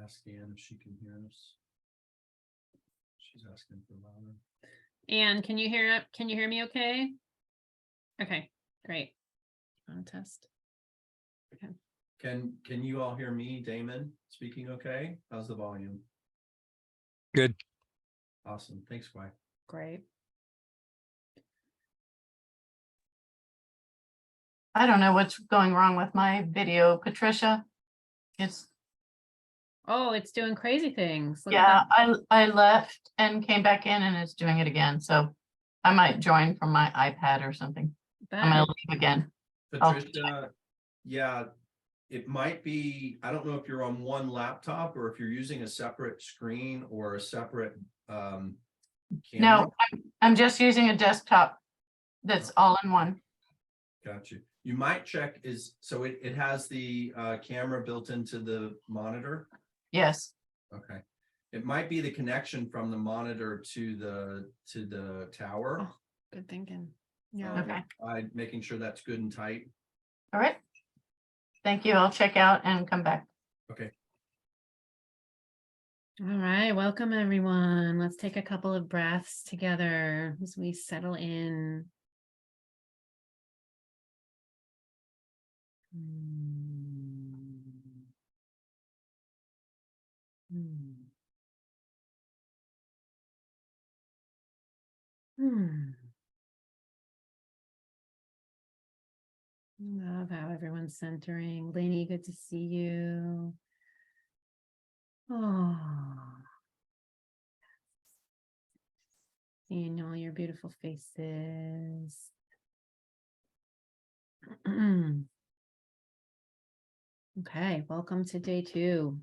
ask Ann if she can hear us. She's asking for louder. And can you hear me okay? Okay, great. On test. Can you all hear me, Damon, speaking okay? How's the volume? Good. Awesome. Thanks, Guy. Great. I don't know what's going wrong with my video, Patricia. It's, Oh, it's doing crazy things. Look at yeah, that. I left and came back in and it's doing it again. So I might join from my iPad or something. I'm gonna leave again. Patricia, yeah, it might be, I don't know if you're on one laptop or if you're using a separate screen or a separate camera. No, I'm just using a desktop that's all in one. Got you. You might check so it has the camera built into the monitor. Yes. Okay. It might be the connection from the monitor to the tower. Oh, good thinking. Yeah. Okay. Making sure that's good and tight. All right. Thank you. I'll check out and come back. Okay. All right, welcome everyone. Let's take a couple of breaths together as we settle in. Love how everyone's centering. Lainey, good to see you. Oh, seeing all your beautiful faces. Okay, welcome to day 2.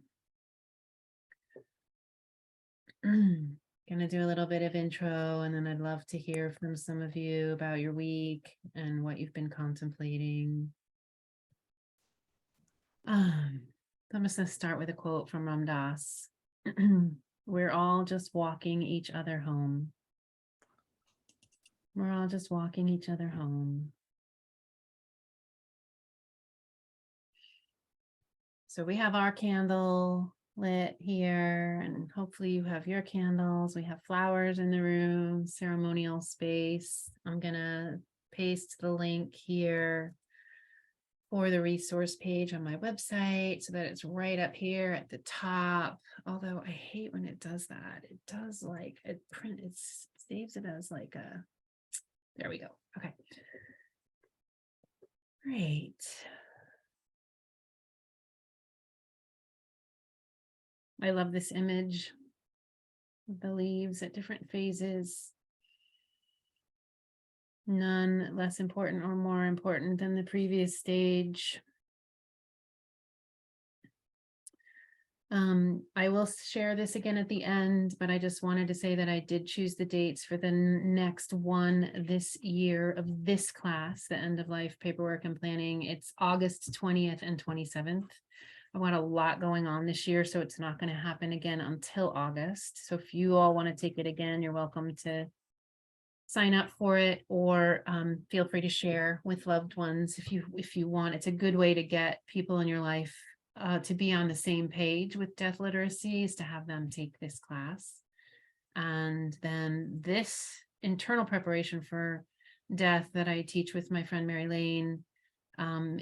Gonna do a little bit of intro, and then I'd love to hear from some of you about your week and what you've been contemplating. I'm just gonna start with a quote from Ram Dass. We're all just walking each other home. We're all just walking each other home. So we have our candle lit here, and hopefully you have your candles. We have flowers in the room, ceremonial space. I'm gonna paste the link here for the resource page on my website so that it's right up here at the top. Although I hate when it does that. It does like it saves it as like a, there we go. Okay. Great. I love this image of the leaves at different phases. None less important or more important than the previous stage. I will share this again at the end, but I just wanted to say that I did choose the dates for the next one this year of this class, the end of life paperwork and planning. It's August 20th and 27th. I want a lot going on this year, so it's not going to happen again until August. So if you all want to take it again, you're welcome to sign up for it, or feel free to share with loved ones if you want. It's a good way to get people in your life to be on the same page with death literacy, is to have them take this class. And then this internal preparation for death that I teach with my friend Mary Lane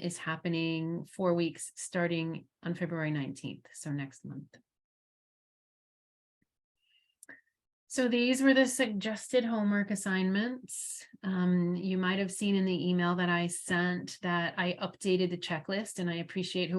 is happening 4 weeks starting on February 19th, so next month. So these were the suggested homework assignments. You might have seen in the email that I sent that I updated the checklist, and I appreciate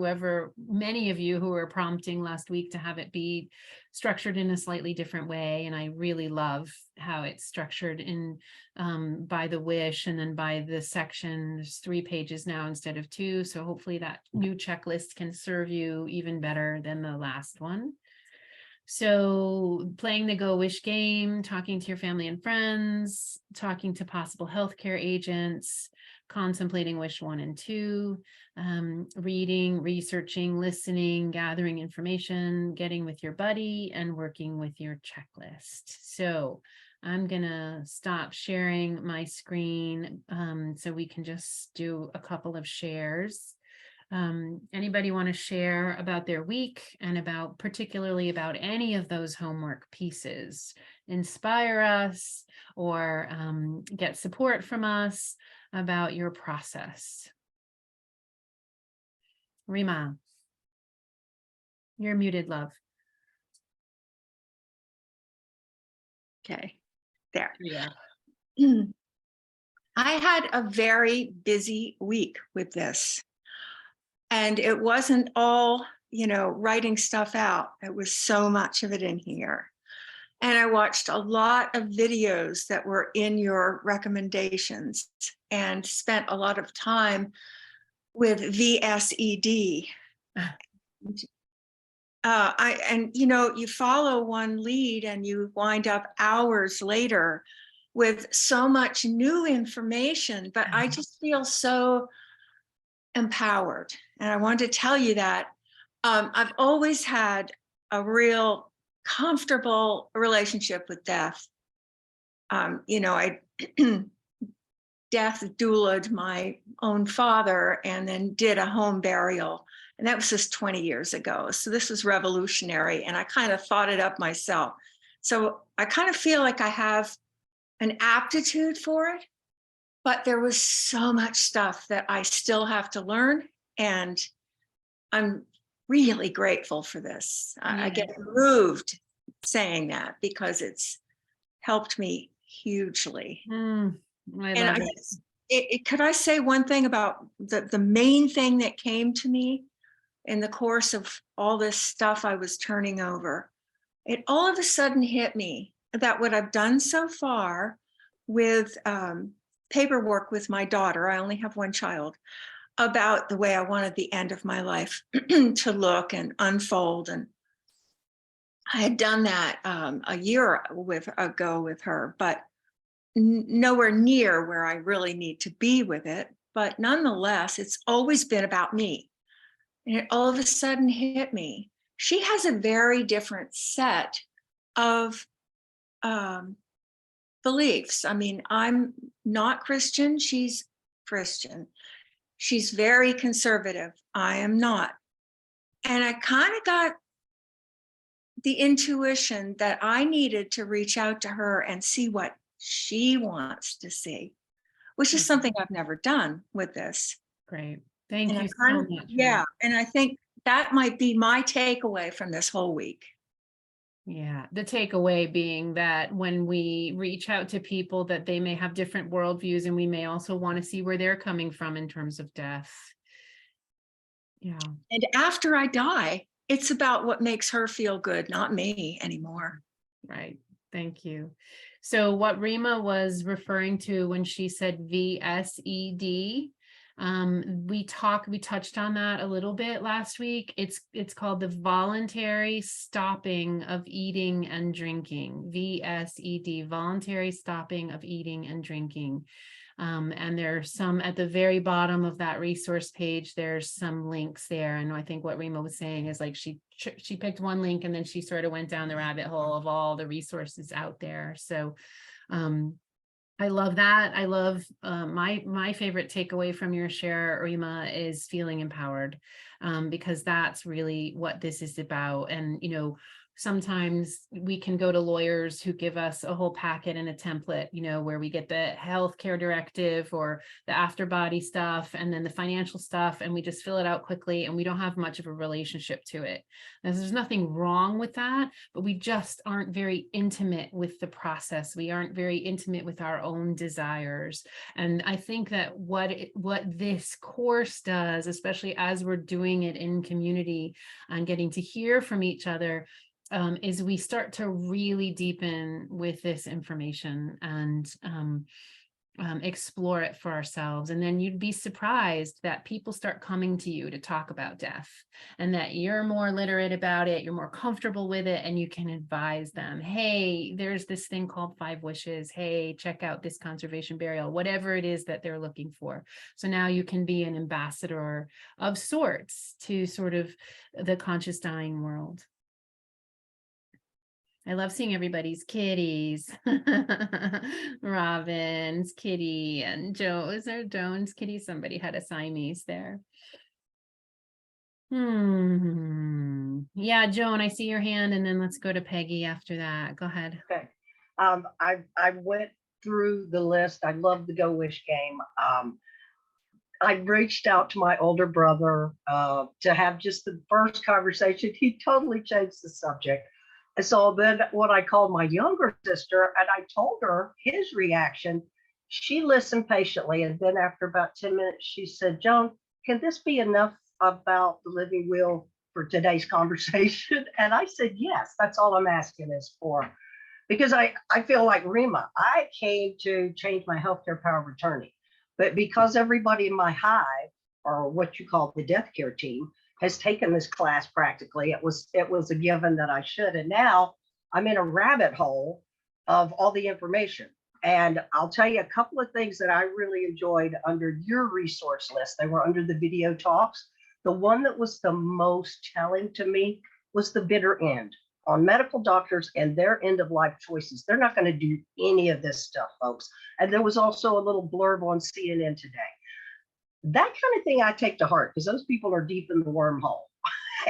many of you who were prompting last week to have it be structured in a slightly different way. And I really love how it's structured in by the wish and then by the section. There's 3 pages now instead of 2. So hopefully that new checklist can serve you even better than the last one. So playing the Go Wish game, talking to your family and friends, talking to possible healthcare agents, contemplating wish 1 and 2, reading, researching, listening, gathering information, getting with your buddy, and working with your checklist. So I'm gonna stop sharing my screen so we can just do a couple of shares. Anybody want to share about their week and particularly about any of those homework pieces? Inspire us or get support from us about your process. Rima, you're muted, love. Okay, there. Yeah. I had a very busy week with this. And it wasn't all, writing stuff out. There was so much of it in here. And I watched a lot of videos that were in your recommendations and spent a lot of time with VSED. You follow one lead and you wind up hours later with so much new information, but I just feel so empowered. And I wanted to tell you that I've always had a real comfortable relationship with death. I death doulaed my own father and then did a home burial. And that was just 20 years ago. So this was revolutionary. And I kind of thought it up myself. So I kind of feel like I have an aptitude for it, but there was so much stuff that I still have to learn. And I'm really grateful for this. I get moved saying that because it's helped me hugely. Could I say one thing about the main thing that came to me in the course of all this stuff I was turning over? It all of a sudden hit me that what I've done so far with paperwork with my daughter, I only have one child, about the way I wanted the end of my life to look and unfold. And I had done that a year ago with her, but nowhere near where I really need to be with it. But nonetheless, it's always been about me. And it all of a sudden hit me. She has a very different set of beliefs. I mean, I'm not Christian. She's Christian. She's very conservative. I am not. And I kind of got the intuition that I needed to reach out to her and see what she wants to see, which is something I've never done with this. Great. Thank you so much. Yeah. And I think that might be my takeaway from this whole week. Yeah, the takeaway being that when we reach out to people that they may have different worldviews and we may also want to see where they're coming from in terms of death. Yeah. And after I die, it's about what makes her feel good, not me anymore. Right. Thank you. So what Rima was referring to when she said VSED, we touched on that a little bit last week. It's called the voluntary stopping of eating and drinking. VSED, voluntary stopping of eating and drinking. And there's some at the very bottom of that resource page, there's some links there. And I think what Rima was saying is like she picked one link and then she sort of went down the rabbit hole of all the resources out there. So I love that. I love my favorite takeaway from your share, Rima, is feeling empowered, because that's really what this is about. And, sometimes we can go to lawyers who give us a whole packet and a template, where we get the healthcare directive or the after body stuff and then the financial stuff, and we just fill it out quickly and we don't have much of a relationship to it. And there's nothing wrong with that, but we just aren't very intimate with the process. We aren't very intimate with our own desires. And I think that what this course does, especially as we're doing it in community and getting to hear from each other, is we start to really deepen with this information and explore it for ourselves. And then you'd be surprised that people start coming to you to talk about death and that you're more literate about it, you're more comfortable with it, and you can advise them, hey, there's this thing called 5 wishes. Hey, check out this conservation burial, whatever it is that they're looking for. So now you can be an ambassador of sorts to sort of the conscious dying world. I love seeing everybody's kitties. Robin's kitty and Joe's kitty. Somebody had a Siamese there. Yeah, Joan, I see your hand, and then let's go to Peggy after that. Go ahead. Okay. I went through the list. I love the Go Wish game. I reached out to my older brother to have just the first conversation. He totally changed the subject. And so then what I called my younger sister, and I told her his reaction. She listened patiently. And then after about 10 minutes, she said, Joan, can this be enough about the living will for today's conversation? And I said, yes, that's all I'm asking is for. Because I feel like Rima, I came to change my healthcare power of attorney. But because everybody in my hive, or what you call the death care team, has taken this class practically, it was a given that I should. And now I'm in a rabbit hole of all the information. And I'll tell you a couple of things that I really enjoyed under your resource list. They were under the video talks. The one that was the most telling to me was the bitter end on medical doctors and their end of life choices. They're not going to do any of this stuff, folks. And there was also a little blurb on CNN today. That kind of thing I take to heart because those people are deep in the wormhole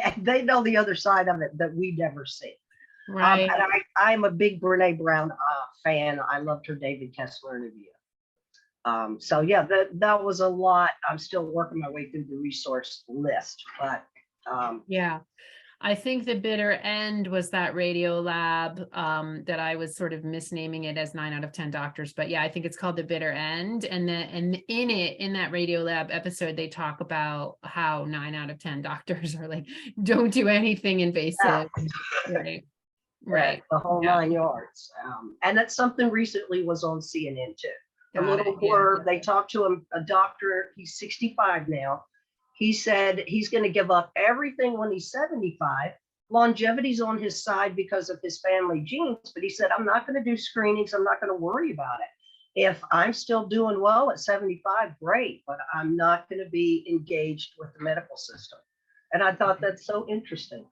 and they know the other side of it that we never see. Right. And I'm a big Brene Brown fan. I loved her David Kessler interview. So yeah, that was a lot. I'm still working my way through the resource list, but Yeah. I think the bitter end was that Radio Lab that I was sort of misnaming it as 9 out of 10 doctors. But yeah, I think it's called the bitter end. And in that Radio Lab episode, they talk about how 9 out of 10 doctors are like, don't do anything invasive. Right. Right. the whole Yeah. 9 yards. And that's something recently was on CNN too. A Got little it, yeah. blurb, they talked to him, a doctor, he's 65 now. He said he's going to give up everything when he's 75. Longevity's on his side because of his family genes, but he said, I'm not going to do screenings. I'm not going to worry about it. If I'm still doing well at 75, great, but I'm not going to be engaged with the medical system. And I thought that's so interesting.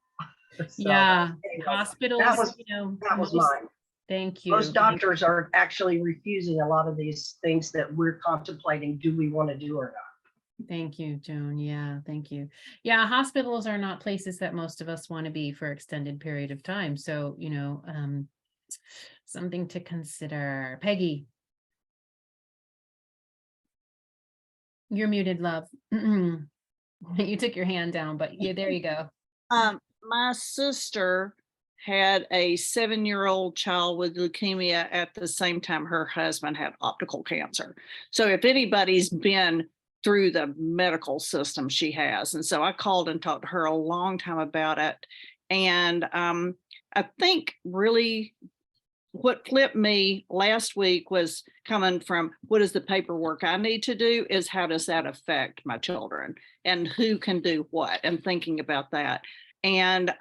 So, Yeah. anyway, Hospitals, that was- you know, that was most- mine. Thank you. Most doctors are actually refusing a lot of these things that we're contemplating. Do we want to do or not? Thank you, Joan. Yeah, thank you. Yeah, hospitals are not places that most of us want to be for extended period of time. So, you know, something to consider. Peggy. You're muted, love. You took your hand down, but yeah, there you go. My sister had a 7-year-old child with leukemia at the same time her husband had optical cancer. So if anybody's been through the medical system, she has. And so I called and talked to her a long time about it. And I think really what flipped me last week was coming from what is the paperwork I need to do is how does that affect my children and who can do what, and thinking about that. And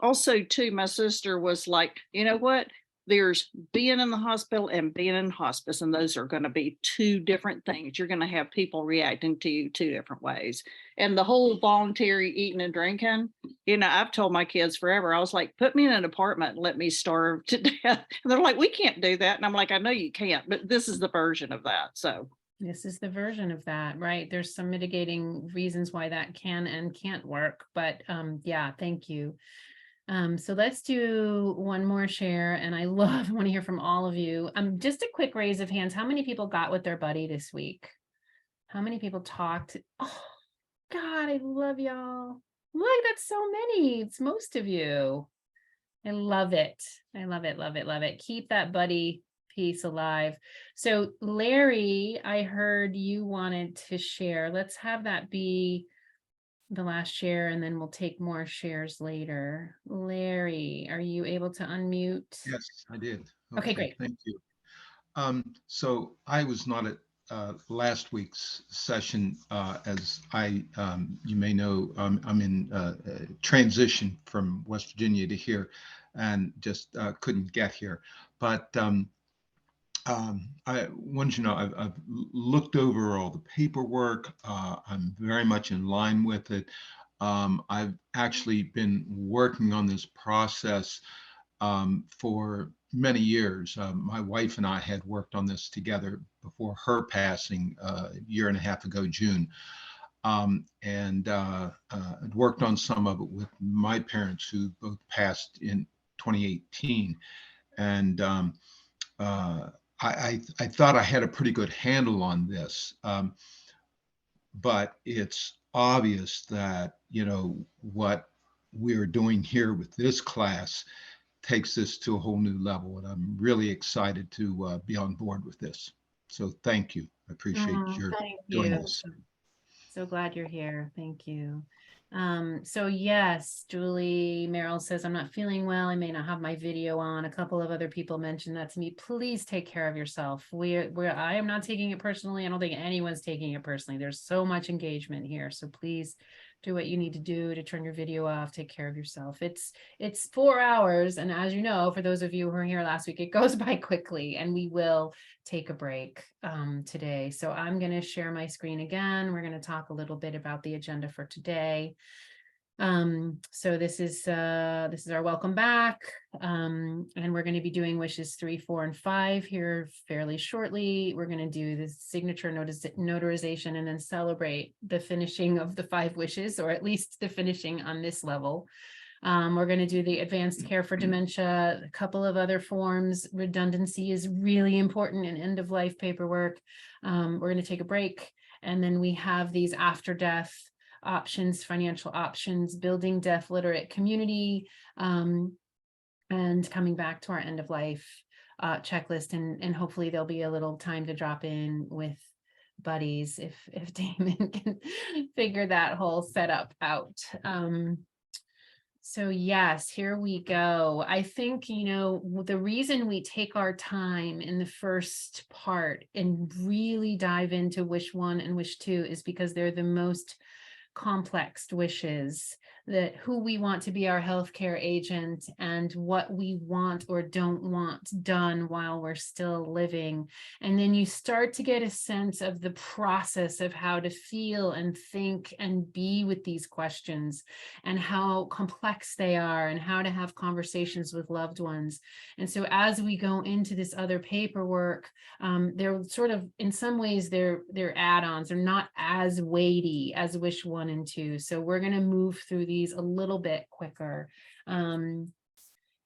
also too, my sister was like, you know what, there's being in the hospital and being in hospice, and those are going to be two different things. You're going to have people reacting to you two different ways. And the whole voluntary eating and drinking, you know, I've told my kids forever, I was like, put me in an apartment and let me starve to death. And they're like, we can't do that. And I'm like, I know you can't, but this is the version of that. So This is the version of that, right? There's some mitigating reasons why that can and can't work, but yeah, thank you. So let's do one more share, and I want to hear from all of you. Just a quick raise of hands. How many people got with their buddy this week? How many people talked? Oh God, I love y'all. Look, that's so many. It's most of you. I love it. I love it, love it, love it. Keep that buddy piece alive. So Larry, I heard you wanted to share. Let's have that be the last share, and then we'll take more shares later. Larry, are you able to unmute? Yes, I did. Okay, great. Thank you. So I was not at last week's session, as you may know, I'm in transition from West Virginia to here, and just couldn't get here. But I wanted you to know I've looked over all the paperwork. I'm very much in line with it. I've actually been working on this process for many years. My wife and I had worked on this together before her passing a year and a half ago, June. and worked on some of it with my parents, who both passed in 2018. And I thought I had a pretty good handle on this, but it's obvious that, what we're doing here with this class takes this to a whole new level. And I'm really excited to be on board with this. So thank you. I appreciate your Thank doing you. this. So glad you're here. Thank you. So yes, Julie Merrill says, I'm not feeling well. I may not have my video on. A couple of other people mentioned that to me. Please take care of yourself. I am not taking it personally. I don't think anyone's taking it personally. There's so much engagement here. So please do what you need to do to turn your video off. Take care of yourself. It's 4 hours. And as you know, for those of you who were here last week, it goes by quickly, and we will take a break today. So I'm going to share my screen again. We're going to talk a little bit about the agenda for today. So this is our welcome back. And we're going to be doing wishes 3, 4, and 5 here fairly shortly. We're going to do the signature notarization and then celebrate the finishing of the 5 wishes, or at least the finishing on this level. We're going to do the advanced care for dementia, a couple of other forms. Redundancy is really important in end of life paperwork. We're going to take a break, and then we have these after death options, financial options, building deaf literate community, and coming back to our end of life checklist, and hopefully there'll be a little time to drop in with buddies if Damon can figure that whole setup out. So yes, here we go. I think, the reason we take our time in the first part and really dive into wish 1 and wish 2 is because they're the most complex wishes, that who we want to be our healthcare agent and what we want or don't want done while we're still living. And then you start to get a sense of the process of how to feel and think and be with these questions, and how complex they are, and how to have conversations with loved ones. And so as we go into this other paperwork, they're sort of, in some ways, they're add-ons. They're not as weighty as wish 1 and 2. So we're going to move through these a little bit quicker. And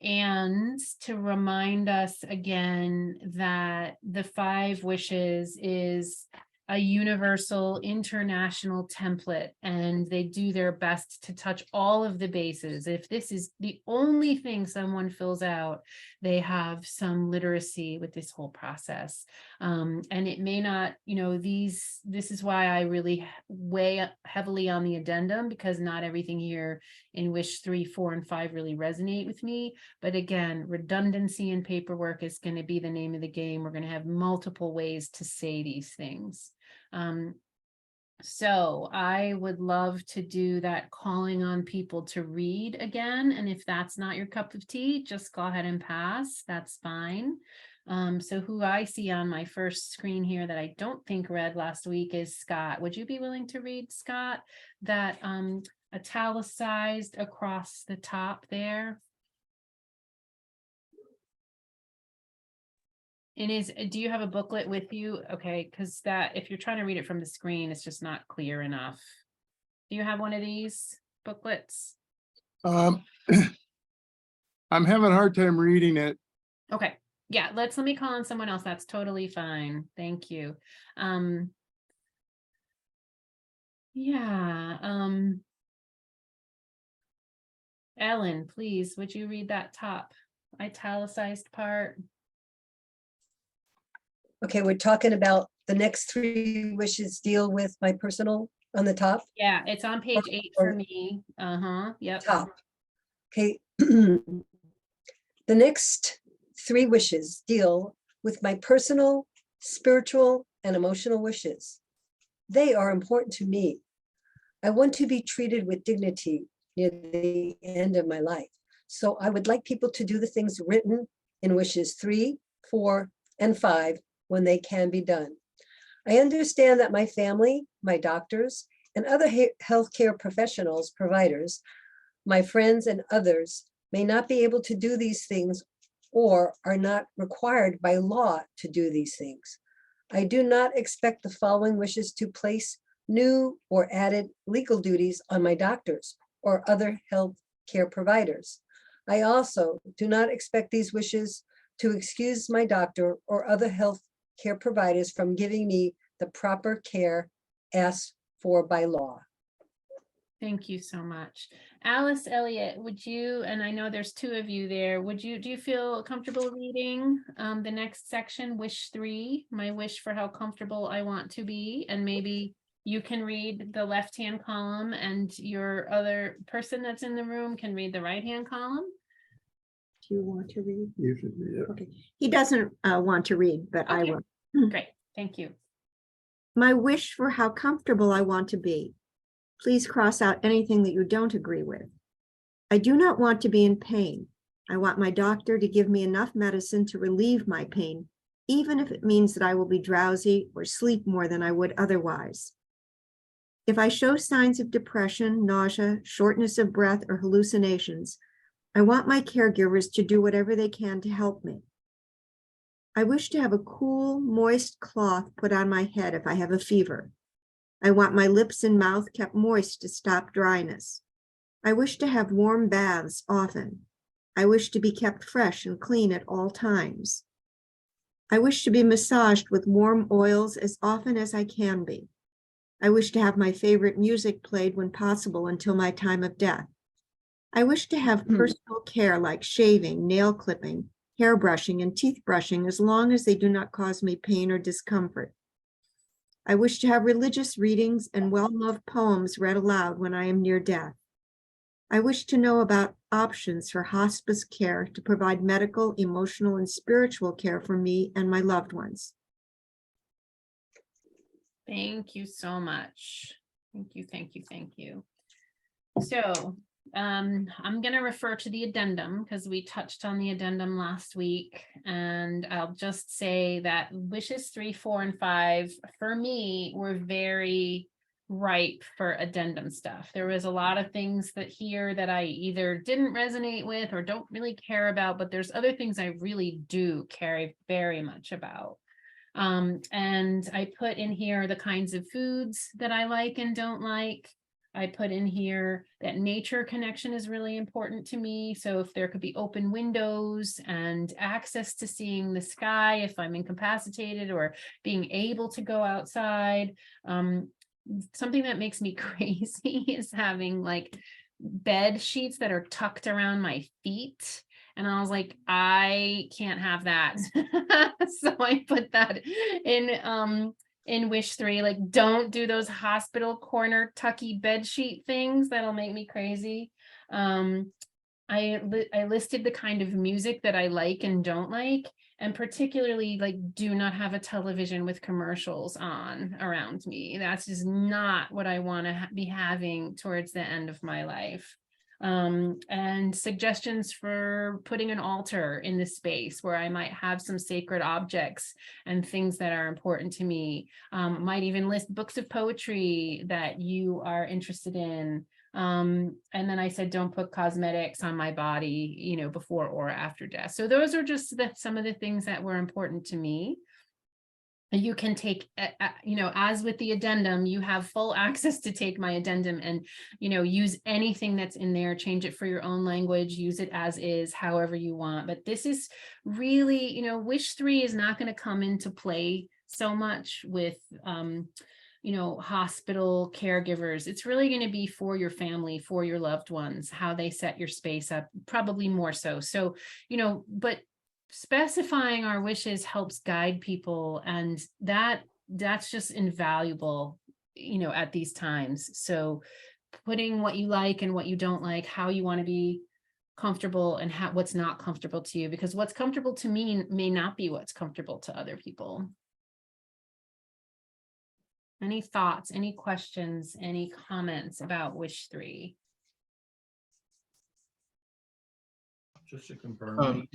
to remind us again that the 5 wishes is a universal international template, and they do their best to touch all of the bases. If this is the only thing someone fills out, they have some literacy with this whole process. And it may not, this is why I really weigh heavily on the addendum, because not everything here in wish 3, 4, and 5 really resonate with me. But again, redundancy in paperwork is going to be the name of the game. We're going to have multiple ways to say these things. So I would love to do that calling on people to read again. And if that's not your cup of tea, just go ahead and pass. That's fine. So who I see on my first screen here that I don't think read last week is Scott. Would you be willing to read, Scott, that italicized across the top there? And do you have a booklet with you? Okay, because that, if you're trying to read it from the screen, it's just not clear enough. Do you have one of these booklets? I'm having a hard time reading it. Okay, yeah, let me call on someone else. That's totally fine. Thank you. Ellen, please, would you read that top italicized part? Okay, we're talking about the next 3 wishes deal with my personal on the top. Yeah, it's on page 8 for me. Yep. Top. Okay. The next 3 wishes deal with my personal, spiritual, and emotional wishes. They are important to me. I want to be treated with dignity near the end of my life. So I would like people to do the things written in wishes 3, 4, and 5 when they can be done. I understand that my family, my doctors, and other healthcare professionals, providers, my friends and others may not be able to do these things or are not required by law to do these things. I do not expect the following wishes to place new or added legal duties on my doctors or other health care providers. I also do not expect these wishes to excuse my doctor or other health care providers from giving me the proper care asked for by law. Thank you so much. Alice Elliott, would you, and I know there's two of you there, do you feel comfortable reading the next section, wish 3, my wish for how comfortable I want to be? And maybe you can read the left-hand column and your other person that's in the room can read the right-hand column. Do you want to read? You should read it. Okay. He doesn't want to read, but I Okay. will. Great, thank you. My wish for how comfortable I want to be. Please cross out anything that you don't agree with. I do not want to be in pain. I want my doctor to give me enough medicine to relieve my pain, even if it means that I will be drowsy or sleep more than I would otherwise. If I show signs of depression, nausea, shortness of breath, or hallucinations, I want my caregivers to do whatever they can to help me. I wish to have a cool, moist cloth put on my head if I have a fever. I want my lips and mouth kept moist to stop dryness. I wish to have warm baths often. I wish to be kept fresh and clean at all times. I wish to be massaged with warm oils as often as I can be. I wish to have my favorite music played when possible until my time of death. I wish to have personal care like shaving, nail clipping, hair brushing, and teeth brushing as long as they do not cause me pain or discomfort. I wish to have religious readings and well-loved poems read aloud when I am near death. I wish to know about options for hospice care to provide medical, emotional, and spiritual care for me and my loved ones. Thank you so much. Thank you, thank you, thank you. So I'm going to refer to the addendum because we touched on the addendum last week, and I'll just say that wishes 3, 4, and 5 for me were very ripe for addendum stuff. There was a lot of things that here that I either didn't resonate with or don't really care about, but there's other things I really do care very much about. And I put in here the kinds of foods that I like and don't like. I put in here that nature connection is really important to me. So if there could be open windows and access to seeing the sky, if I'm incapacitated, or being able to go outside. Something that makes me crazy is having like bed sheets that are tucked around my feet. And I was like, I can't have that. So I put that in wish 3, like, don't do those hospital corner tucky bed sheet things. That'll make me crazy. I listed the kind of music that I like and don't like, and particularly like do not have a television with commercials on around me. That's just not what I want to be having towards the end of my life. And suggestions for putting an altar in the space where I might have some sacred objects and things that are important to me. Might even list books of poetry that you are interested in. And then I said, don't put cosmetics on my body, you know, before or after death. So those are just some of the things that were important to me. You can take, you know, as with the addendum, you have full access to take my addendum and, you know, use anything that's in there, change it for your own language, use it as is, however you want. But this is really, you know, wish 3 is not going to come into play so much with, you know, hospital caregivers. It's really going to be for your family, for your loved ones, how they set your space up, probably more so. So, you know, but specifying our wishes helps guide people, and that's just invaluable, you know, at these times. So putting what you like and what you don't like, how you want to be comfortable, and what's not comfortable to you, because what's comfortable to me may not be what's comfortable to other people. Any thoughts, any questions, any comments about wish 3? Just to confirm.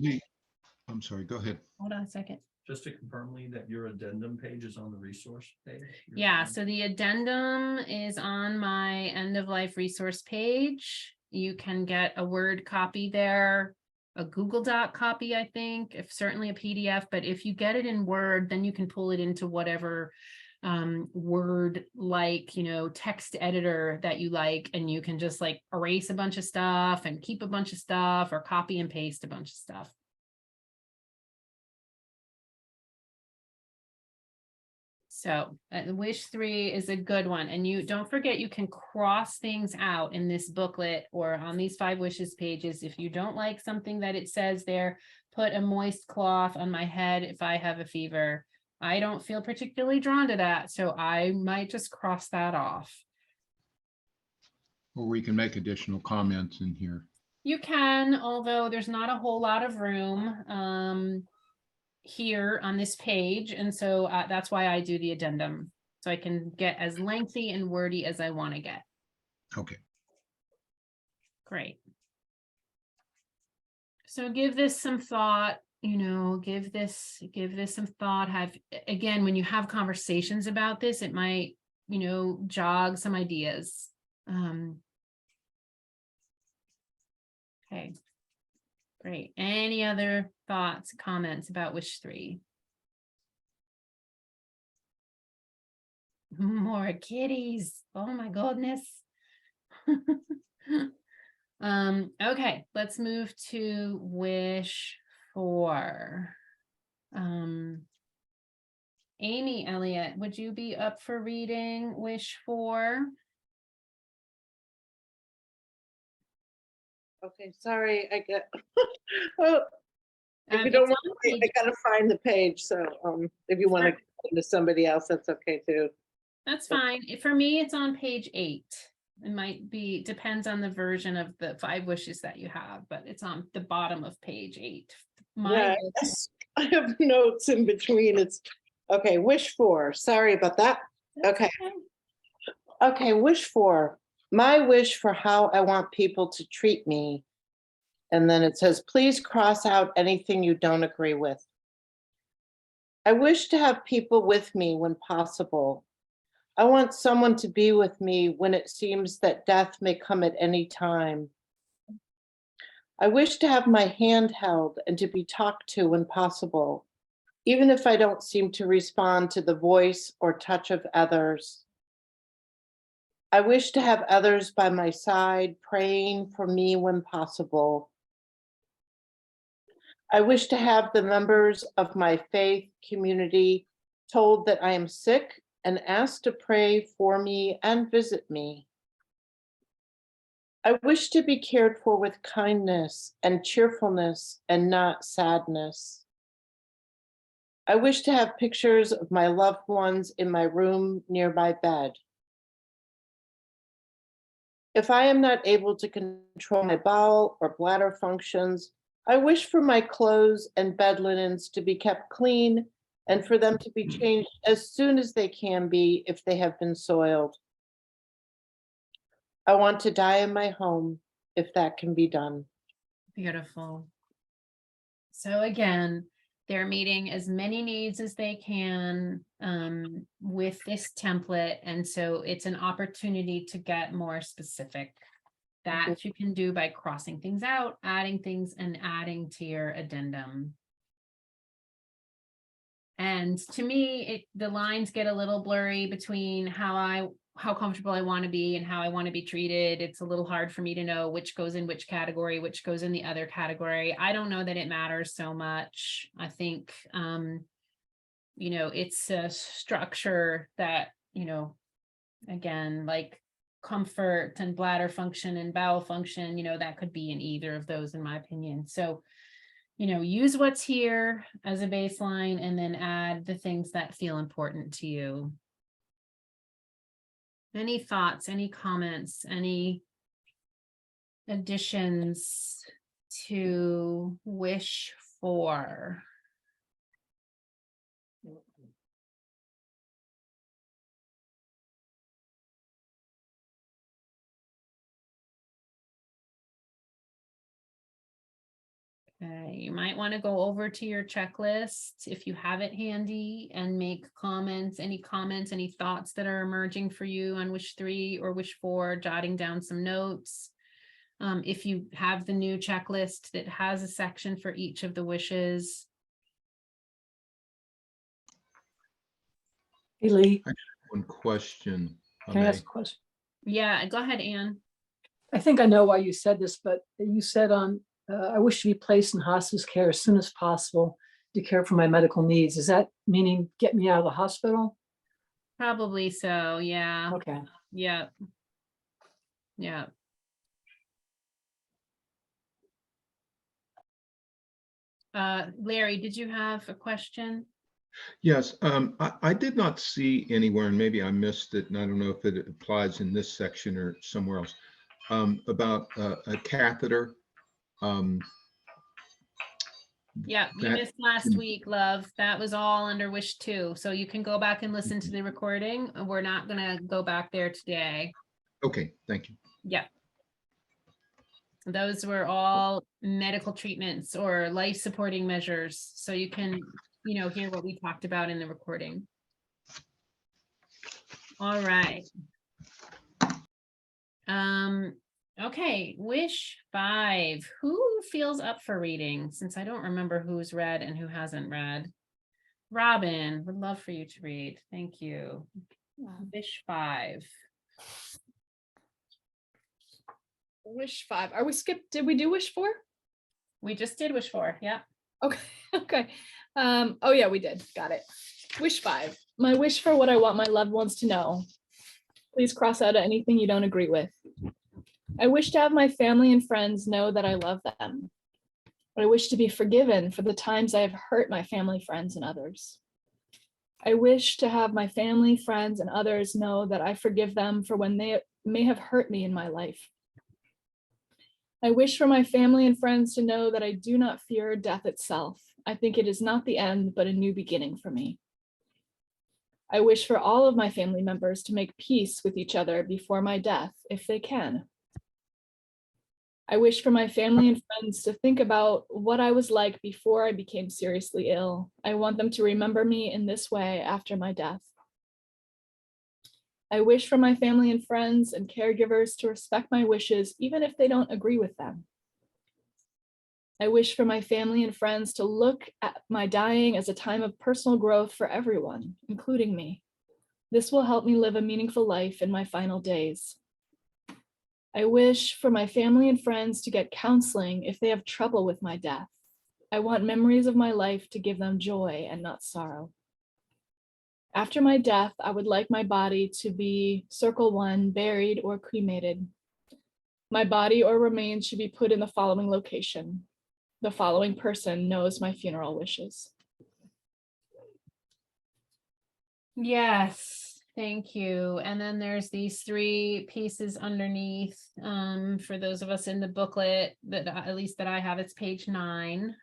I'm sorry, go ahead. Hold on a second. Just to confirm, Lee, that your addendum page is on the resource page? Yeah, so the addendum is on my end of life resource page. You can get a Word copy there, a Google Doc copy, I think, if certainly a PDF, but if you get it in Word, then you can pull it into whatever word like, text editor that you like, and you can just like erase a bunch of stuff and keep a bunch of stuff or copy and paste a bunch of stuff. So wish 3 is a good one. And you don't forget, you can cross things out in this booklet or on these 5 wishes pages. If you don't like something that it says there, put a moist cloth on my head if I have a fever. I don't feel particularly drawn to that, so I might just cross that off. Or we can make additional comments in here. You can, although there's not a whole lot of room here on this page. And so that's why I do the addendum. So I can get as lengthy and wordy as I want to get. Okay. Great. So give this some thought, give this some thought. Again, when you have conversations about this, it might, jog some ideas. Okay. Great. Any other thoughts, comments about wish 3? More kitties. Oh my goodness. Okay, let's move to wish 4. Amy Elliott, would you be up for reading wish 4? Okay, sorry, I get, oh, if you It's don't on want, I page- gotta find the page, so, if you wanna Sure. go to somebody else, that's okay too. That's fine. For me, it's on page 8. It might be, depends on the version of the 5 wishes that you have, but it's on the bottom of page 8. Yeah, I have notes in between, it's, okay, wish 4, sorry about that. Okay. Okay, wish 4. My wish for how I want people to treat me. And then it says, please cross out anything you don't agree with. I wish to have people with me when possible. I want someone to be with me when it seems that death may come at any time. I wish to have my hand held and to be talked to when possible, even if I don't seem to respond to the voice or touch of others. I wish to have others by my side praying for me when possible. I wish to have the members of my faith community told that I am sick and asked to pray for me and visit me. I wish to be cared for with kindness and cheerfulness and not sadness. I wish to have pictures of my loved ones in my room near my bed. If I am not able to control my bowel or bladder functions, I wish for my clothes and bed linens to be kept clean and for them to be changed as soon as they can be if they have been soiled. I want to die in my home if that can be done. Beautiful. So again, they're meeting as many needs as they can with this template. And so it's an opportunity to get more specific. That you can do by crossing things out, adding things, and adding to your addendum. And to me, the lines get a little blurry between how comfortable I want to be and how I want to be treated. It's a little hard for me to know which goes in which category, which goes in the other category. I don't know that it matters so much. I think, it's a structure that, again, like comfort and bladder function and bowel function, that could be in either of those, in my opinion. So, use what's here as a baseline and then add the things that feel important to you. Any thoughts, any comments, any additions to wish 4? Okay, you might want to go over to your checklist if you have it handy and make comments, any thoughts that are emerging for you on wish 3 or wish 4, jotting down some notes. If you have the new checklist that has a section for each of the wishes. Hey, Lee, One question. if I can I may. ask a question? Yeah, go ahead, Anne. I think I know why you said this, but you said I wish to be placed in hospice care as soon as possible to care for my medical needs. Is that meaning get me out of the hospital? Probably so, yeah. Okay. Yeah. Yeah. Larry, did you have a question? Yes, I did not see anywhere, and maybe I missed it, and I don't know if it applies in this section or somewhere else, about a catheter. Yeah, you That missed last can- week, love. That was all under wish 2. So you can go back and listen to the recording. We're not gonna go back there today. Okay, thank you. Yeah. Those were all medical treatments or life supporting measures. So you can, hear what we talked about in the recording. All right. Okay, wish 5. Who feels up for reading? Since I don't remember who's read and who hasn't read. Robin, would love for you to read. Thank you. Wish 5. Wish 5. Are we skipped? Did we do wish 4? We just did wish 4. Yeah. Okay. Okay. Oh yeah, we did. Got it. Wish 5. My wish for what I want my loved ones to know. Please cross out anything you don't agree with. I wish to have my family and friends know that I love them. I wish to be forgiven for the times I have hurt my family, friends, and others. I wish to have my family, friends, and others know that I forgive them for when they may have hurt me in my life. I wish for my family and friends to know that I do not fear death itself. I think it is not the end, but a new beginning for me. I wish for all of my family members to make peace with each other before my death, if they can. I wish for my family and friends to think about what I was like before I became seriously ill. I want them to remember me in this way after my death. I wish for my family and friends and caregivers to respect my wishes, even if they don't agree with them. I wish for my family and friends to look at my dying as a time of personal growth for everyone, including me. This will help me live a meaningful life in my final days. I wish for my family and friends to get counseling if they have trouble with my death. I want memories of my life to give them joy and not sorrow. After my death, I would like my body to be Circle 1, buried or cremated. My body or remains should be put in the following location. The following person knows my funeral wishes. Yes, thank you. And then there's these 3 pieces underneath. For those of us in the booklet that at least that I have, it's page 9.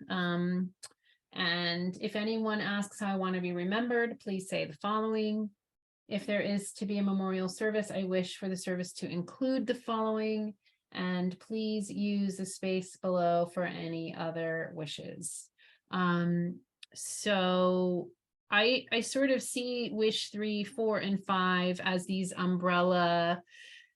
And if anyone asks how I want to be remembered, please say the following. If there is to be a memorial service, I wish for the service to include the following, and please use the space below for any other wishes. So I sort of see wish 3, 4, and 5 as these umbrella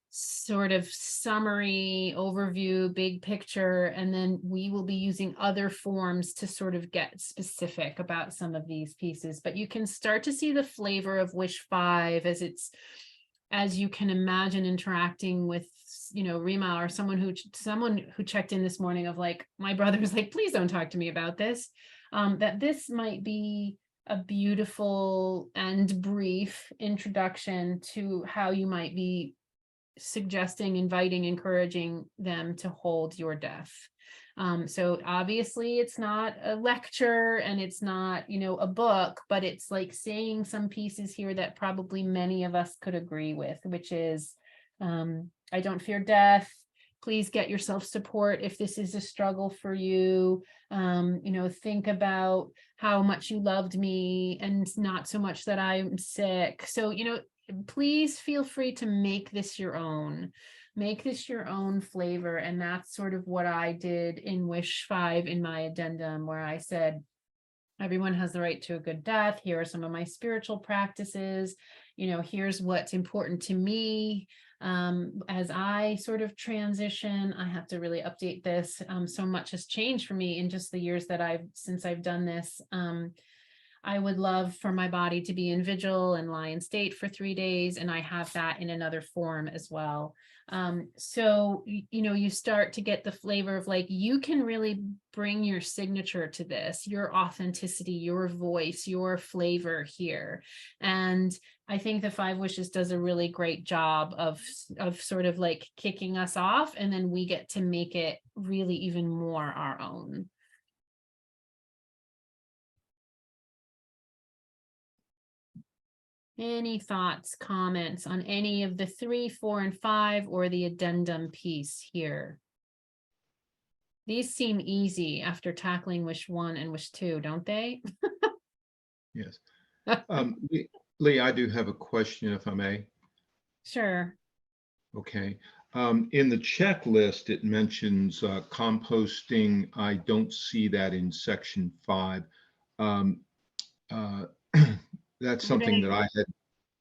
sort of summary overview, big picture, and then we will be using other forms to sort of get specific about some of these pieces. But you can start to see the flavor of wish 5 as you can imagine interacting with, Rima or someone who checked in this morning of like, my brother was like, please don't talk to me about this. That this might be a beautiful and brief introduction to how you might be suggesting, inviting, encouraging them to hold your death. So obviously it's not a lecture and it's not, a book, but it's like saying some pieces here that probably many of us could agree with, which is, I don't fear death. Please get yourself support if this is a struggle for you. Think about how much you loved me and not so much that I'm sick. So, please feel free to make this your own. Make this your own flavor. And that's sort of what I did in wish 5 in my addendum, where I said, everyone has the right to a good death. Here are some of my spiritual practices. Here's what's important to me. As I sort of transition, I have to really update this. So much has changed for me in just the years that since I've done this. I would love for my body to be in vigil and lie in state for 3 days, and I have that in another form as well. So, you know, you start to get the flavor of like, you can really bring your signature to this, your authenticity, your voice, your flavor here. And I think the 5 Wishes does a really great job of sort of like kicking us off, and then we get to make it really even more our own. Any thoughts, comments on any of the 3, 4, and 5, or the addendum piece here? These seem easy after tackling wish 1 and wish 2, don't they? Yes. Lee, I do have a question, if I may. Sure. Okay. In the checklist, it mentions composting. I don't see that in section 5. That's something that I had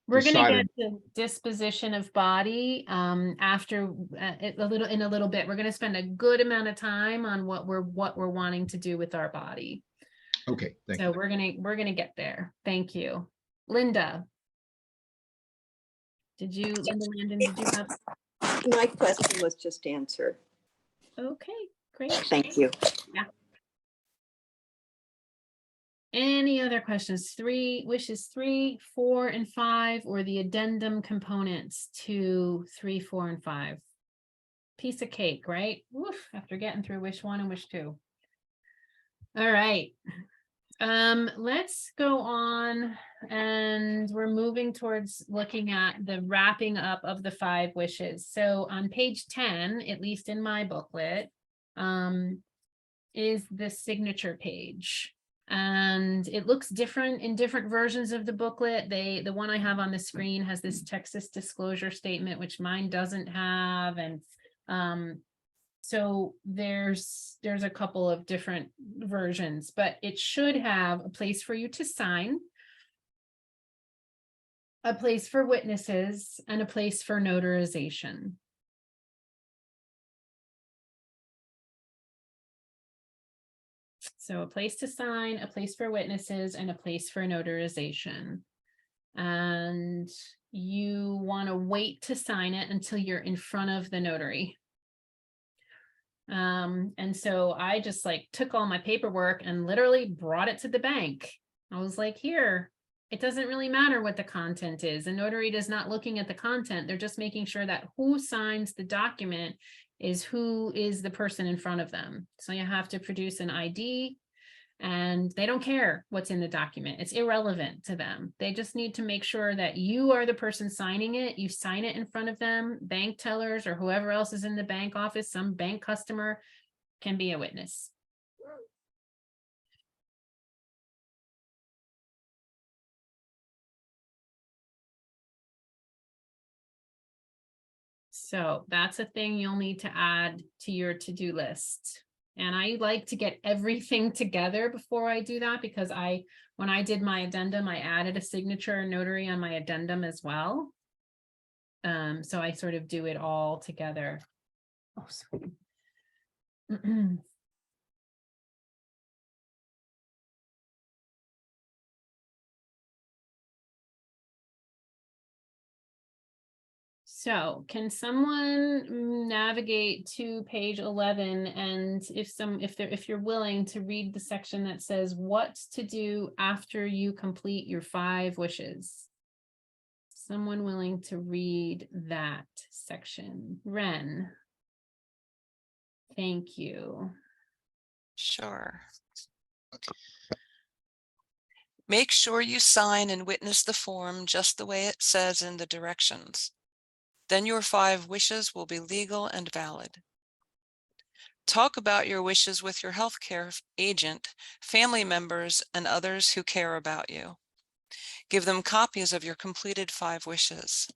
We're going to decided. get to disposition of body after in a little bit. We're going to spend a good amount of time on what we're wanting to do with our body. Okay, thank So you. we're gonna get there. Thank you. Linda. Linda Landon, did you have? My question was just answered. Okay, great. Thank you. Yeah. Any other questions? 3 wishes, 3, 4, and 5, or the addendum components to 3, 4, and 5. Piece of cake, right? Woof, after getting through wish 1 and wish 2. All right. Let's go on, and we're moving towards looking at the wrapping up of the 5 wishes. So on page 10, at least in my booklet, is the signature page. And it looks different in different versions of the booklet. The one I have on the screen has this Texas disclosure statement, which mine doesn't have. And so there's a couple of different versions, but it should have a place for you to sign, a place for witnesses, and a place for notarization. So a place to sign, a place for witnesses, and a place for notarization. And you want to wait to sign it until you're in front of the notary. And so I just like took all my paperwork and literally brought it to the bank. I was like, here, it doesn't really matter what the content is. The notary is not looking at the content. They're just making sure that who signs the document is who is the person in front of them. So you have to produce an ID, and they don't care what's in the document. It's irrelevant to them. They just need to make sure that you are the person signing it. You sign it in front of them. Bank tellers or whoever else is in the bank office, some bank customer can be a witness. So that's a thing you'll need to add to your to-do list. And I like to get everything together before I do that, because when I did my addendum, I added a signature notary on my addendum as well. So I sort of do it all together. Oh, sorry. So can someone navigate to page 11, and if you're willing to read the section that says what to do after you complete your 5 wishes? Someone willing to read that section? Ren. Thank you. Sure. Make sure you sign and witness the form just the way it says in the directions. Then your 5 wishes will be legal and valid. Talk about your wishes with your healthcare agent, family members, and others who care about you. Give them copies of your completed 5 wishes.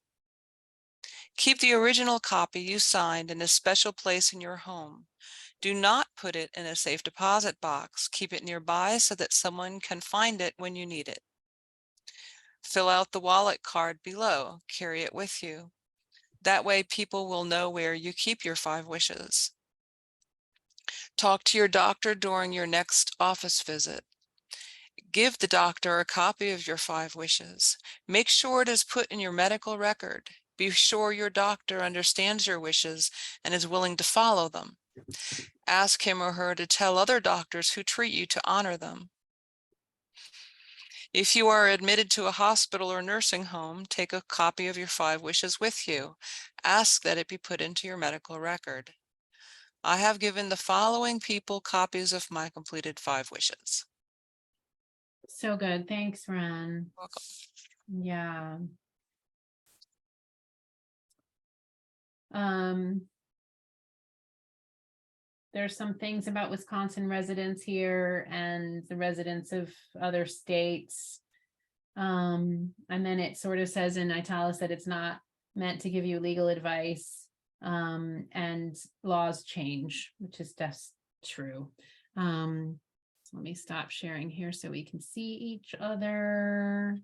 Keep the original copy you signed in a special place in your home. Do not put it in a safe deposit box. Keep it nearby so that someone can find it when you need it. Fill out the wallet card below. Carry it with you. That way people will know where you keep your 5 wishes. Talk to your doctor during your next office visit. Give the doctor a copy of your 5 wishes. Make sure it is put in your medical record. Be sure your doctor understands your wishes and is willing to follow them. Ask him or her to tell other doctors who treat you to honor them. If you are admitted to a hospital or nursing home, take a copy of your 5 wishes with you. Ask that it be put into your medical record. I have given the following people copies of my completed 5 wishes. So good. Thanks, Ren. Welcome. Yeah. There's some things about Wisconsin residents here and the residents of other states. And then it sort of says in italics that it's not meant to give you legal advice. And laws change, which is just true. So let me stop sharing here so we can see each other.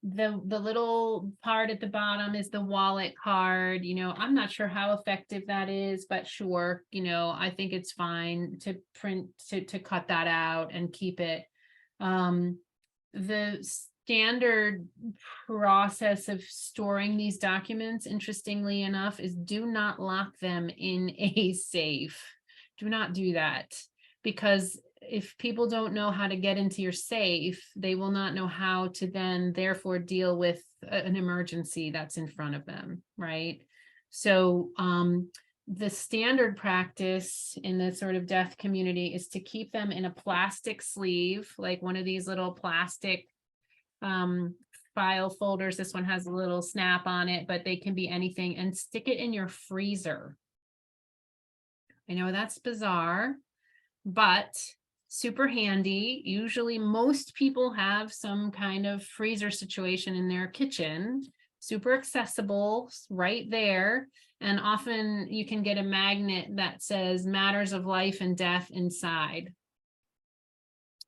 The little part at the bottom is the wallet card. You know, I'm not sure how effective that is, but sure, you know, I think it's fine to print, to cut that out and keep it. The standard process of storing these documents, interestingly enough, is do not lock them in a safe. Do not do that, because if people don't know how to get into your safe, they will not know how to then therefore deal with an emergency that's in front of them, right? So the standard practice in the sort of deaf community is to keep them in a plastic sleeve, like one of these little plastic file folders. This one has a little snap on it, but they can be anything, and stick it in your freezer. I know that's bizarre, but super handy. Usually most people have some kind of freezer situation in their kitchen, super accessible right there. And often you can get a magnet that says matters of life and death inside.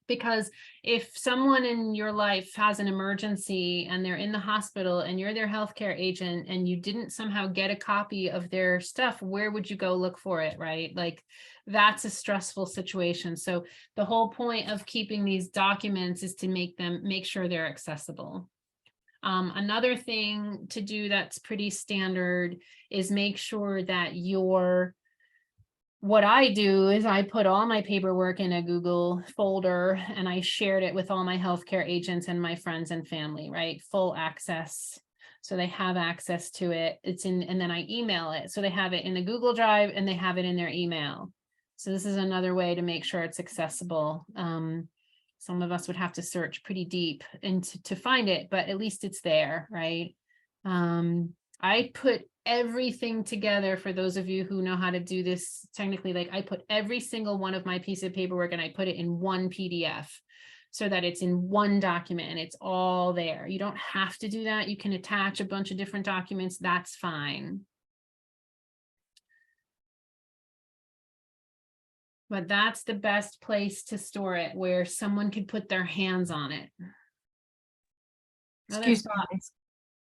Because if someone in your life has an emergency and they're in the hospital and you're their healthcare agent and you didn't somehow get a copy of their stuff, where would you go look for it, right? Like, that's a stressful situation. So the whole point of keeping these documents is to make sure they're accessible. Another thing to do that's pretty standard is make sure that what I do is I put all my paperwork in a Google folder and I shared it with all my healthcare agents and my friends and family, right? Full access. So they have access to it. And then I email it. So they have it in the Google Drive and they have it in their email. So this is another way to make sure it's accessible. Some of us would have to search pretty deep to find it, but at least it's there, right? I put everything together for those of you who know how to do this technically. Like, I put every single one of my piece of paperwork and I put it in one PDF so that it's in one document and it's all there. You don't have to do that. You can attach a bunch of different documents. That's fine. But that's the best place to store it, where someone could put their hands on it. Excuse me.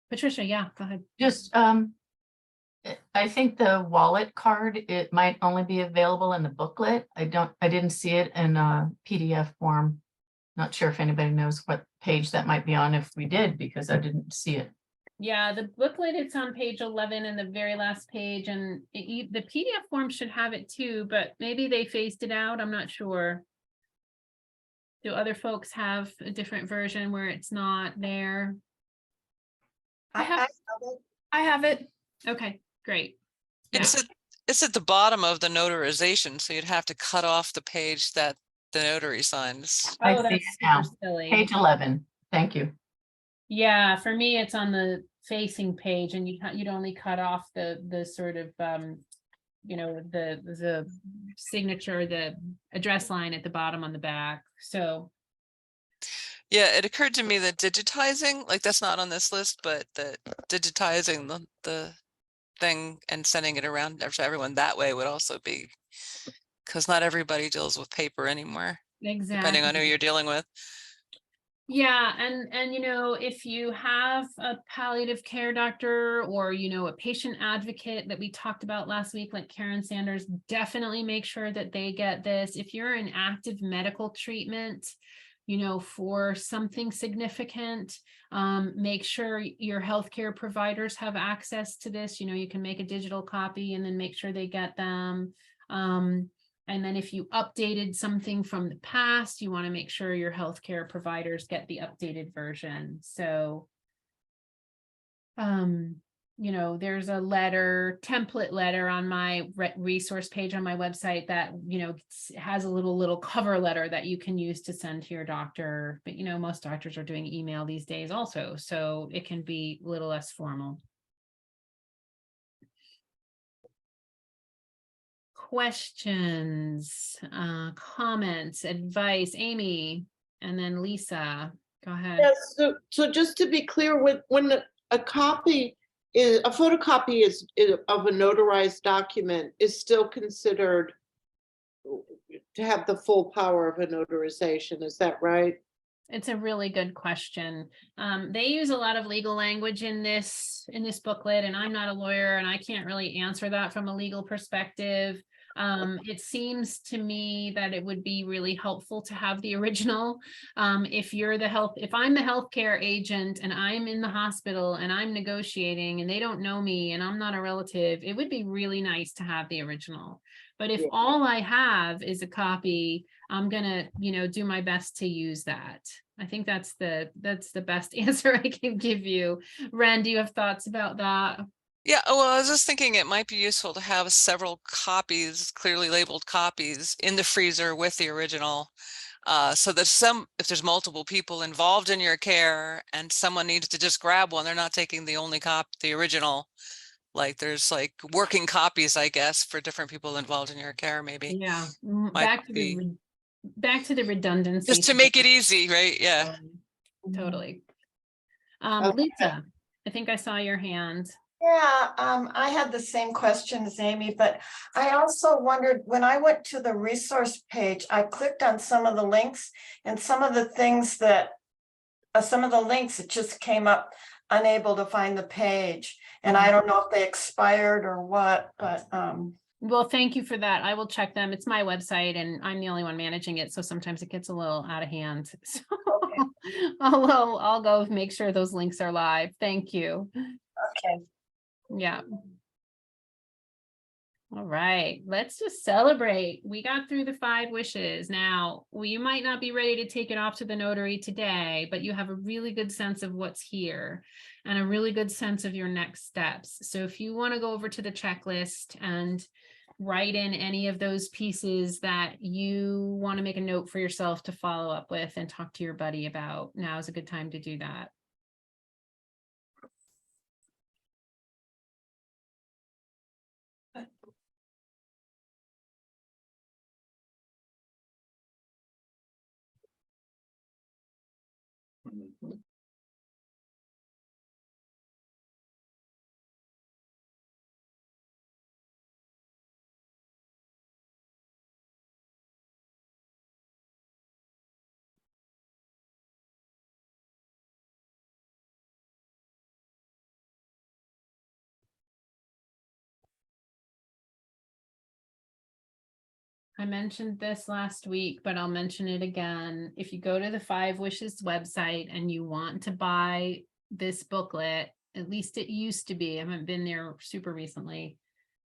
Patricia, yeah, go ahead. Just, I think the wallet card, it might only be available in the booklet. I didn't see it in a PDF form. Not sure if anybody knows what page that might be on, if we did, because I didn't see it. Yeah, the booklet, it's on page 11 and the very last page, and the PDF form should have it too, but maybe they phased it out. I'm not sure. Do other folks have a different version where it's not there? I have it. Okay, great. It's at the bottom of the notarization, so you'd have to cut off the page that the notary signs. I Oh, see that's it now. super silly. Page 11. Thank you. Yeah, for me, it's on the facing page, and you'd only cut off the sort of you know, the signature, the address line at the bottom on the back. So Yeah, it occurred to me that digitizing, like, that's not on this list, but that digitizing the thing and sending it around to everyone that way would also be, because not everybody deals with paper anymore, depending on who exactly. you're dealing with. Yeah, and you know, if you have a palliative care doctor or, you know, a patient advocate that we talked about last week, like Karen Sanders, definitely make sure that they get this. If you're in active medical treatment, for something significant, make sure your healthcare providers have access to this. You can make a digital copy and then make sure they get them. And then if you updated something from the past, you want to make sure your healthcare providers get the updated version. So, there's a template letter on my resource page on my website that, has a little cover letter that you can use to send to your doctor. But, most doctors are doing email these days also, so it can be a little less formal. Questions, comments, advice, Amy, and then Lisa, go ahead. Yes, so just to be clear, when a photocopy is of a notarized document is still considered to have the full power of a notarization, is that right? It's a really good question. They use a lot of legal language in this booklet, and I'm not a lawyer and I can't really answer that from a legal perspective. It seems to me that it would be really helpful to have the original. If I'm the healthcare agent and I'm in the hospital and I'm negotiating and they don't know me and I'm not a relative, it would be really nice to have the original. But if all I have is a copy, I'm gonna, do my best to use that. I think that's the best answer I can give you. Ren, do you have thoughts about that? Yeah, well, I was just thinking it might be useful to have several copies, clearly labeled copies in the freezer with the original. So that if there's multiple people involved in your care and someone needs to just grab one, they're not taking the original. Like there's like working copies, I guess, for different people involved in your care, maybe. Yeah, back to the redundancy. Just to make it easy, right? Yeah. Totally. Okay. Lisa, I think I saw your hand. Yeah, I had the same question as Amy, but I also wondered when I went to the resource page, I clicked on some of the links and some of the links, it just came up unable to find the page. And I don't know if they expired or what, but well, thank you for that. I will check them. It's my website and I'm the only one managing it. So sometimes it gets a little out of hand. So I'll go make sure those links are live. Thank you. okay. Yeah. All right, let's just celebrate. We got through the 5 wishes. Now, you might not be ready to take it off to the notary today, but you have a really good sense of what's here and a really good sense of your next steps. So if you want to go over to the checklist and write in any of those pieces that you want to make a note for yourself to follow up with and talk to your buddy about, now is a good time to do that. I mentioned this last week, but I'll mention it again. If you go to the 5 Wishes website and you want to buy this booklet, at least it used to be, I haven't been there super recently.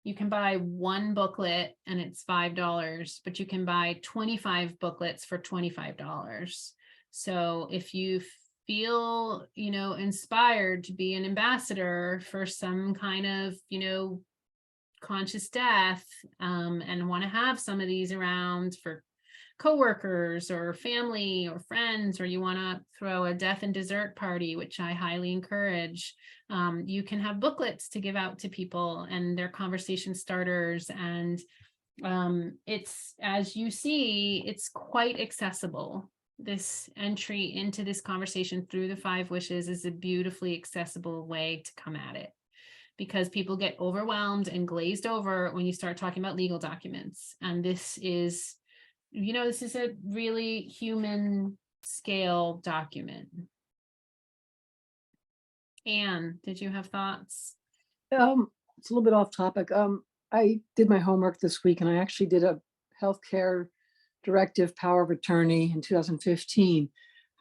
You can buy 1 booklet and it's $5, but you can buy 25 booklets for $25. So if you feel, inspired to be an ambassador for some kind of, conscious death, and want to have some of these around for coworkers or family or friends, or you want to throw a death and dessert party, which I highly encourage, you can have booklets to give out to people and their conversation starters. And it's, as you see, it's quite accessible. This entry into this conversation through the 5 Wishes is a beautifully accessible way to come at it, because people get overwhelmed and glazed over when you start talking about legal documents. And this is, this is a really human scale document. Anne, did you have thoughts? It's a little bit off topic. I did my homework this week and I actually did a healthcare directive power of attorney in 2015.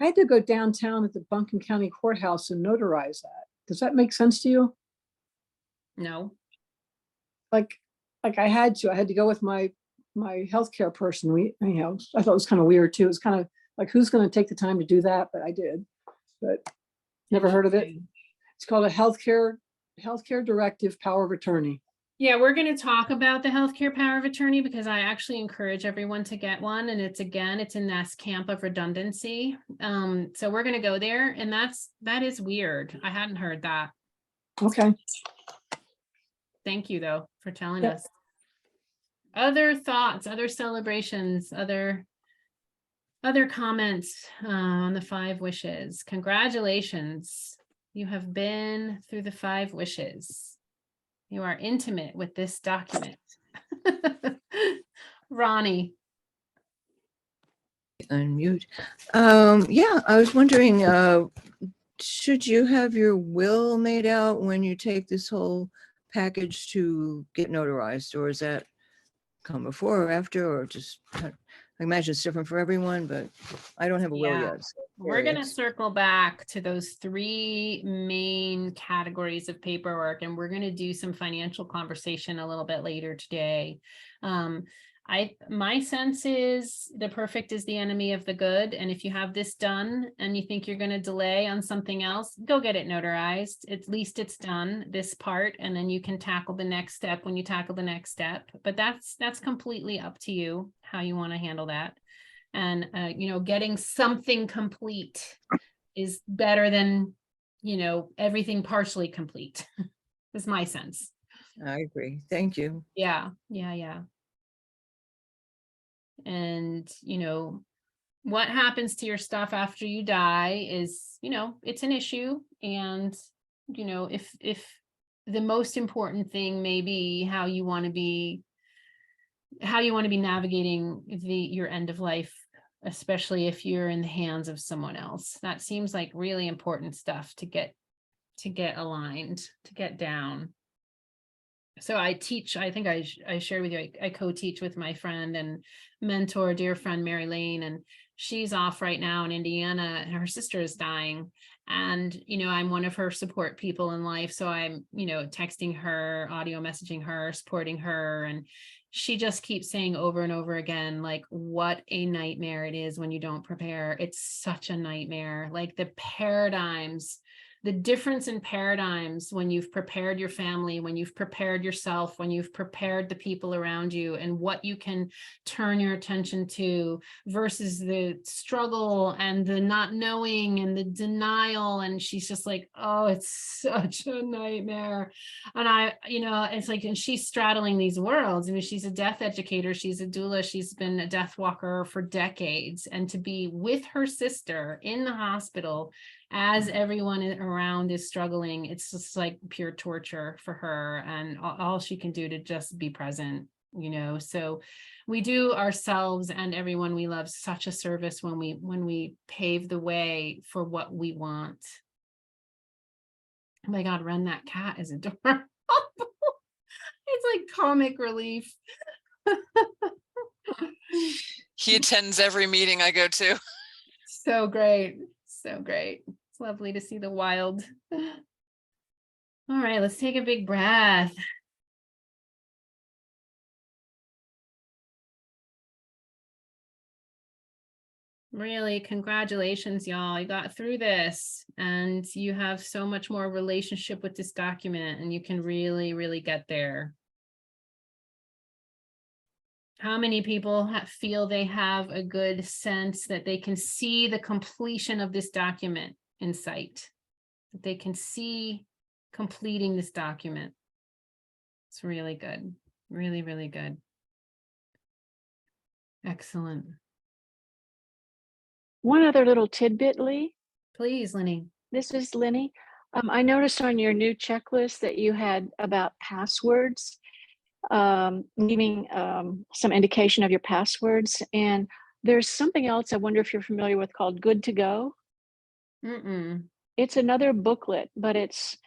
I had to go downtown at the Buncombe County Courthouse and notarize that. Does that make sense to you? No. Like I had to go with my healthcare person. I thought it was kind of weird too. It's kind of like, who's going to take the time to do that? But I did, but never heard of it. It's called a healthcare directive power of attorney. Yeah, we're going to talk about the healthcare power of attorney because I actually encourage everyone to get one. And it's in this camp of redundancy. So we're going to go there, and that is weird. I hadn't heard that. Okay. Thank you though for telling Yep. us. Other thoughts, other celebrations, other comments on the 5 wishes. Congratulations. You have been through the 5 wishes. You are intimate with this document. Ronnie. Unmute. Yeah, I was wondering, should you have your will made out when you take this whole package to get notarized, or is that come before or after, or just, I imagine it's different for everyone, but I don't have a will Yeah. yet. so We're going to curious. circle back to those 3 main categories of paperwork, and we're going to do some financial conversation a little bit later today. My sense is the perfect is the enemy of the good. And if you have this done and you think you're going to delay on something else, go get it notarized. At least it's done, this part, and then you can tackle the next step when you tackle the next step. But that's completely up to you how you want to handle that. And, getting something complete is better than, everything partially complete, is my sense. I agree. Thank you. Yeah. And, what happens to your stuff after you die is, it's an issue. And, if the most important thing may be how you want to be navigating your end of life, especially if you're in the hands of someone else. That seems like really important stuff to get aligned, to get down. So I teach, I think I shared with you, I co-teach with my friend and mentor, dear friend, Mary Lane, and she's off right now in Indiana, and her sister is dying. And, I'm one of her support people in life. So I'm, texting her, audio messaging her, supporting her. And she just keeps saying over and over again, like, what a nightmare it is when you don't prepare. It's such a nightmare. Like the difference in paradigms when you've prepared your family, when you've prepared yourself, when you've prepared the people around you, and what you can turn your attention to versus the struggle and the not knowing and the denial. And she's just like, oh, it's such a nightmare. And it's like, and she's straddling these worlds. I mean, she's a death educator, she's a doula, she's been a death walker for decades. And to be with her sister in the hospital as everyone around is struggling, it's just like pure torture for her, and all she can do to just be present, so we do ourselves and everyone we love such a service when we pave the way for what we want. Oh my God, Ren, that cat is adorable. It's like comic relief. He attends every meeting I go to. So great. It's lovely to see the wild. All right, let's take a big breath. Really, congratulations, y'all. You got through this, and you have so much more relationship with this document, and you can really, really get there. How many people feel they have a good sense that they can see the completion of this document in sight? That they can see completing this document. It's really good. Really, really good. Excellent. One other little tidbit, Lee. Please, Lenny. This is Lenny. I noticed on your new checklist that you had about passwords, leaving some indication of your passwords. And there's something else I wonder if you're familiar with called Good to Go. Mm-mm. It's another booklet, but it's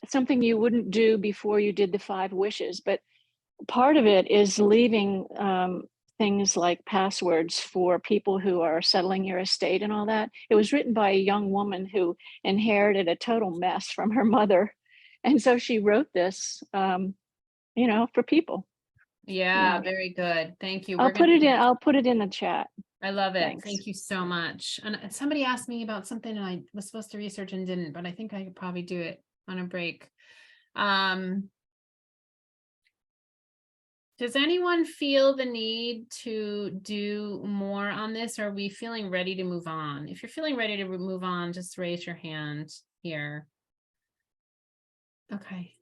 something you wouldn't do before you did the 5 wishes. But part of it is leaving things like passwords for people who are settling your estate and all that. It was written by a young woman who inherited a total mess from her mother. And so she wrote this, you know, for people. Yeah, very good. Thank you. I'll We're put gonna it in, I'll put it in the chat. I love it. Thanks. Thank you so much. And somebody asked me about something and I was supposed to research and didn't, but I think I could probably do it on a break. Does anyone feel the need to do more on this? Or are we feeling ready to move on? If you're feeling ready to move on, just raise your hand here. Okay.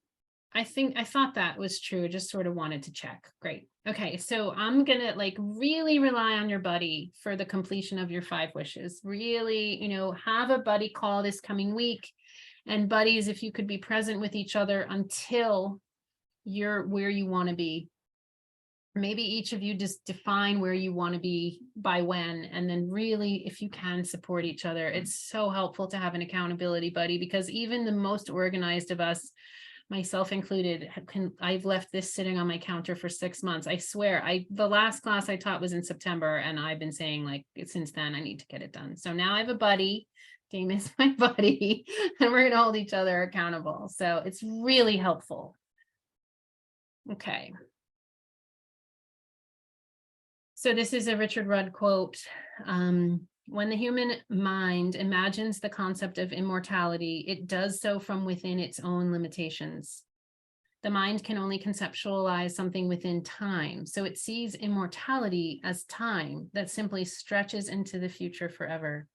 I thought that was true. Just sort of wanted to check. Great. Okay. So I'm going to like really rely on your buddy for the completion of your 5 wishes. Really, you know, have a buddy call this coming week. And buddies, if you could be present with each other until you're where you want to be. Maybe each of you just define where you want to be by when, and then really, if you can, support each other. It's so helpful to have an accountability buddy, because even the most organized of us, myself included, I've left this sitting on my counter for 6 months. I swear, the last class I taught was in September, and I've been saying like, since then, I need to get it done. So now I have a buddy. Dame is my buddy, and we're going to hold each other accountable. So it's really helpful. Okay. So this is a Richard Rudd quote. When the human mind imagines the concept of immortality, it does so from within its own limitations. The mind can only conceptualize something within time, so it sees immortality as time that simply stretches into the future forever.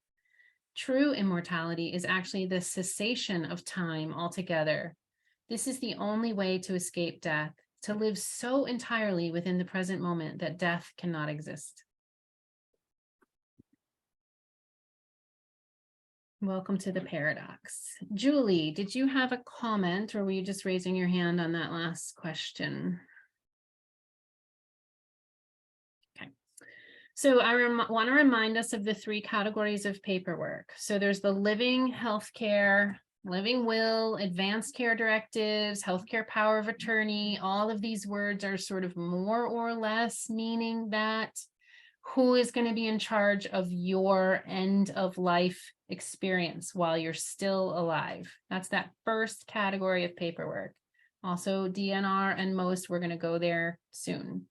True immortality is actually the cessation of time altogether. This is the only way to escape death, to live so entirely within the present moment that death cannot exist. Welcome to the paradox. Julie, did you have a comment, or were you just raising your hand on that last question? Okay. So I want to remind us of the 3 categories of paperwork. So there's the living healthcare, living will, advanced care directives, healthcare power of attorney. All of these words are sort of more or less meaning that who is going to be in charge of your end of life experience while you're still alive. That's that first category of paperwork. Also DNR and most, we're going to go there soon.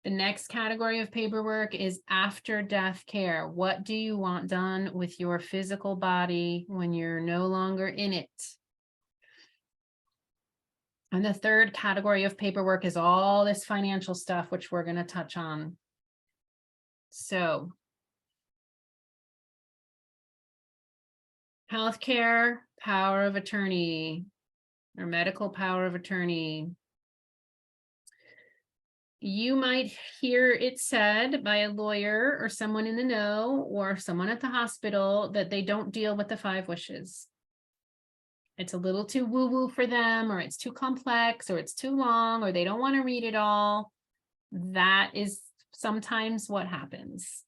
The next category of paperwork is after death care. What do you want done with your physical body when you're no longer in it? And the third category of paperwork is all this financial stuff, which we're going to touch on. So, healthcare power of attorney or medical power of attorney. You might hear it said by a lawyer or someone in the know or someone at the hospital that they don't deal with the 5 wishes. It's a little too woo-woo for them, or it's too complex, or it's too long, or they don't want to read it all. That is sometimes what happens.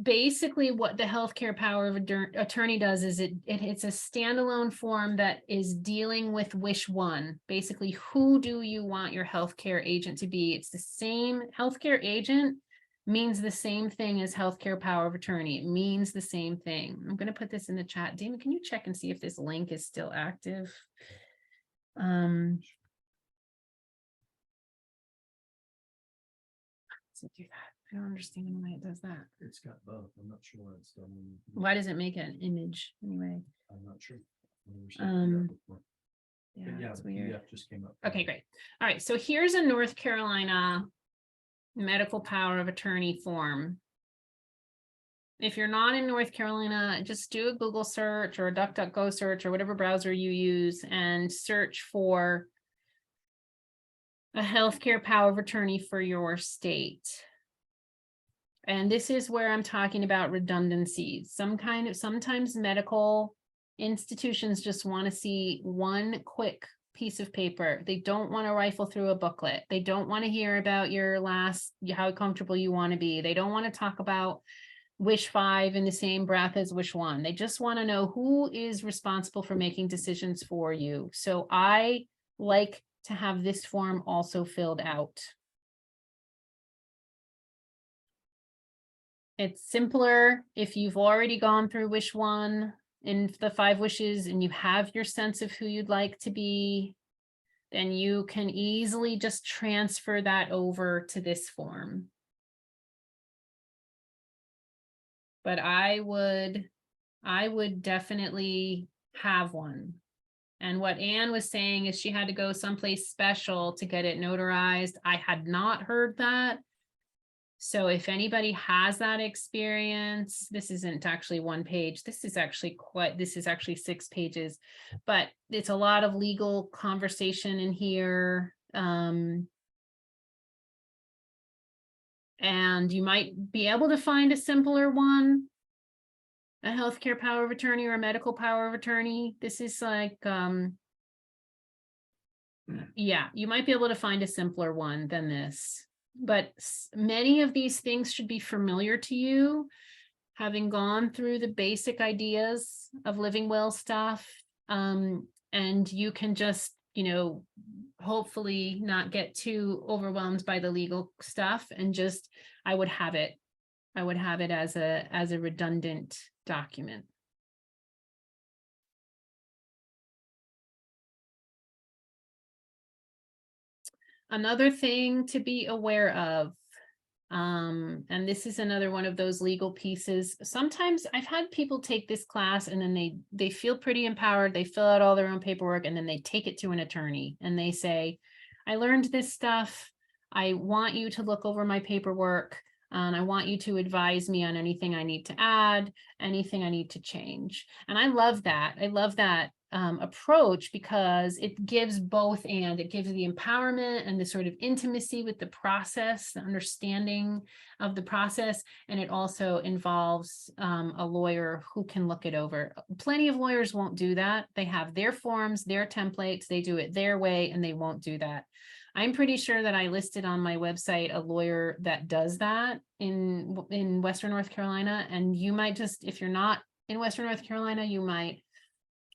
Basically what the healthcare power of attorney does is it's a standalone form that is dealing with wish 1. Basically, who do you want your healthcare agent to be? It's the same. Healthcare agent means the same thing as healthcare power of attorney. It means the same thing. I'm going to put this in the chat. Damon, can you check and see if this link is still active? Does it do that? I don't understand why it does that. It's got both. I'm not sure why it's done. Why does it make an image anyway? I'm not sure. Yeah, it's it's weird. PDF just came up. Okay, great. All right, so here's a North Carolina medical power of attorney form. If you're not in North Carolina, just do a Google search or a DuckDuckGo search or whatever browser you use and search for a healthcare power of attorney for your state. And this is where I'm talking about redundancies. Sometimes medical institutions just want to see one quick piece of paper. They don't want to rifle through a booklet. They don't want to hear about your how comfortable you want to be. They don't want to talk about wish 5 in the same breath as wish 1. They just want to know who is responsible for making decisions for you. So I like to have this form also filled out. It's simpler if you've already gone through wish one in the 5 wishes and you have your sense of who you'd like to be, then you can easily just transfer that over to this form. But I would definitely have one. And what Anne was saying is she had to go someplace special to get it notarized. I had not heard that. So if anybody has that experience, this isn't actually 1 page. This is actually 6 pages, but it's a lot of legal conversation in here. And you might be able to find a simpler one, a healthcare power of attorney or a medical power of attorney. This is like, yeah, you might be able to find a simpler one than this. But many of these things should be familiar to you, having gone through the basic ideas of living will stuff. And you can just, hopefully not get too overwhelmed by the legal stuff and just, I would have it as a redundant document. Another thing to be aware of, and this is another one of those legal pieces. Sometimes I've had people take this class and then they feel pretty empowered. They fill out all their own paperwork and then they take it to an attorney and they say, I learned this stuff. I want you to look over my paperwork and I want you to advise me on anything I need to add, anything I need to change. And I love that. I love that approach because it gives both, and it gives the empowerment and the sort of intimacy with the process, the understanding of the process, and it also involves a lawyer who can look it over. Plenty of lawyers won't do that. They have their forms, their templates, they do it their way, and they won't do that. I'm pretty sure that I listed on my website a lawyer that does that in Western North Carolina, and you might just, if you're not in Western North Carolina, you might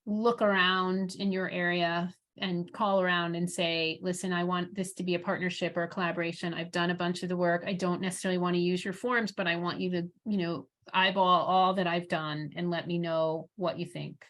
look around in your area and call around and say, listen, I want this to be a partnership or a collaboration. I've done a bunch of the work. I don't necessarily want to use your forms, but I want you to, eyeball all that I've done and let me know what you think.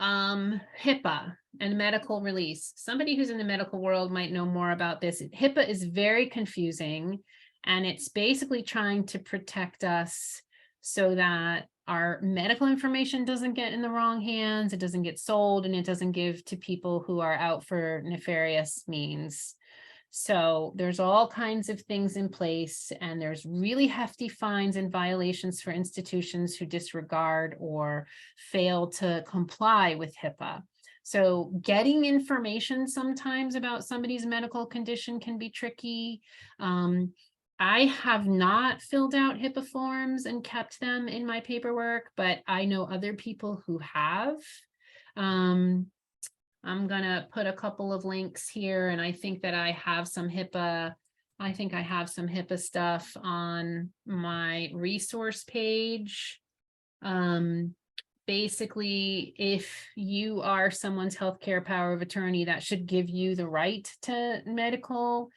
HIPAA and medical release. Somebody who's in the medical world might know more about this. HIPAA is very confusing, and it's basically trying to protect us so that our medical information doesn't get in the wrong hands, it doesn't get sold, and it doesn't give to people who are out for nefarious means. So there's all kinds of things in place, and there's really hefty fines and violations for institutions who disregard or fail to comply with HIPAA. So getting information sometimes about somebody's medical condition can be tricky. I have not filled out HIPAA forms and kept them in my paperwork, but I know other people who have. I'm gonna put a couple of links here, and I think that I have some HIPAA. I think I have some HIPAA stuff on my resource page. Basically, if you are someone's healthcare power of attorney, that should give you the right to medical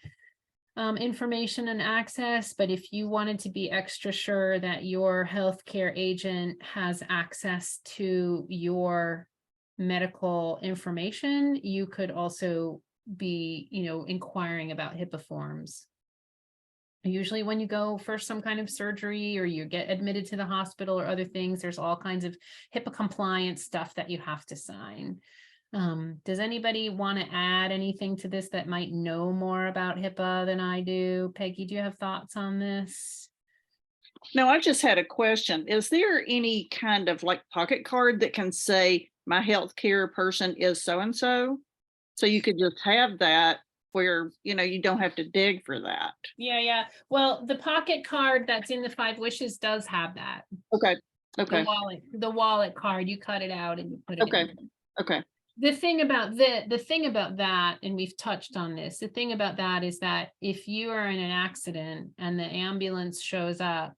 information and access. But if you wanted to be extra sure that your healthcare agent has access to your medical information, you could also be, inquiring about HIPAA forms. Usually when you go for some kind of surgery or you get admitted to the hospital or other things, there's all kinds of HIPAA compliant stuff that you have to sign. Does anybody want to add anything to this that might know more about HIPAA than I do? Peggy, do you have thoughts on this? No, I just had a question. Is there any kind of like pocket card that can say my healthcare person is so-and-so? So you could just have that where, you don't have to dig for that. Yeah. Well, the pocket card that's in the 5 wishes does have that. Okay. The wallet card, you cut it out and you put it in. Okay. The thing about that, and we've touched on this, the thing about that is that if you are in an accident and the ambulance shows up,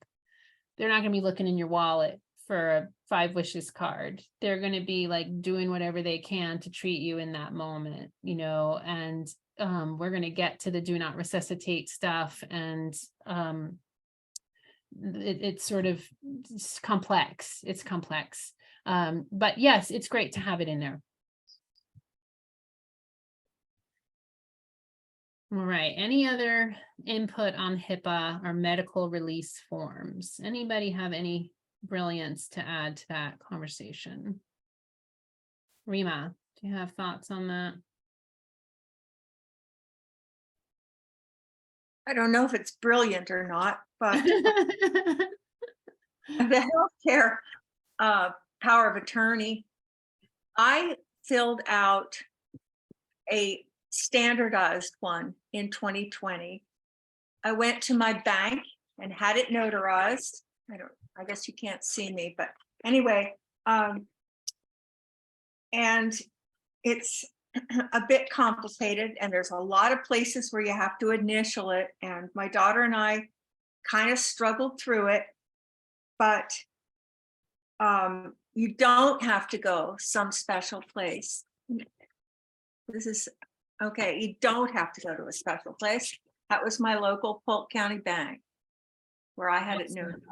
they're not going to be looking in your wallet for a 5 wishes card. They're going to be like doing whatever they can to treat you in that moment, you know, and we're going to get to the do not resuscitate stuff, and it's sort of complex. It's complex. But yes, it's great to have it in there. All right, any other input on HIPAA or medical release forms? Anybody have any brilliance to add to that conversation? Rima, do you have thoughts on that? I don't know if it's brilliant or not, but the healthcare power of attorney, I filled out a standardized one in 2020. I went to my bank and had it notarized. I guess you can't see me, but anyway, and it's a bit complicated, and there's a lot of places where you have to initial it, and my daughter and I kind of struggled through it, but you don't have to go some special place. This is okay, you don't have to go to a special place. That was my local Polk County bank where I had it notarized.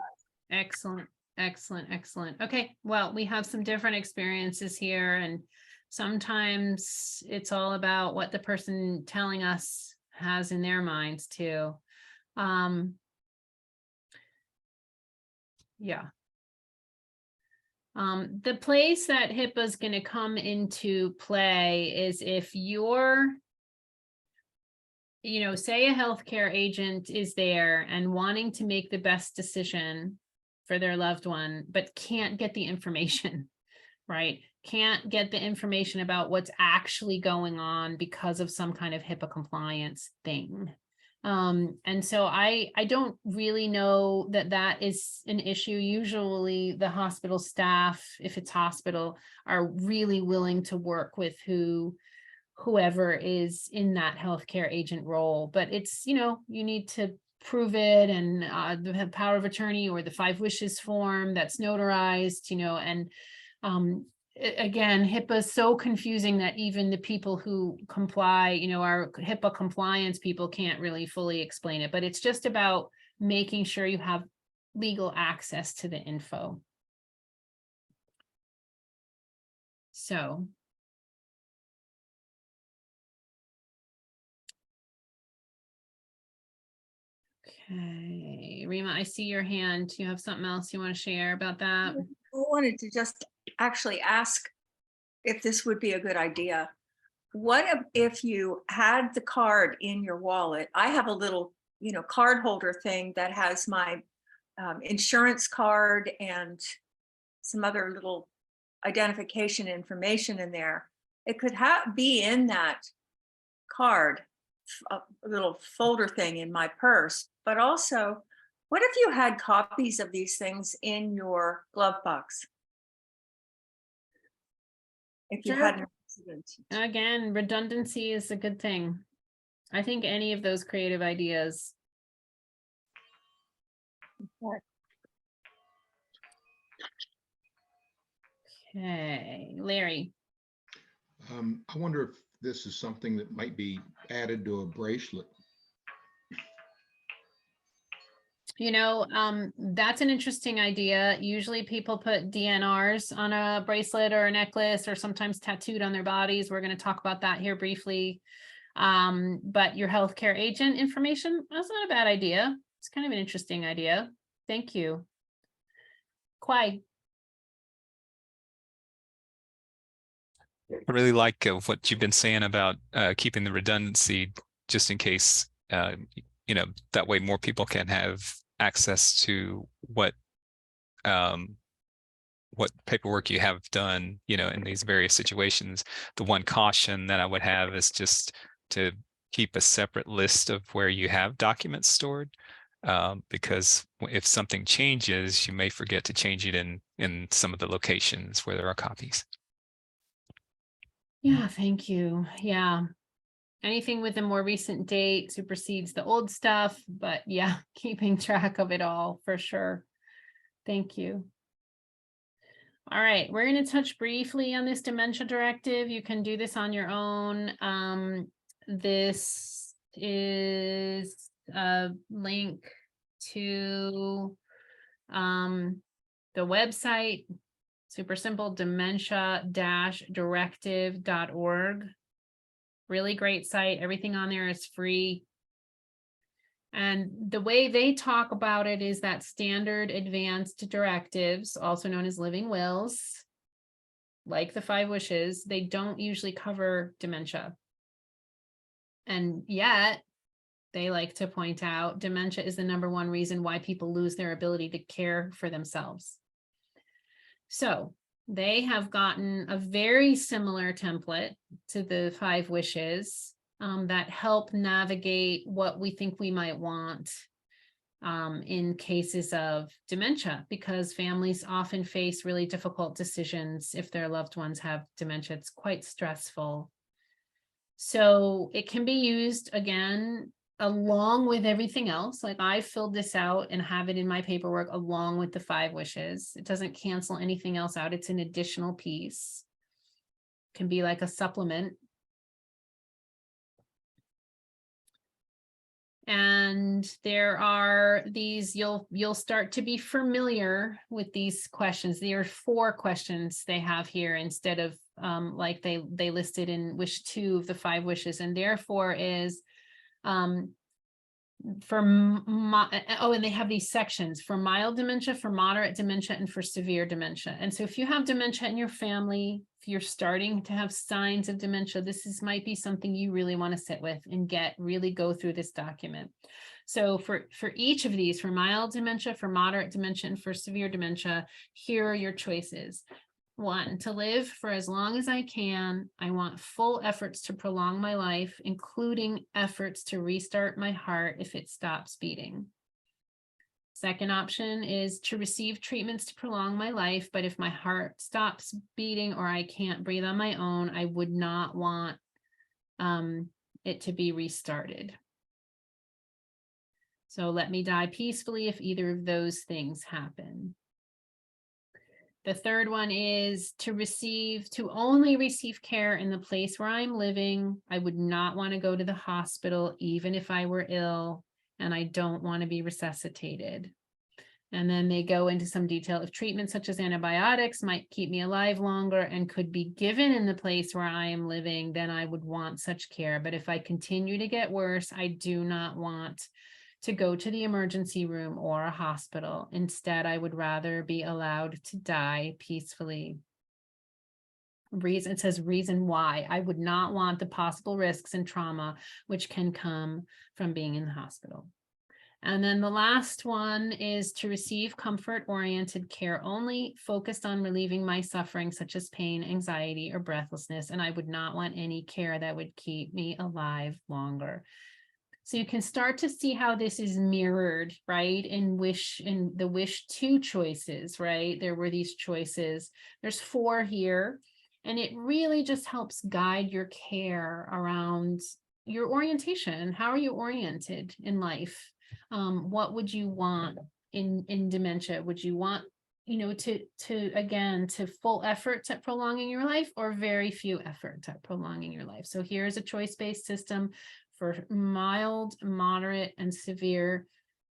Excellent, excellent, excellent. Okay, well, we have some different experiences here, and sometimes it's all about what the person telling us has in their minds too. Yeah. The place that HIPAA is going to come into play is if you're, you know, say a healthcare agent is there and wanting to make the best decision for their loved one, but can't get the information, right? Can't get the information about what's actually going on because of some kind of HIPAA compliance thing. And so I don't really know that that is an issue. Usually the hospital staff, if it's hospital, are really willing to work with whoever is in that healthcare agent role. But it's, you know, you need to prove it, and the power of attorney or the 5 wishes form that's notarized, you know, and again, HIPAA is so confusing that even the people who comply, you know, our HIPAA compliance people can't really fully explain it, but it's just about making sure you have legal access to the info. So. Okay, Rima, I see your hand. Do you have something else you want to share about that? I wanted to just actually ask if this would be a good idea. What if you had the card in your wallet? I have a little, you know, card holder thing that has my insurance card and some other little identification information in there. It could be in that card, a little folder thing in my purse, but also, what if you had copies of these things in your glove box? If you Sure. had an accident. Again, redundancy is a good thing. I think any of those creative ideas. Okay, Larry. I wonder if this is something that might be added to a bracelet. You know, that's an interesting idea. Usually people put DNRs on a bracelet or a necklace, or sometimes tattooed on their bodies. We're going to talk about that here briefly. But your healthcare agent information, that's not a bad idea. It's kind of an interesting idea. Thank you. Kwai. I really like what you've been saying about keeping the redundancy just in case, you know, that way more people can have access to what paperwork you have done, you know, in these various situations. The one caution that I would have is just to keep a separate list of where you have documents stored, because if something changes, you may forget to change it in some of the locations where there are copies. Yeah, thank you. Yeah. Anything with a more recent date supersedes the old stuff, but yeah, keeping track of it all for sure. Thank you. All right, we're going to touch briefly on this dementia directive. You can do this on your own. This is a link to the website, super simple, dementia-directive.org. Really great site. Everything on there is free. And the way they talk about it is that standard advanced directives, also known as living wills, like the 5 wishes, they don't usually cover dementia. And yet, they like to point out dementia is the #1 reason why people lose their ability to care for themselves. So they have gotten a very similar template to the 5 wishes that help navigate what we think we might want in cases of dementia, because families often face really difficult decisions if their loved ones have dementia. It's quite stressful. So it can be used again along with everything else. Like I filled this out and have it in my paperwork along with the 5 wishes. It doesn't cancel anything else out. It's an additional piece. It can be like a supplement. And there are these, you'll start to be familiar with these questions. There are 4 questions they have here instead of like they listed in wish 2 of the 5 wishes, and therefore is and they have these sections for mild dementia, for moderate dementia, and for severe dementia. And so if you have dementia in your family, if you're starting to have signs of dementia, might be something you really want to sit with and really go through this document. So for each of these, for mild dementia, for moderate dementia, and for severe dementia, here are your choices. 1, to live for as long as I can. I want full efforts to prolong my life, including efforts to restart my heart if it stops beating. Second option is to receive treatments to prolong my life, but if my heart stops beating or I can't breathe on my own, I would not want it to be restarted. So let me die peacefully if either of those things happen. The third one is to only receive care in the place where I'm living. I would not want to go to the hospital, even if I were ill, and I don't want to be resuscitated. And then they go into some detail. If treatments such as antibiotics might keep me alive longer and could be given in the place where I am living, then I would want such care. But if I continue to get worse, I do not want to go to the emergency room or a hospital. Instead, I would rather be allowed to die peacefully. It says reason why. I would not want the possible risks and trauma which can come from being in the hospital. And then the last one is to receive comfort-oriented care only, focused on relieving my suffering, such as pain, anxiety, or breathlessness. And I would not want any care that would keep me alive longer. So you can start to see how this is mirrored, right? In the wish 2 choices, right? There were these choices. There's 4 here, and it really just helps guide your care around your orientation. How are you oriented in life? What would you want in dementia? Would you want, to full efforts at prolonging your life, or very few efforts at prolonging your life? So here's a choice-based system for mild, moderate, and severe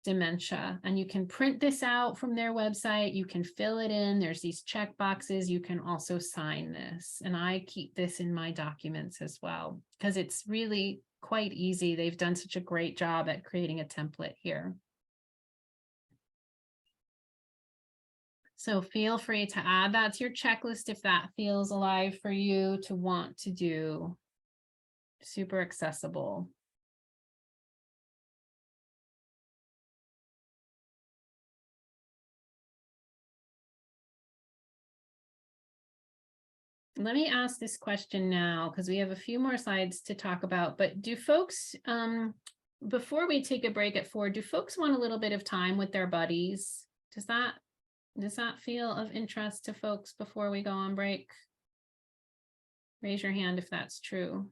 dementia. And you can print this out from their website. You can fill it in. There's these check boxes. You can also sign this. And I keep this in my documents as well, because it's really quite easy. They've done such a great job at creating a template here. So feel free to add that to your checklist if that feels alive for you to want to do. Super accessible. Let me ask this question now, because we have a few more slides to talk about, but do folks, before we take a break at 4, do folks want a little bit of time with their buddies? Does that feel of interest to folks before we go on break? Raise your hand if that's true.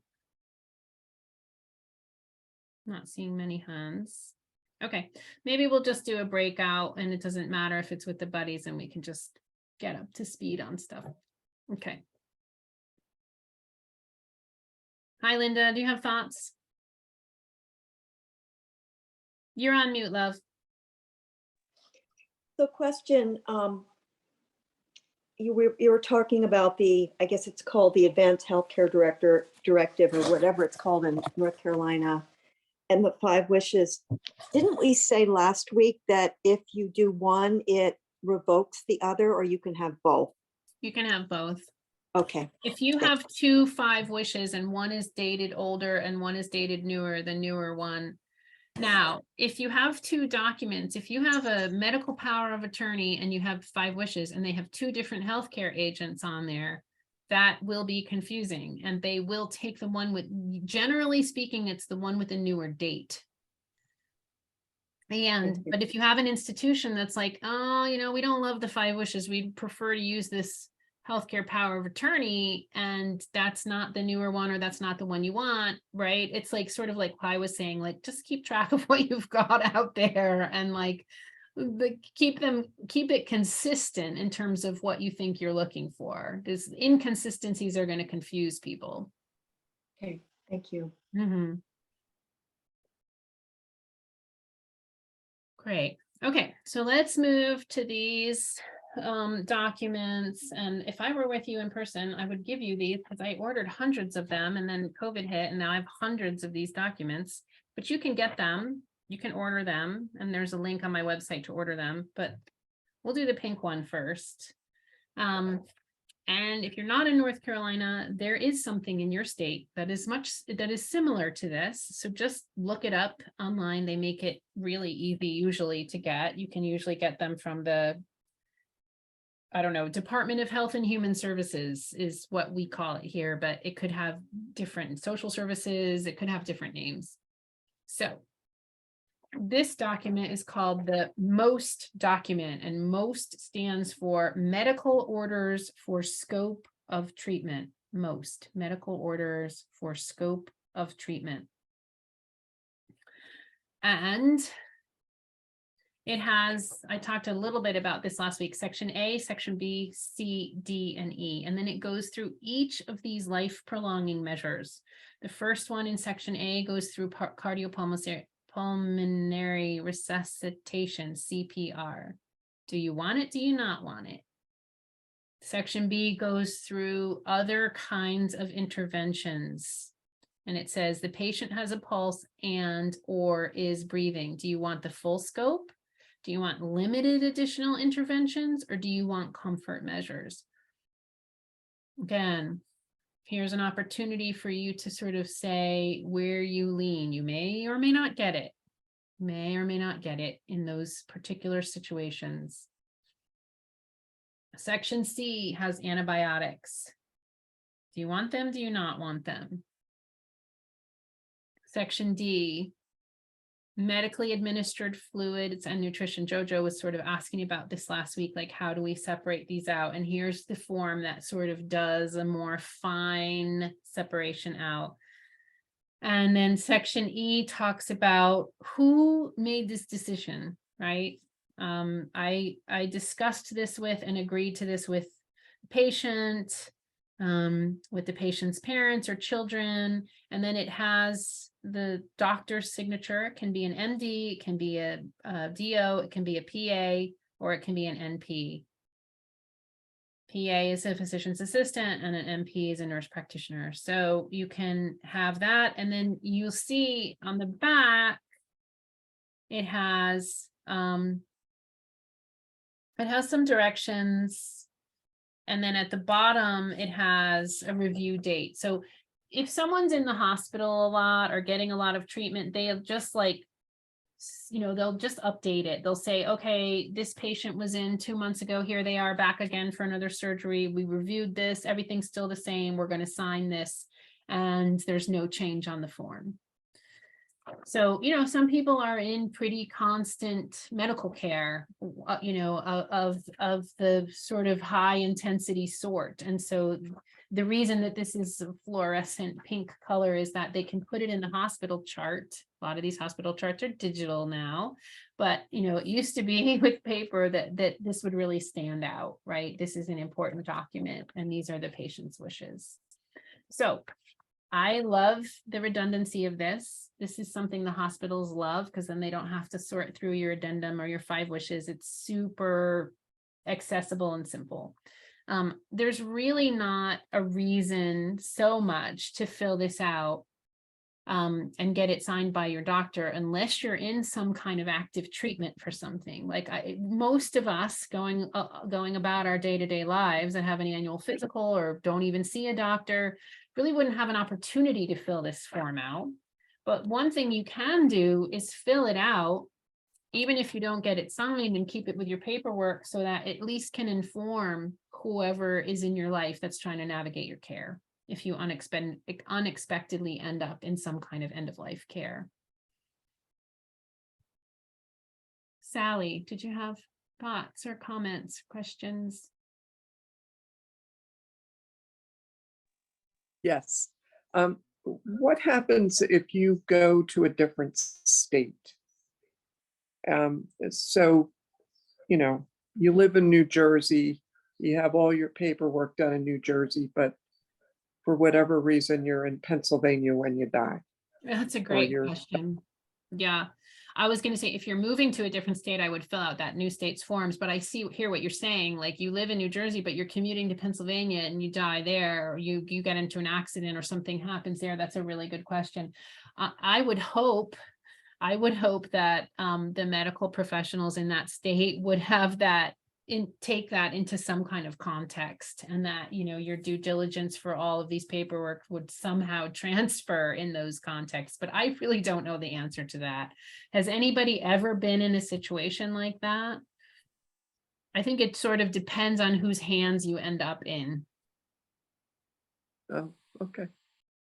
Not seeing many hands. Okay, maybe we'll just do a breakout, and it doesn't matter if it's with the buddies, and we can just get up to speed on stuff. Okay. Hi, Linda. Do you have thoughts? You're on mute, love. So question, you were talking about the, I guess it's called the Advanced Healthcare Directive or whatever it's called in North Carolina, and the 5 wishes. Didn't we say last week that if you do one, it revokes the other, or you can have both? You can have both. Okay. If you have 2 5 wishes and one is dated older and one is dated newer, the newer one. Now, if you have 2 documents, if you have a medical power of attorney and you have 5 wishes and they have 2 different healthcare agents on there, that will be confusing, and they will take the one with, generally speaking, it's the one with the newer date. And, but if you have an institution that's like, oh, you know, we don't love the 5 wishes, we'd prefer to use this healthcare power of attorney, and that's not the newer one, or that's not the one you want, right? It's like sort of like I was saying, like, just keep track of what you've got out there and like keep it consistent in terms of what you think you're looking for, because inconsistencies are going to confuse people. Okay, thank you. Mm-hmm. Great. Okay, so let's move to these documents. And if I were with you in person, I would give you these because I ordered hundreds of them, and then COVID hit and now I have hundreds of these documents, but you can get them, you can order them, and there's a link on my website to order them, but we'll do the pink one first. And if you're not in North Carolina, there is something in your state that is similar to this. So just look it up online. They make it really easy usually to get. You can usually get them from the, I don't know, Department of Health and Human Services is what we call it here, but it could have different social services. It could have different names. So this document is called the MOST document, and MOST stands for Medical Orders for Scope of Treatment. MOST, Medical Orders for Scope of Treatment. And it has, I talked a little bit about this last week, Section A, Section B, C, D, and E. And then it goes through each of these life prolonging measures. The first one in Section A goes through pulmonary resuscitation, CPR. Do you want it? Do you not want it? Section B goes through other kinds of interventions. And it says the patient has a pulse and or is breathing. Do you want the full scope? Do you want limited additional interventions, or do you want comfort measures? Again, here's an opportunity for you to sort of say where you lean. You may or may not get it. May or may not get it in those particular situations. Section C has antibiotics. Do you want them? Do you not want them? Section D, medically administered fluids and nutrition. Jojo was sort of asking about this last week, like how do we separate these out? And here's the form that sort of does a more fine separation out. And then Section E talks about who made this decision, right? I discussed this with and agreed to this with the patient, with the patient's parents or children, and then it has the doctor's signature. It can be an MD, it can be a DO, it can be a PA, or it can be an NP. PA is a physician's assistant and an NP is a nurse practitioner. So you can have that, and then you'll see on the back it has some directions. And then at the bottom, it has a review date. So if someone's in the hospital a lot or getting a lot of treatment, they'll just like, you know, they'll just update it. They'll say, okay, this patient was in 2 months ago. Here they are back again for another surgery. We reviewed this. Everything's still the same. We're going to sign this. And there's no change on the form. So, you know, some people are in pretty constant medical care, you know, of the sort of high intensity sort. And so the reason that this is a fluorescent pink color is that they can put it in the hospital chart A lot of these hospital charts are digital now, but it used to be with paper that this would really stand out, right? This is an important document, and these are the patient's wishes. So I love the redundancy of this. This is something the hospitals love, because then they don't have to sort through your addendum or your 5 wishes. It's super accessible and simple. There's really not a reason so much to fill this out and get it signed by your doctor unless you're in some kind of active treatment for something. Like most of us going about our day-to-day lives and have an annual physical or don't even see a doctor really wouldn't have an opportunity to fill this form out. But one thing you can do is fill it out, even if you don't get it signed, and keep it with your paperwork so that at least can inform whoever is in your life that's trying to navigate your care, if you unexpectedly end up in some kind of end-of-life care. Sally, did you have thoughts or comments, questions? Yes. What happens if you go to a different state? So, you live in New Jersey, you have all your paperwork done in New Jersey, but for whatever reason, you're in Pennsylvania when you die. That's a great question. Yeah. I was going to say, if you're moving to a different state, I would fill out that new state's forms, but I hear what you're saying. Like, you live in New Jersey, but you're commuting to Pennsylvania and you die there, or you get into an accident or something happens there. That's a really good question. I would hope that the medical professionals in that state would have that take that into some kind of context, and that your due diligence for all of these paperwork would somehow transfer in those contexts. But I really don't know the answer to that. Has anybody ever been in a situation like that? I think it sort of depends on whose hands you end up in. Oh, okay.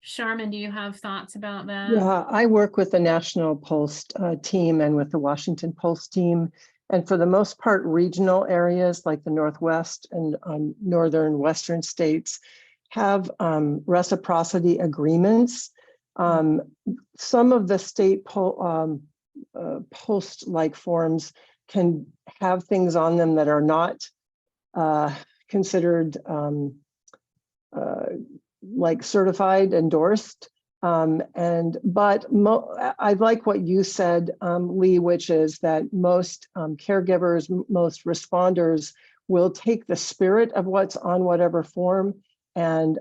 Sharman, do you have thoughts about that? Yeah, I work with the National Post team and with the Washington Post team. And for the most part, regional areas like the Northwest and northern Western states have reciprocity agreements. Some of the state post-like forms can have things on them that are not considered like certified, endorsed. But I like what you said, Lee, which is that most caregivers, most responders will take the spirit of what's on whatever form and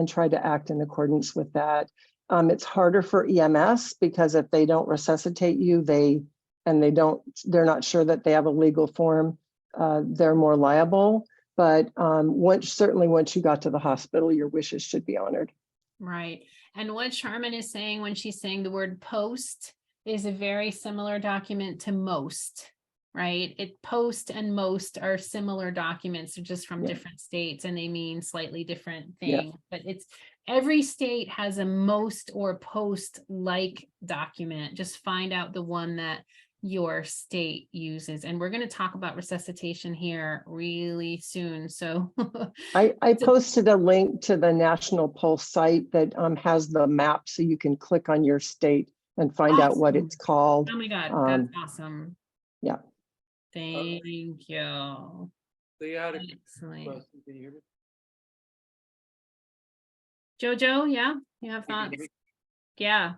try to act in accordance with that. It's harder for EMS because if they don't resuscitate you, they're not sure that they have a legal form, they're more liable. But certainly once you got to the hospital, your wishes should be honored. Right. And what Sharman is saying when she's saying the word post is a very similar document to most, right? Post and most are similar documents, they're just from different states and they mean slightly different things. But every state has a most or post like document. Just find out the one that your state uses. And we're going to talk about resuscitation here really soon. So I posted a link to the National Pulse site that has the map, so you can click on your state and find out what it's called. Oh my God, that's awesome. Yeah. Thank you. Excellent. Can you hear me? Jojo, yeah, you have thoughts? Yeah.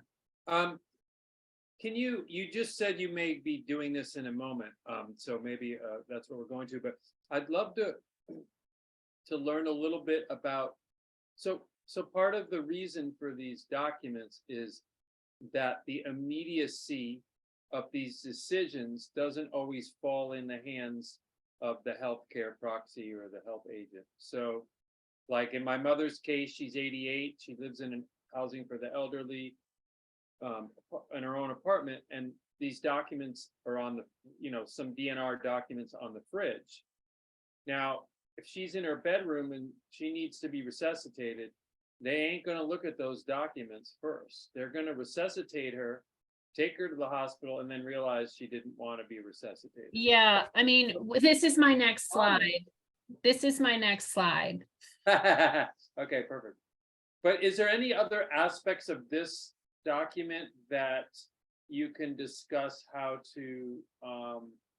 Can you just said you may be doing this in a moment, so maybe that's what we're going to, but I'd love to learn a little bit about, so part of the reason for these documents is that the immediacy of these decisions doesn't always fall in the hands of the healthcare proxy or the health agent. So like in my mother's case, she's 88, she lives in housing for the elderly, in her own apartment, and these documents are on the, some DNR documents on the fridge. Now, if she's in her bedroom and she needs to be resuscitated, they ain't going to look at those documents first. They're going to resuscitate her, take her to the hospital, and then realize she didn't want to be resuscitated. Yeah, I mean, this is my next slide. This is my next slide. Okay, perfect. But is there any other aspects of this document that you can discuss how to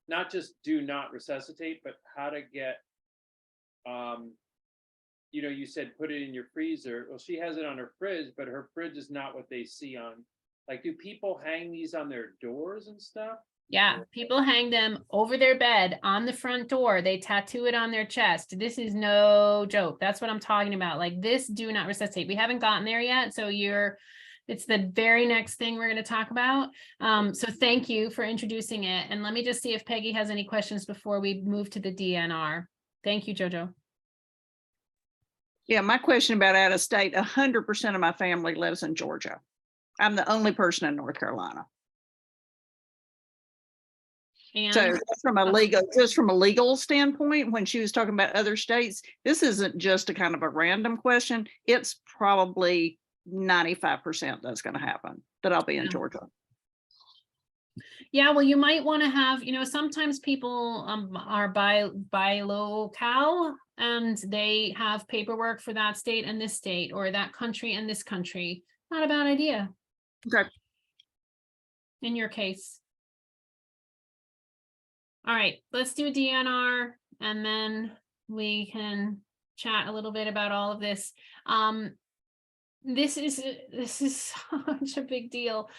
not just do not resuscitate, but how to get you know, you said put it in your freezer. Well, she has it on her fridge, but her fridge is not what they see on. Like, do people hang these on their doors and stuff? Yeah, people hang them over their bed on the front door. They tattoo it on their chest. This is no joke. That's what I'm talking about. Like, this do not resuscitate. We haven't gotten there yet. So it's the very next thing we're going to talk about. So thank you for introducing it. And let me just see if Peggy has any questions before we move to the DNR. Thank you, Jojo. Yeah, my question about out of state, 100% of my family lives in Georgia. I'm the only person in North Carolina. And So just from a legal standpoint, when she was talking about other states, this isn't just a kind of a random question. It's probably 95% that's going to happen, that I'll be in Georgia. yeah, well, you might want to have, sometimes people are by locale and they have paperwork for that state and this state, or that country and this country. Not a bad idea. Okay. In your case. All right, let's do DNR and then we can chat a little bit about all of this. This is such a big deal.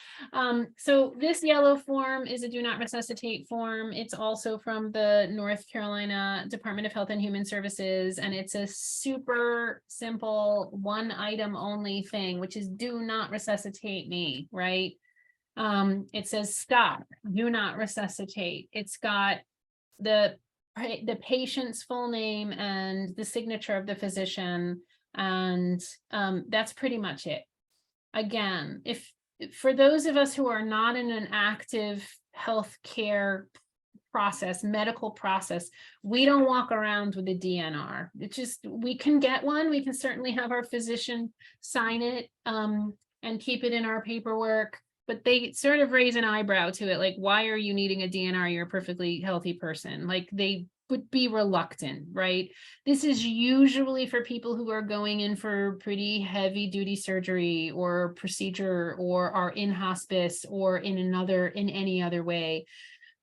So this yellow form is a do not resuscitate form. It's also from the North Carolina Department of Health and Human Services, and it's a super simple one item only thing, which is do not resuscitate me, right? It says stop, do not resuscitate. It's got the patient's full name and the signature of the physician. And that's pretty much it. Again, if for those of us who are not in an active healthcare process, medical process, we don't walk around with a DNR. It's just, we can get one. We can certainly have our physician sign it and keep it in our paperwork. But they sort of raise an eyebrow to it, like, why are you needing a DNR? You're a perfectly healthy person. Like, they would be reluctant, right? This is usually for people who are going in for pretty heavy duty surgery or procedure, or are in hospice, or in any other way.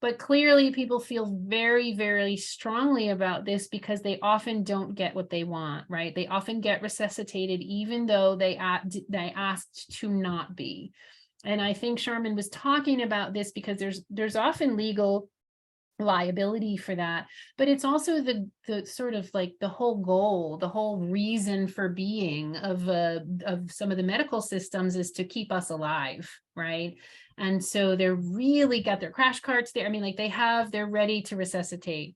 But clearly people feel very, very strongly about this because they often don't get what they want, right? They often get resuscitated even though they asked to not be. And I think Sharman was talking about this because there's often legal liability for that, but it's also the sort of like the whole goal, the whole reason for being of some of the medical systems is to keep us alive, right? And so they're really got their crash carts there. I mean, like they're ready to resuscitate.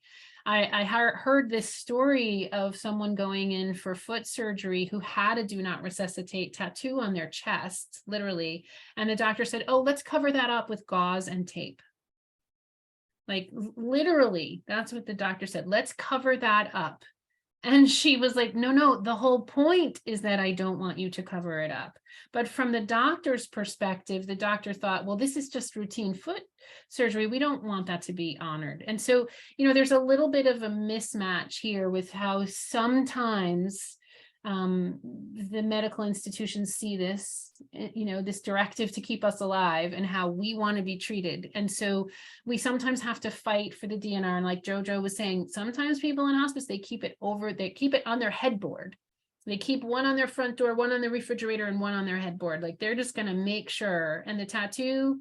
I heard this story of someone going in for foot surgery who had a do not resuscitate tattoo on their chest, literally. And the doctor said, oh, let's cover that up with gauze and tape. Like literally, that's what the doctor said. Let's cover that up. And she was like, no, the whole point is that I don't want you to cover it up. But from the doctor's perspective, the doctor thought, well, this is just routine foot surgery. We don't want that to be honored. And so, there's a little bit of a mismatch here with how sometimes the medical institutions see this, this directive to keep us alive and how we want to be treated. And so we sometimes have to fight for the DNR. And like Jojo was saying, sometimes people in hospice, they keep it on their headboard. They keep one on their front door, one on the refrigerator, and one on their headboard. Like they're just going to make sure. And the tattoo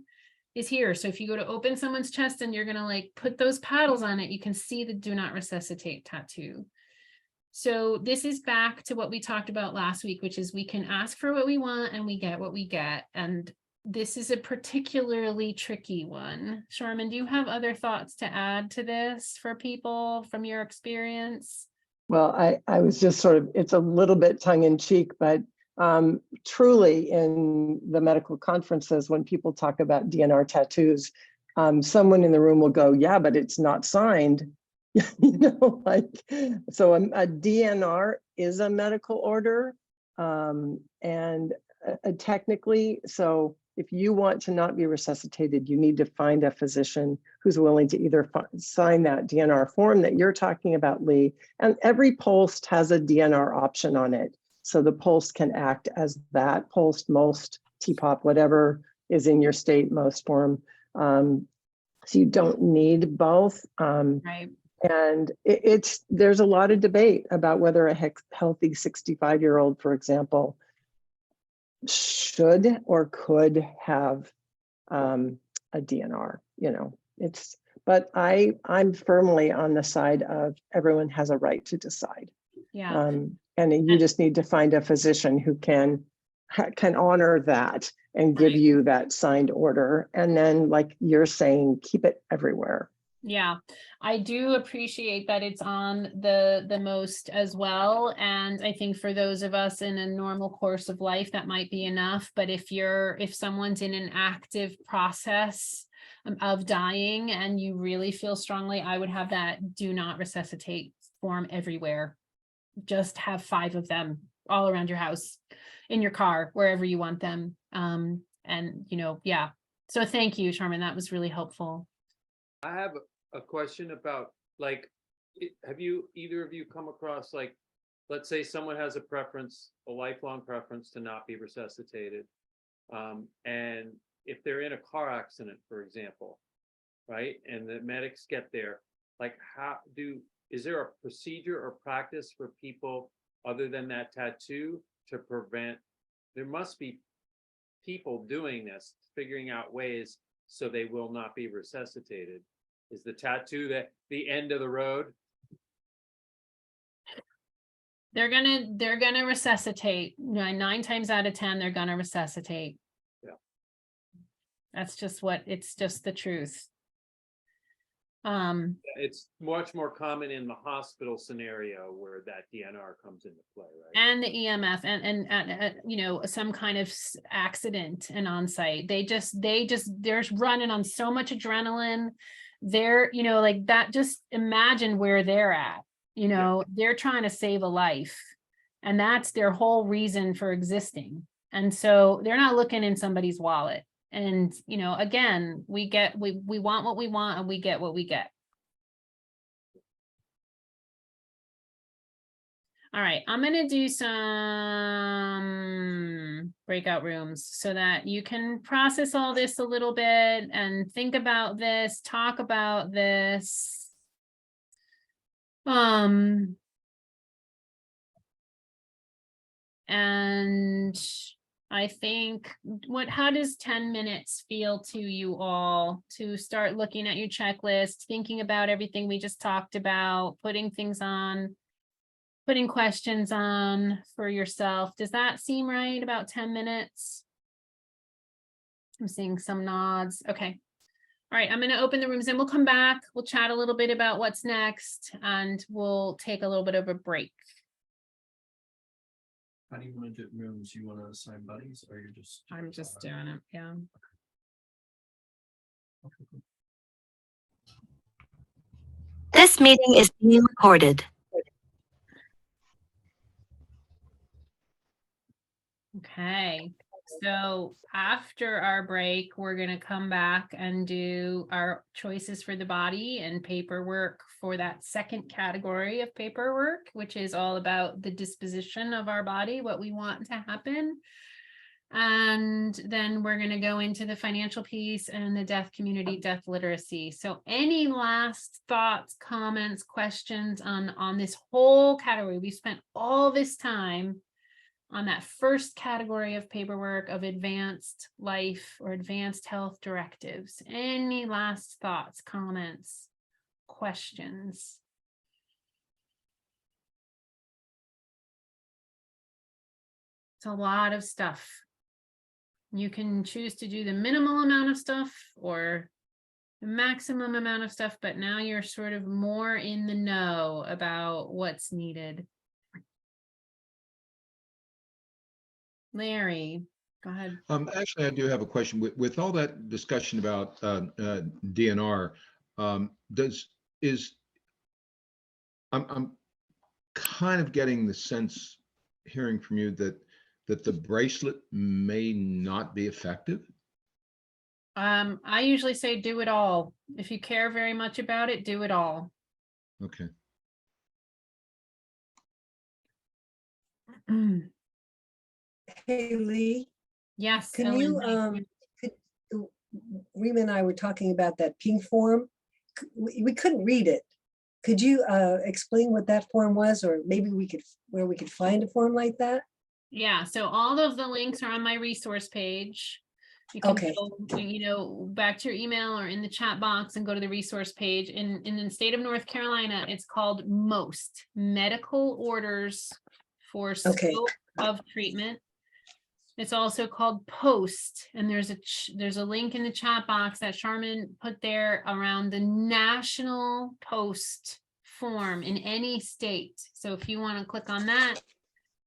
is here. So if you go to open someone's chest and you're going to like put those paddles on it, you can see the do not resuscitate tattoo. So this is back to what we talked about last week, which is we can ask for what we want and we get what we get. And this is a particularly tricky one. Sharman, do you have other thoughts to add to this for people from your experience? Well, I was just sort of, it's a little bit tongue in cheek, but truly in the medical conferences, when people talk about DNR tattoos, someone in the room will go, yeah, but it's not signed. So a DNR is a medical order, and technically, so if you want to not be resuscitated, you need to find a physician who's willing to either sign that DNR form that you're talking about, Lee, and every post has a DNR option on it. So the post can act as that post, most, TPOP, whatever is in your state most form. So you don't need both. Right. And there's a lot of debate about whether a healthy 65-year-old, for example, should or could have a DNR. But I'm firmly on the side of everyone has a right to decide. Yeah. And you just need to find a physician who can honor that and give you that signed order. And then, like you're saying, keep it everywhere. Yeah, I do appreciate that it's on the most as well. And I think for those of us in a normal course of life, that might be enough. But if someone's in an active process of dying and you really feel strongly, I would have that do not resuscitate form everywhere. Just have 5 of them all around your house, in your car, wherever you want them. And yeah. So thank you, Charmin. That was really helpful. I have a question about, like, have you, either of you, come across, like, let's say someone has a preference, a lifelong preference to not be resuscitated. And if they're in a car accident, for example, right, and the medics get there, like, is there a procedure or practice for people other than that tattoo to prevent? There must be people doing this, figuring out ways so they will not be resuscitated. Is the tattoo the end of the road? They're gonna resuscitate. 9 times out of 10, they're gonna resuscitate. Yeah. It's just the truth. It's much more common in the hospital scenario where that DNR comes into play, right? And the EMF and some kind of accident and on-site. They're running on so much adrenaline. They're, like that, just imagine where they're at, they're trying to save a life, and that's their whole reason for existing. And so they're not looking in somebody's wallet. And, again, we want what we want and we get what we get. All right, I'm going to do some breakout rooms so that you can process all this a little bit and think about this, talk about this. And I think, how does 10 minutes feel to you all to start looking at your checklist, thinking about everything we just talked about, putting questions on for yourself? Does that seem right? About 10 minutes? I'm seeing some nods. Okay. All right, I'm going to open the rooms and we'll come back. We'll chat a little bit about what's next and we'll take a little bit of a break. How do you want to do rooms? You want to assign buddies or you're just? I'm just doing it. Yeah. This meeting is being recorded. Okay, so after our break, we're going to come back and do our choices for the body and paperwork for that second category of paperwork, which is all about the disposition of our body, what we want to happen. And then we're going to go into the financial piece and the deaf community, deaf literacy. So any last thoughts, comments, questions on this whole category? We spent all this time on that first category of paperwork of advanced life or advanced health directives. Any last thoughts, comments, questions? It's a lot of stuff. You can choose to do the minimal amount of stuff or the maximum amount of stuff, but now you're sort of more in the know about what's needed. Larry, go ahead. Actually, I do have a question. With all that discussion about DNR, I'm kind of getting the sense, hearing from you, that the bracelet may not be effective. I usually say do it all. If you care very much about it, do it all. Okay. Hey, Lee. Yes. Can Ellen, you thank you. Rima and I were talking about that pink form. We couldn't read it. Could you explain what that form was, or maybe where we could find a form like that? Yeah, so all of the links are on my resource page. You can Okay. go, back to your email or in the chat box and go to the resource page. In the state of North Carolina, it's called MOST, Medical Orders for Okay. Scope of Treatment. It's also called POST, and there's a link in the chat box that Charmin put there around the national POST form in any state. So if you want to click on that,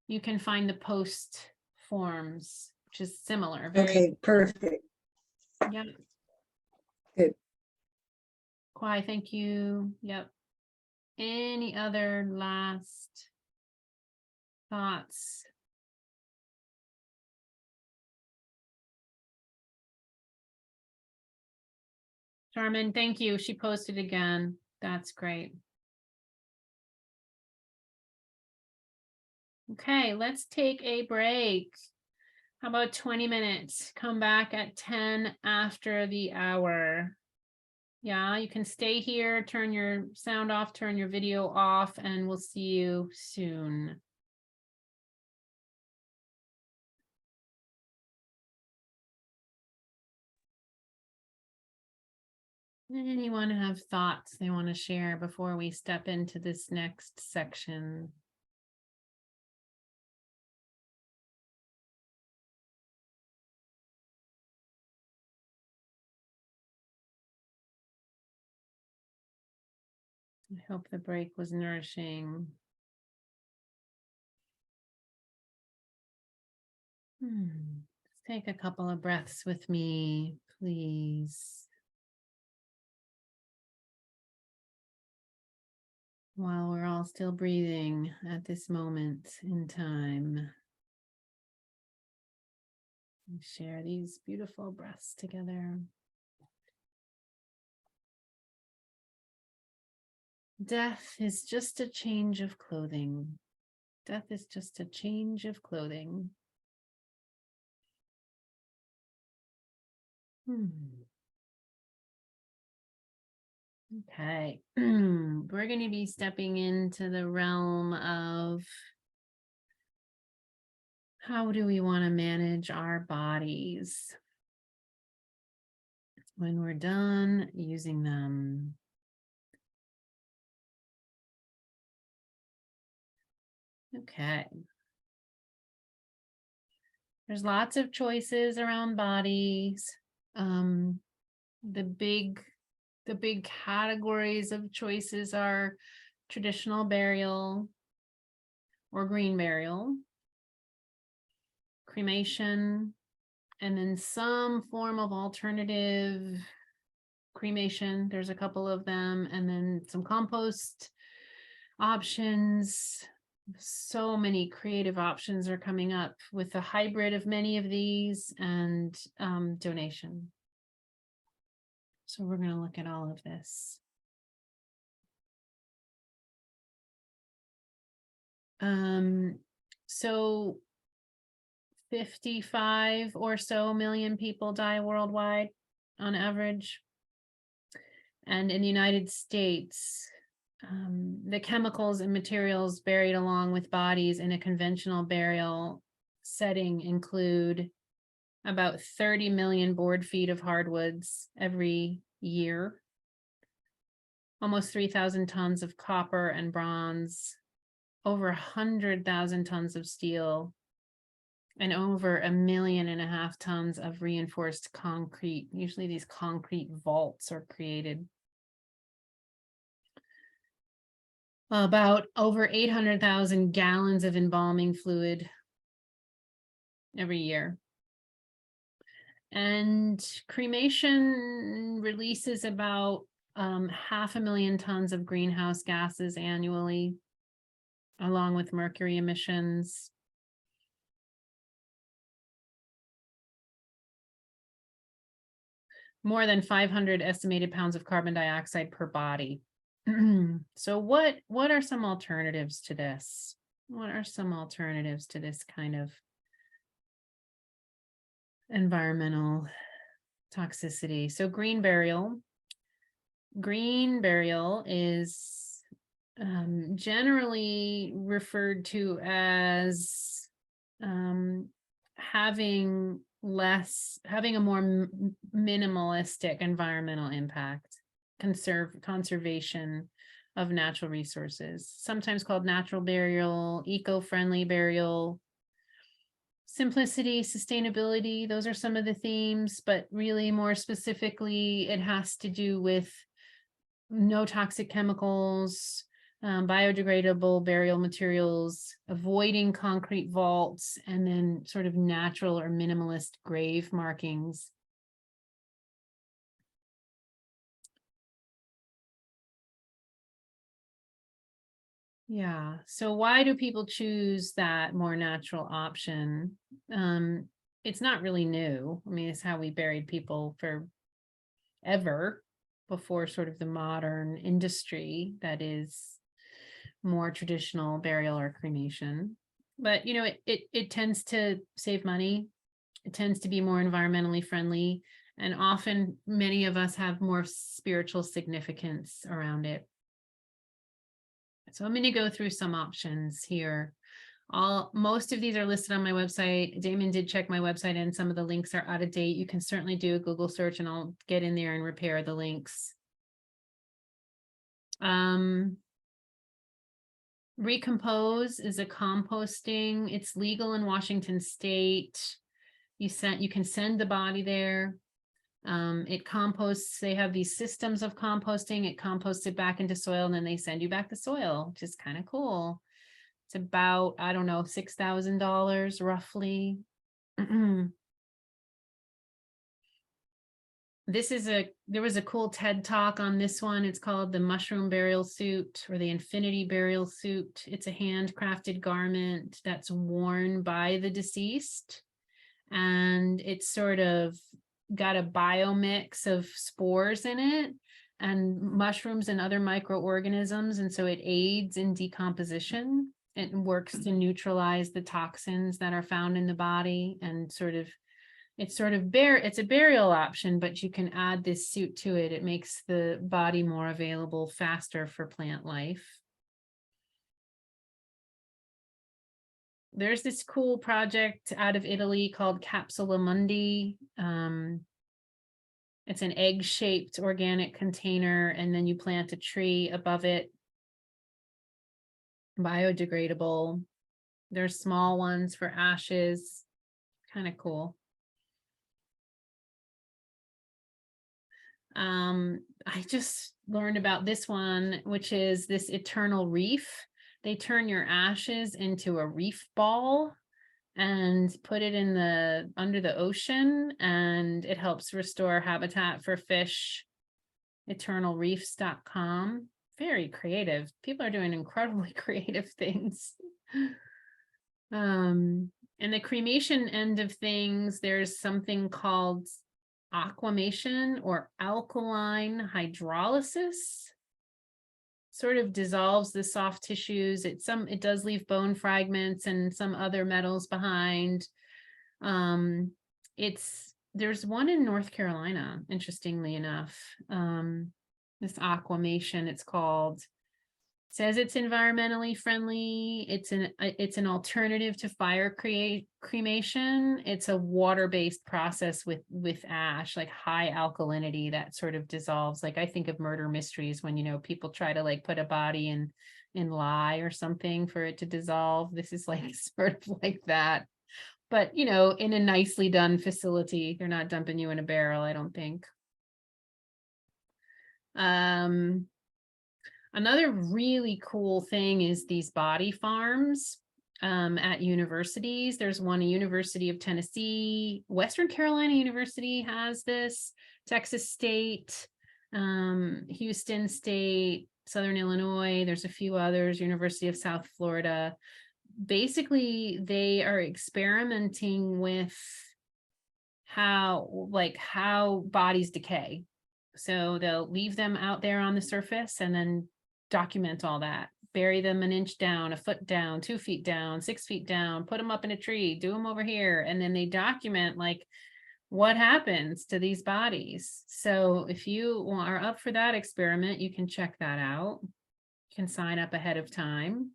you can find the POST forms, which is similar. Okay, perfect. Yep. Good. Kwai, thank you. Yep. Any other last thoughts? Charmin, thank you. She posted again. That's great. Okay, let's take a break. How about 20 minutes? Come back at 10 after the hour. Yeah, you can stay here, turn your sound off, turn your video off, and we'll see you soon. Anyone have thoughts they want to share before we step into this next section? I hope the break was nourishing. Let's take a couple of breaths with me, please. While we're all still breathing at this moment in time. Share these beautiful breaths together. Death is just a change of clothing. Death is just a change of clothing. Okay, we're going to be stepping into the realm of how do we want to manage our bodies when we're done using them. Okay. There's lots of choices around bodies. The big categories of choices are traditional burial or green burial, cremation, and then some form of alternative cremation. There's a couple of them, and then some compost options. So many creative options are coming up with a hybrid of many of these and donation. So we're going to look at all of this. So 55 or so million people die worldwide on average. And in the United States, the chemicals and materials buried along with bodies in a conventional burial setting include about 30 million board feet of hardwoods every year, almost 3,000 tons of copper and bronze, over 100,000 tons of steel, and over 1.5 million tons of reinforced concrete. Usually these concrete vaults are created. About over 800,000 gallons of embalming fluid every year. And cremation releases about 500,000 tons of greenhouse gases annually, along with mercury emissions. More than 500 estimated pounds of carbon dioxide per body. So what are some alternatives to this? What are some alternatives to this kind of environmental toxicity. So green burial. Green burial is generally referred to as having a more minimalistic environmental impact, conservation of natural resources, sometimes called natural burial, eco-friendly burial, simplicity, sustainability. Those are some of the themes, but really more specifically, it has to do with no toxic chemicals, biodegradable burial materials, avoiding concrete vaults, and then sort of natural or minimalist grave markings. Yeah, so why do people choose that more natural option? It's not really new. I mean, it's how we buried people forever before sort of the modern industry that is more traditional burial or cremation. But you know, it tends to save money. It tends to be more environmentally friendly, and often many of us have more spiritual significance around it. So I'm going to go through some options here. Most of these are listed on my website. Damon did check my website and some of the links are out of date. You can certainly do a Google search and I'll get in there and repair the links. Recompose is a composting. It's legal in Washington State. You can send the body there. It composts. They have these systems of composting. It composts it back into soil and then they send you back the soil, which is kind of cool. It's about, I don't know, $6,000 roughly. There was a cool TED talk on this one. It's called the mushroom burial suit or the infinity burial suit. It's a handcrafted garment that's worn by the deceased. And it's sort of got a biomix of spores in it and mushrooms and other microorganisms. And so it aids in decomposition. It works to neutralize the toxins that are found in the body and it's a burial option, but you can add this suit to it. It makes the body more available faster for plant life. There's this cool project out of Italy called Capsula Mundi. It's an egg-shaped organic container, and then you plant a tree above it. Biodegradable. There's small ones for ashes. Kind of cool. I just learned about this one, which is this eternal reef. They turn your ashes into a reef ball and put it in under the ocean, and it helps restore habitat for fish. Eternalreefs.com. Very creative. People are doing incredibly creative things. In the cremation end of things, there's something called aquamation or alkaline hydrolysis. Sort of dissolves the soft tissues. It does leave bone fragments and some other metals behind. There's one in North Carolina, interestingly enough. This aquamation, it's called. Says it's environmentally friendly. It's an alternative to fire cremation. It's a water-based process with ash, like high alkalinity that sort of dissolves. Like I think of murder mysteries when, you know, people try to like put a body in lye or something for it to dissolve. This is like sort of like that, but you know, in a nicely done facility. They're not dumping you in a barrel, I don't think. Another really cool thing is these body farms at universities. There's one at University of Tennessee, Western Carolina University has this, Texas State, Houston State, Southern Illinois. There's a few others, University of South Florida. Basically, they are experimenting with how bodies decay. So they'll leave them out there on the surface and then document all that, bury them an inch down, a foot down, 2 feet down, 6 feet down, put them up in a tree, do them over here. And then they document like what happens to these bodies. So if you are up for that experiment, you can check that out. You can sign up ahead of time.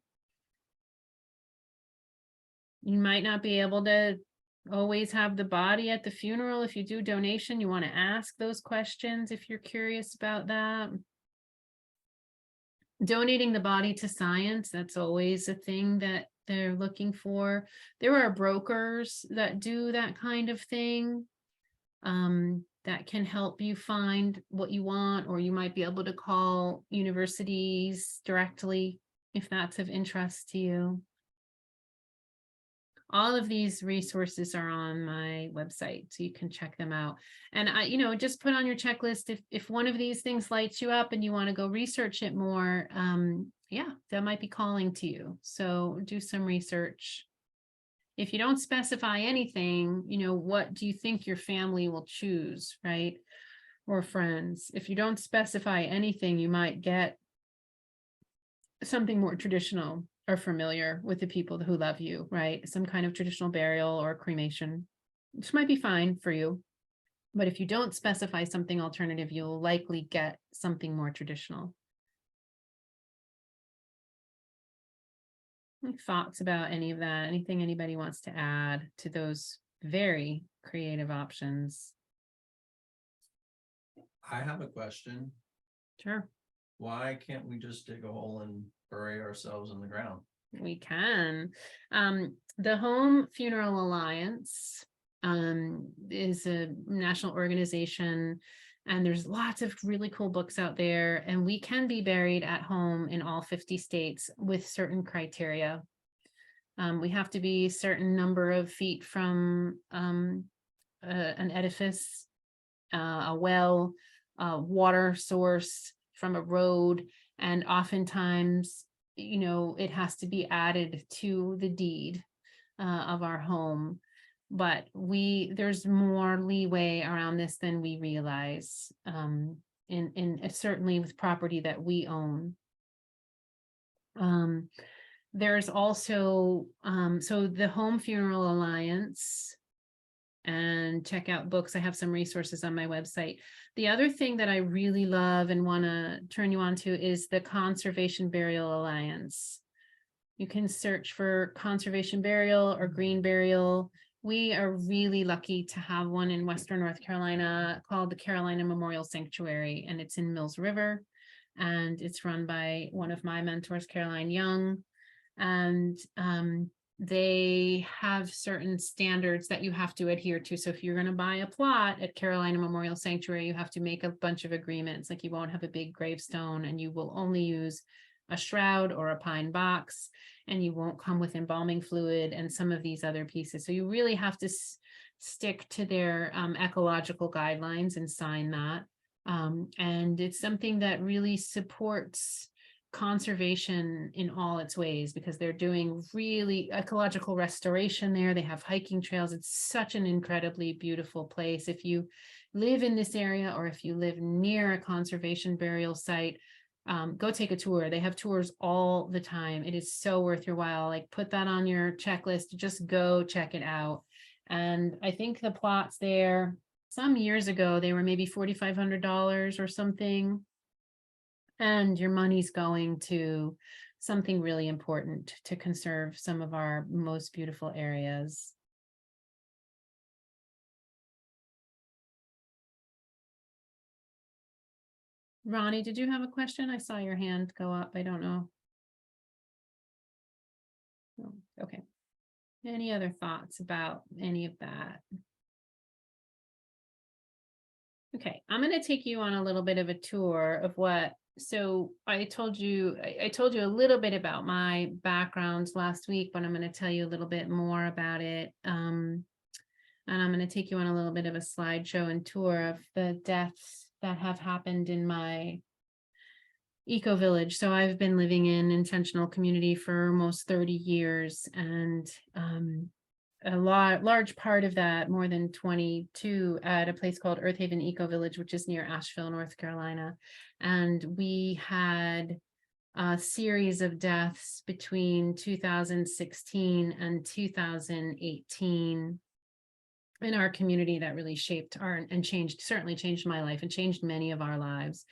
You might not be able to always have the body at the funeral. If you do donation, you want to ask those questions if you're curious about that. Donating the body to science, that's always a thing that they're looking for. There are brokers that do that kind of thing, that can help you find what you want, or you might be able to call universities directly if that's of interest to you. All of these resources are on my website, so you can check them out. And just put on your checklist if one of these things lights you up and you want to go research it more, yeah, that might be calling to you. So do some research. If you don't specify anything, what do you think your family will choose, right? Or friends. If you don't specify anything, you might get something more traditional or familiar with the people who love you, right? Some kind of traditional burial or cremation, which might be fine for you. But if you don't specify something alternative, you'll likely get something more traditional. Any thoughts about any of that? Anything anybody wants to add to those very creative options? I have a question. Sure. Why can't we just dig a hole and bury ourselves in the ground? We can. The Home Funeral Alliance is a national organization, and there's lots of really cool books out there, and we can be buried at home in all 50 states with certain criteria. We have to be a certain number of feet from an edifice, a well, a water source, from a road, and oftentimes, it has to be added to the deed of our home. But there's more leeway around this than we realize, certainly with property that we own. There's also, so the Home Funeral Alliance, and check out books. I have some resources on my website. The other thing that I really love and want to turn you on to is the Conservation Burial Alliance. You can search for Conservation Burial or Green Burial. We are really lucky to have one in Western North Carolina called the Carolina Memorial Sanctuary, and it's in Mills River, and it's run by one of my mentors, Caroline Young. And they have certain standards that you have to adhere to. So if you're going to buy a plot at Carolina Memorial Sanctuary, you have to make a bunch of agreements. Like, you won't have a big gravestone, and you will only use a shroud or a pine box, and you won't come with embalming fluid and some of these other pieces. So you really have to stick to their ecological guidelines and sign that. And it's something that really supports conservation in all its ways, because they're doing really ecological restoration there. They have hiking trails. It's such an incredibly beautiful place. If you live in this area, or if you live near a conservation burial site, go take a tour. They have tours all the time. It is so worth your while. Like, put that on your checklist, just go check it out. And I think the plots there, some years ago, they were maybe $4,500 or something. And your money's going to something really important to conserve some of our most beautiful areas. Ronnie, did you have a question? I saw your hand go up. I don't know. No. Okay. Any other thoughts about any of that? Okay, I'm going to take you on a little bit of a tour of what. So I told you a little bit about my background last week, but I'm going to tell you a little bit more about it. And I'm going to take you on a little bit of a slideshow and tour of the deaths that have happened in my eco village. So I've been living in intentional community for almost 30 years, and a large part of that, more than 22, at a place called Earth Haven Eco Village, which is near Asheville, North Carolina. And we had a series of deaths between 2016 and 2018. in our community that really shaped and changed, certainly changed my life and changed many of our lives.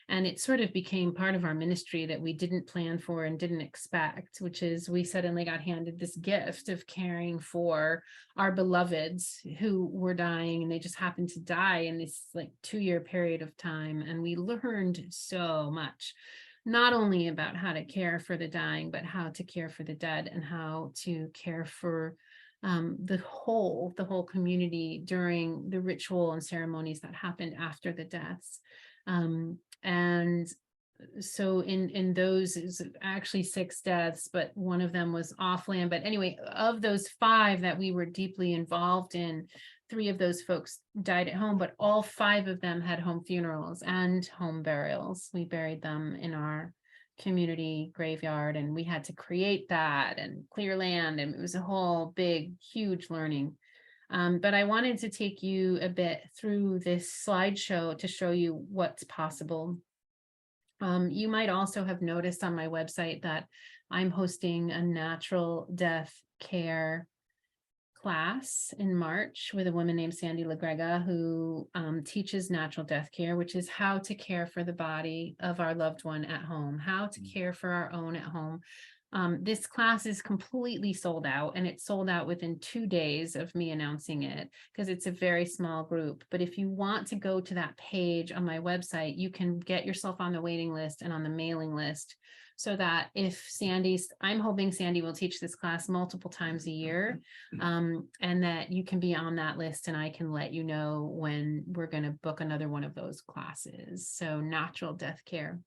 And it sort of became part of our ministry that we didn't plan for and didn't expect, which is we suddenly got handed this gift of caring for our beloveds who were dying, and they just happened to die in this like 2-year period of time. And we learned so much, not only about how to care for the dying, but how to care for the dead and how to care for the whole community during the ritual and ceremonies that happened after the deaths. And so in those is actually 6 deaths, but one of them was off land. But anyway, of those 5 that we were deeply involved in, 3 of those folks died at home, but all 5 of them had home funerals and home burials. We buried them in our community graveyard, and we had to create that and clear land, and it was a whole big, huge learning. But I wanted to take you a bit through this slideshow to show you what's possible. You might also have noticed on my website that I'm hosting a natural death care class in March with a woman named Sandy LaGrega, who teaches natural death care, which is how to care for the body of our loved one at home, how to care for our own at home. This class is completely sold out, and it's sold out within 2 days of me announcing it because it's a very small group. But if you want to go to that page on my website, you can get yourself on the waiting list and on the mailing list, so that if I'm hoping Sandy will teach this class multiple times a year, and that you can be on that list, and I can let you know when we're going to book another one of those classes. So natural death care.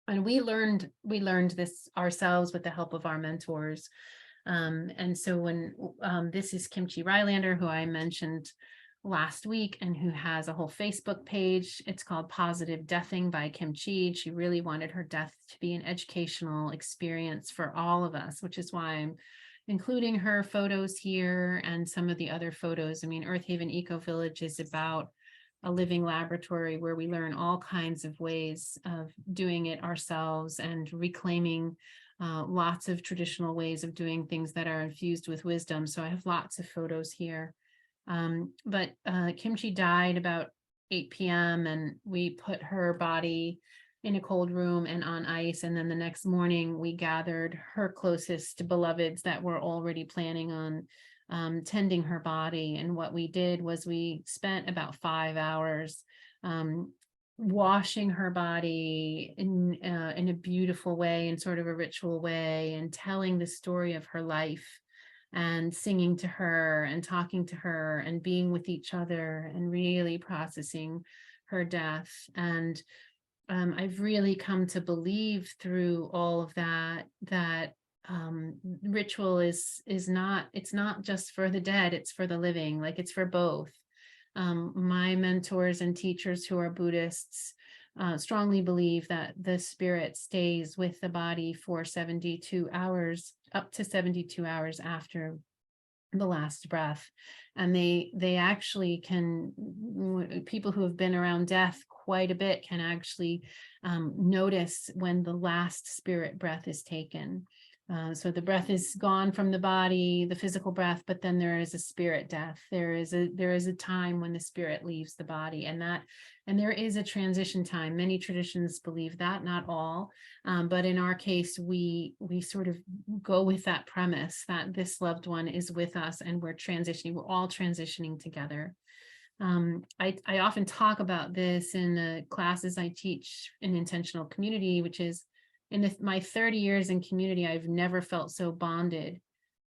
And we learned this ourselves with the help of our mentors. And so when this is Kimchi Rylander, who I mentioned last week, and who has a whole Facebook page. It's called Positive Deathing by Kimchi. She really wanted her death to be an educational experience for all of us, which is why I'm including her photos here and some of the other photos. I mean, Earth Haven Eco Village is about a living laboratory where we learn all kinds of ways of doing it ourselves and reclaiming lots of traditional ways of doing things that are infused with wisdom. So I have lots of photos here. But Kimchi died about 8 p.m. and we put her body in a cold room and on ice. And then the next morning we gathered her closest beloveds that were already planning on tending her body. And what we did was we spent about 5 hours washing her body in a beautiful way, in sort of a ritual way, and telling the story of her life and singing to her and talking to her and being with each other and really processing her death. And I've really come to believe through all of that, that ritual is not, it's not just for the dead, it's for the living, like it's for both. My mentors and teachers who are Buddhists strongly believe that the spirit stays with the body for 72 hours, up to 72 hours after the last breath. And they actually can, people who have been around death quite a bit can actually notice when the last spirit breath is taken. So the breath is gone from the body, the physical breath, but then there is a spirit death. There is a time when the spirit leaves the body, and there is a transition time. Many traditions believe that, not all, but in our case, we sort of go with that premise that this loved one is with us and we're transitioning. We're all transitioning together. I often talk about this in the classes I teach in Intentional Community, which is in my 30 years in community, I've never felt so bonded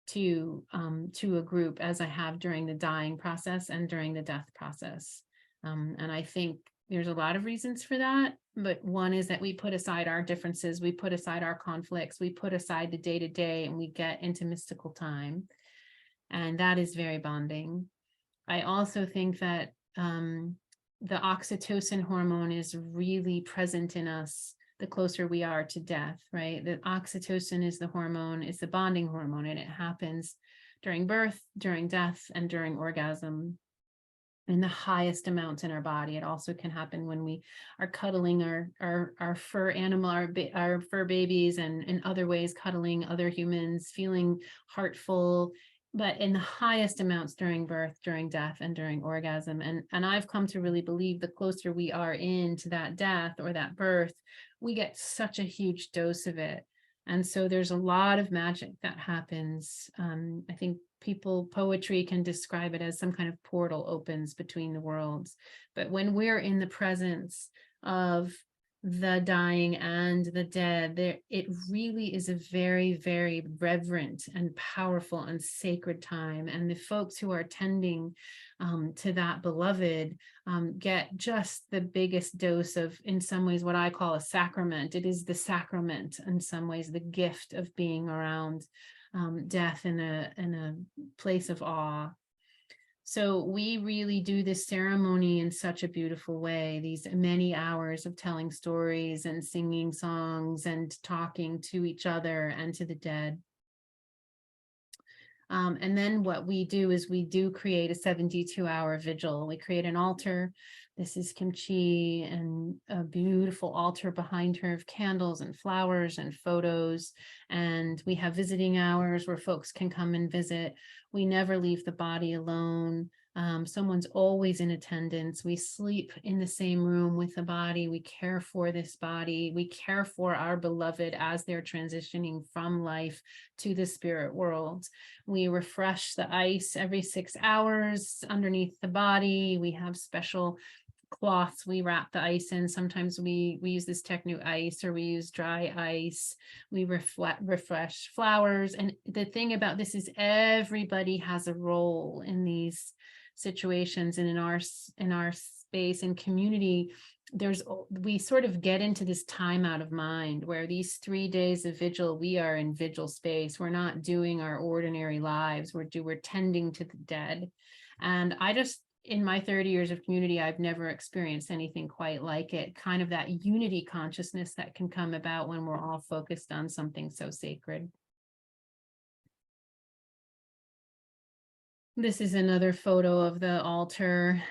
to a group as I have during the dying process and during the death process. And I think there's a lot of reasons for that, but one is that we put aside our differences, we put aside our conflicts, we put aside the day-to-day, and we get into mystical time. And that is very bonding. I also think that the oxytocin hormone is really present in us the closer we are to death, right? The oxytocin is the hormone, it's the bonding hormone, and it happens during birth, during death, and during orgasm in the highest amounts in our body. It also can happen when we are cuddling our fur animal, our fur babies, and in other ways, cuddling other humans, feeling heartful, but in the highest amounts during birth, during death, and during orgasm. And I've come to really believe the closer we are into that death or that birth, we get such a huge dose of it. And so there's a lot of magic that happens. I think poetry can describe it as some kind of portal opens between the worlds. But when we're in the presence of the dying and the dead, it really is a very, very reverent and powerful and sacred time. And the folks who are tending to that beloved get just the biggest dose of, in some ways, what I call a sacrament. It is the sacrament, in some ways, the gift of being around death in a place of awe. So we really do this ceremony in such a beautiful way, these many hours of telling stories and singing songs and talking to each other and to the dead. And then what we do is we do create a 72-hour vigil. We create an altar. This is Kimchi, and a beautiful altar behind her of candles and flowers and photos. And we have visiting hours where folks can come and visit. We never leave the body alone. Someone's always in attendance. We sleep in the same room with the body. We care for this body. We care for our beloved as they're transitioning from life to the spirit world. We refresh the ice every 6 hours underneath the body. We have special cloths we wrap the ice in. Sometimes we use this Technu ice, or we use dry ice. We refresh flowers. And the thing about this is everybody has a role in these situations, and in our space and community, we sort of get into this time out of mind, where these 3 days of vigil, we are in vigil space. We're not doing our ordinary lives. We're tending to the dead. And in my 30 years of community, I've never experienced anything quite like it. Kind of that unity consciousness that can come about when we're all focused on something so sacred. This is another photo of the altar,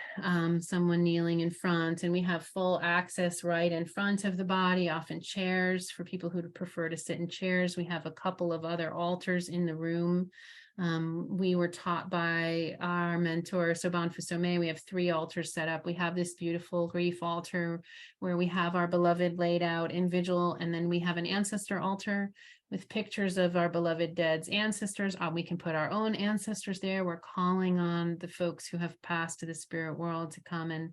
someone kneeling in front, and we have full access right in front of the body, often chairs for people who prefer to sit in chairs. We have a couple of other altars in the room. We were taught by our mentor, Soban Fusome. We have 3 altars set up. We have this beautiful grief altar where we have our beloved laid out in vigil, and then we have an ancestor altar with pictures of our beloved dead's ancestors. We can put our own ancestors there. We're calling on the folks who have passed to the spirit world to come and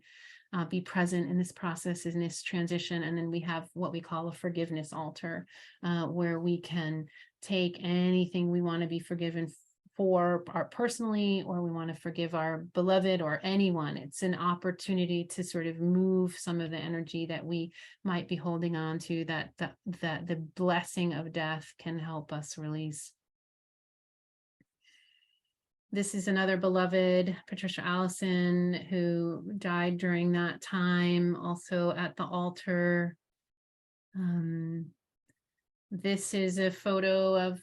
be present in this process, in this transition. And then we have what we call a forgiveness altar, where we can take anything we want to be forgiven for personally, or we want to forgive our beloved or anyone. It's an opportunity to sort of move some of the energy that we might be holding on to, that the blessing of death can help us release. This is another beloved, Patricia Allison, who died during that time, also at the altar. This is a photo of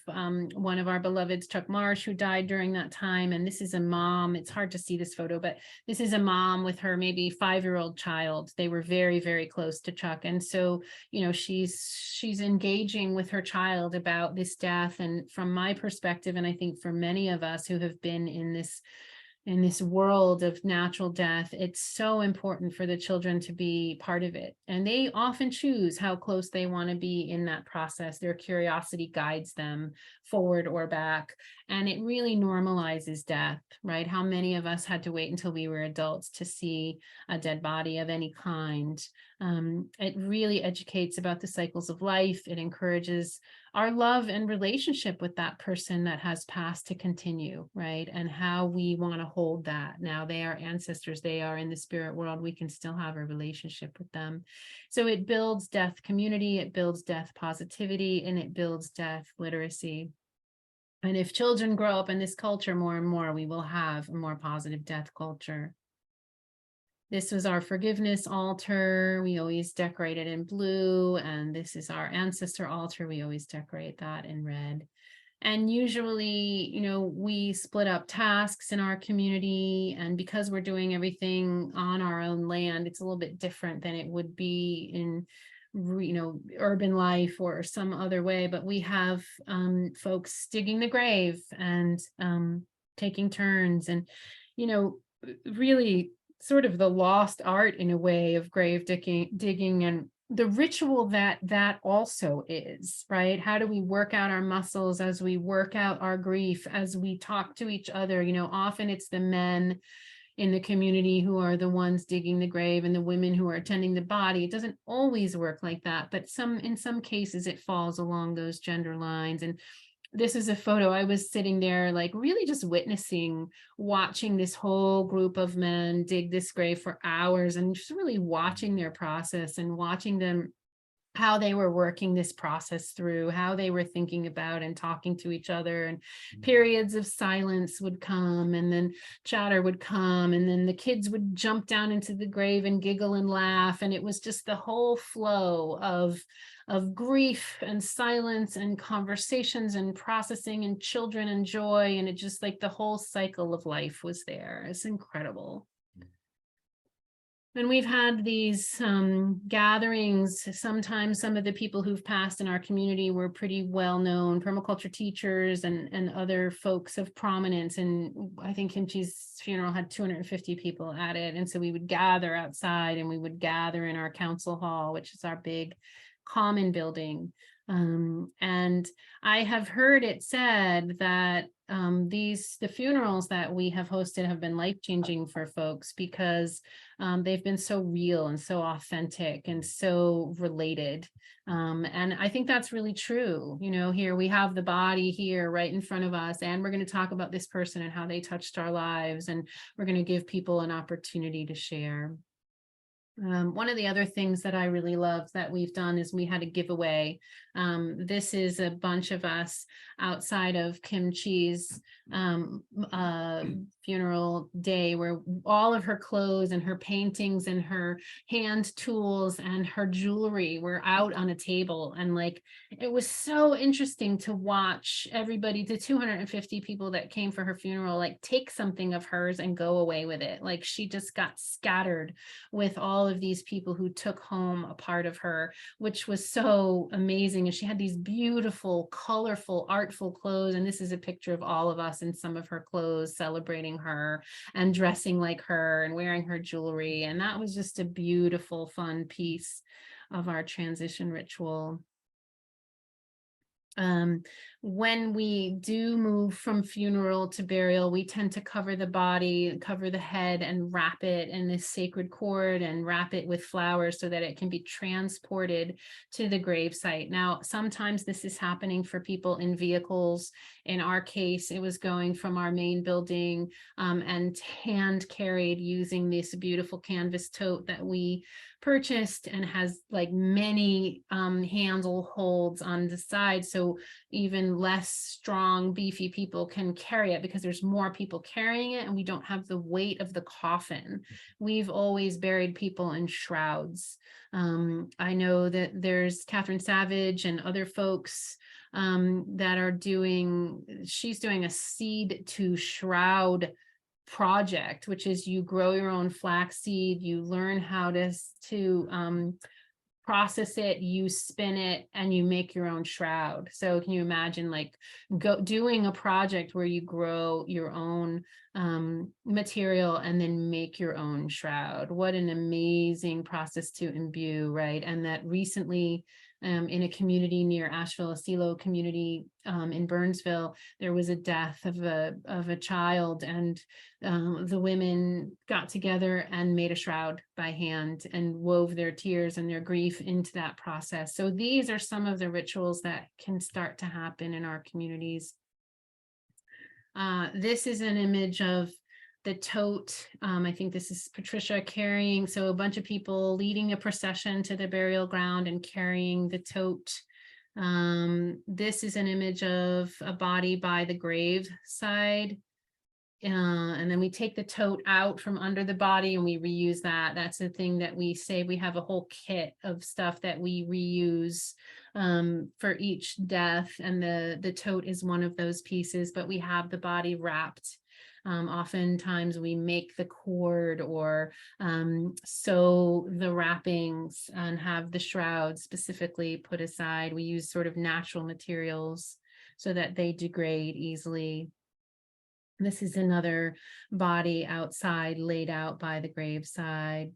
one of our beloveds, Chuck Marsh, who died during that time. And this is a mom. It's hard to see this photo, but this is a mom with her maybe 5-year-old child. They were very, very close to Chuck. And so, she's engaging with her child about this death. And from my perspective, and I think for many of us who have been in this world of natural death, it's so important for the children to be part of it. And they often choose how close they want to be in that process. Their curiosity guides them forward or back. And it really normalizes death, right? How many of us had to wait until we were adults to see a dead body of any kind? It really educates about the cycles of life. It encourages our love and relationship with that person that has passed to continue, right? And how we want to hold that. Now they are ancestors, they are in the spirit world, we can still have a relationship with them. So it builds death community, it builds death positivity, and it builds death literacy. And if children grow up in this culture more and more, we will have a more positive death culture. This was our forgiveness altar. We always decorate it in blue. And this is our ancestor altar. We always decorate that in red. And usually, we split up tasks in our community. And because we're doing everything on our own land, it's a little bit different than it would be in urban life or some other way. But we have folks digging the grave and taking turns and, really sort of the lost art in a way of grave digging and the ritual that also is, right? How do we work out our muscles as we work out our grief, as we talk to each other? Often it's the men in the community who are the ones digging the grave and the women who are attending the body. It doesn't always work like that, but in some cases it falls along those gender lines. And this is a photo. I was sitting there like really just watching this whole group of men dig this grave for hours and just really watching their process and watching them, how they were working this process through, how they were thinking about and talking to each other, and periods of silence would come and then chatter would come and then the kids would jump down into the grave and giggle and laugh. And it was just the whole flow of grief and silence and conversations and processing and children and joy. And it just like the whole cycle of life was there. It's incredible. And we've had these gatherings. Sometimes some of the people who've passed in our community were pretty well-known permaculture teachers and other folks of prominence. And I think Kimchi's funeral had 250 people at it. And so we would gather outside and we would gather in our council hall, which is our big common building. And I have heard it said that the funerals that we have hosted have been life-changing for folks because they've been so real and so authentic and so related. And I think that's really true. Here we have the body here right in front of us, and we're going to talk about this person and how they touched our lives, and we're going to give people an opportunity to share. One of the other things that I really love that we've done is we had a giveaway. This is a bunch of us outside of Kimchi's funeral day, where all of her clothes and her paintings and her hand tools and her jewelry were out on a table. And like, it was so interesting to watch everybody, the 250 people that came for her funeral, like take something of hers and go away with it. Like she just got scattered with all of these people who took home a part of her, which was so amazing. And she had these beautiful, colorful, artful clothes. And this is a picture of all of us in some of her clothes, celebrating her and dressing like her and wearing her jewelry. And that was just a beautiful, fun piece of our transition ritual. When we do move from funeral to burial, we tend to cover the body, cover the head, and wrap it in this sacred cord and wrap it with flowers so that it can be transported to the gravesite. Now, sometimes this is happening for people in vehicles. In our case, it was going from our main building and hand carried using this beautiful canvas tote that we purchased and has like many handle holds on the side, so even less strong, beefy people can carry it because there's more people carrying it and we don't have the weight of the coffin. We've always buried people in shrouds. I know that there's Catherine Savage and other folks that are she's doing a seed to shroud project, which is you grow your own flaxseed, you learn how to process it, you spin it, and you make your own shroud. So can you imagine like doing a project where you grow your own material and then make your own shroud? What an amazing process to imbue, right? And that recently in a community near Asheville, a Silo community in Burnsville, there was a death of a child, and the women got together and made a shroud by hand and wove their tears and their grief into that process. So these are some of the rituals that can start to happen in our communities. This is an image of the tote. I think this is Patricia carrying, so a bunch of people leading a procession to the burial ground and carrying the tote. This is an image of a body by the grave side. And then we take the tote out from under the body and we reuse that. That's the thing that we say. We have a whole kit of stuff that we reuse for each death. And the tote is one of those pieces, but we have the body wrapped. Oftentimes we make the cord or sew the wrappings and have the shroud specifically put aside. We use sort of natural materials so that they degrade easily. This is another body outside laid out by the graveside.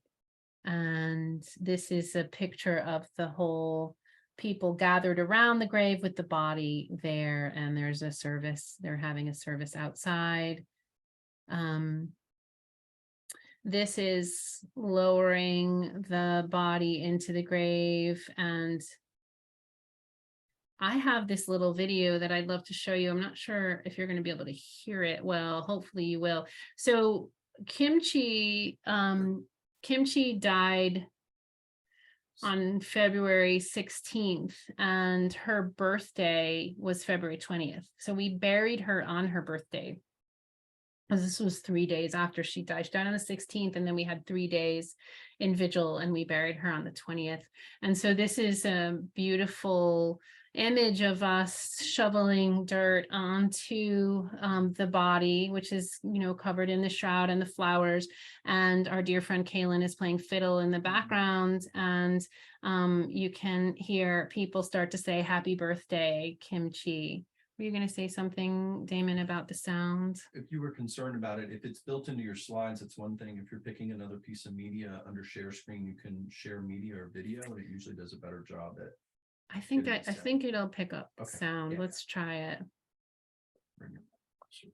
And this is a picture of the whole people gathered around the grave with the body there, and there's a service. They're having a service outside. This is lowering the body into the grave, and I have this little video that I'd love to show you. I'm not sure if you're going to be able to hear it well. Hopefully you will. So Kimchi died on February 16th, and her birthday was February 20th. So we buried her on her birthday. This was 3 days after she died. She died on the 16th, and then we had 3 days in vigil, and we buried her on the 20th. And so this is a beautiful image of us shoveling dirt onto the body, which is, covered in the shroud and the flowers. And our dear friend Kaylin is playing fiddle in the background. And you can hear people start to say, "Happy birthday, Kimchi." Were you going to say something, Damon, about the sound? If you were concerned about it, if it's built into your slides, it's one thing. If you're picking another piece of media under share screen, you can share media or video, and it usually does a better job at. I think it'll pick up Okay, sound. yeah. Let's try it. Bring it closer.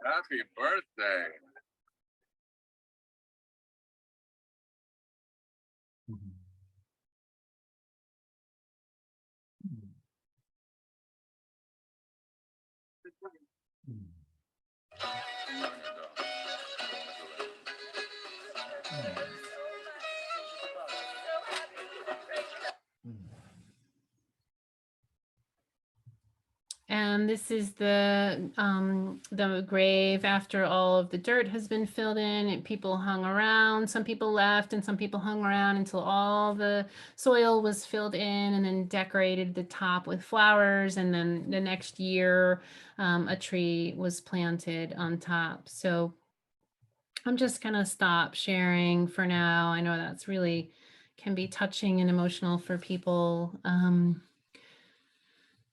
Happy birthday. And this is the grave after all of the dirt has been filled in, and people hung around. Some people left and some people hung around until all the soil was filled in, and then decorated the top with flowers. And then the next year, a tree was planted on top. So I'm just gonna stop sharing for now. I know that's really can be touching and emotional for people.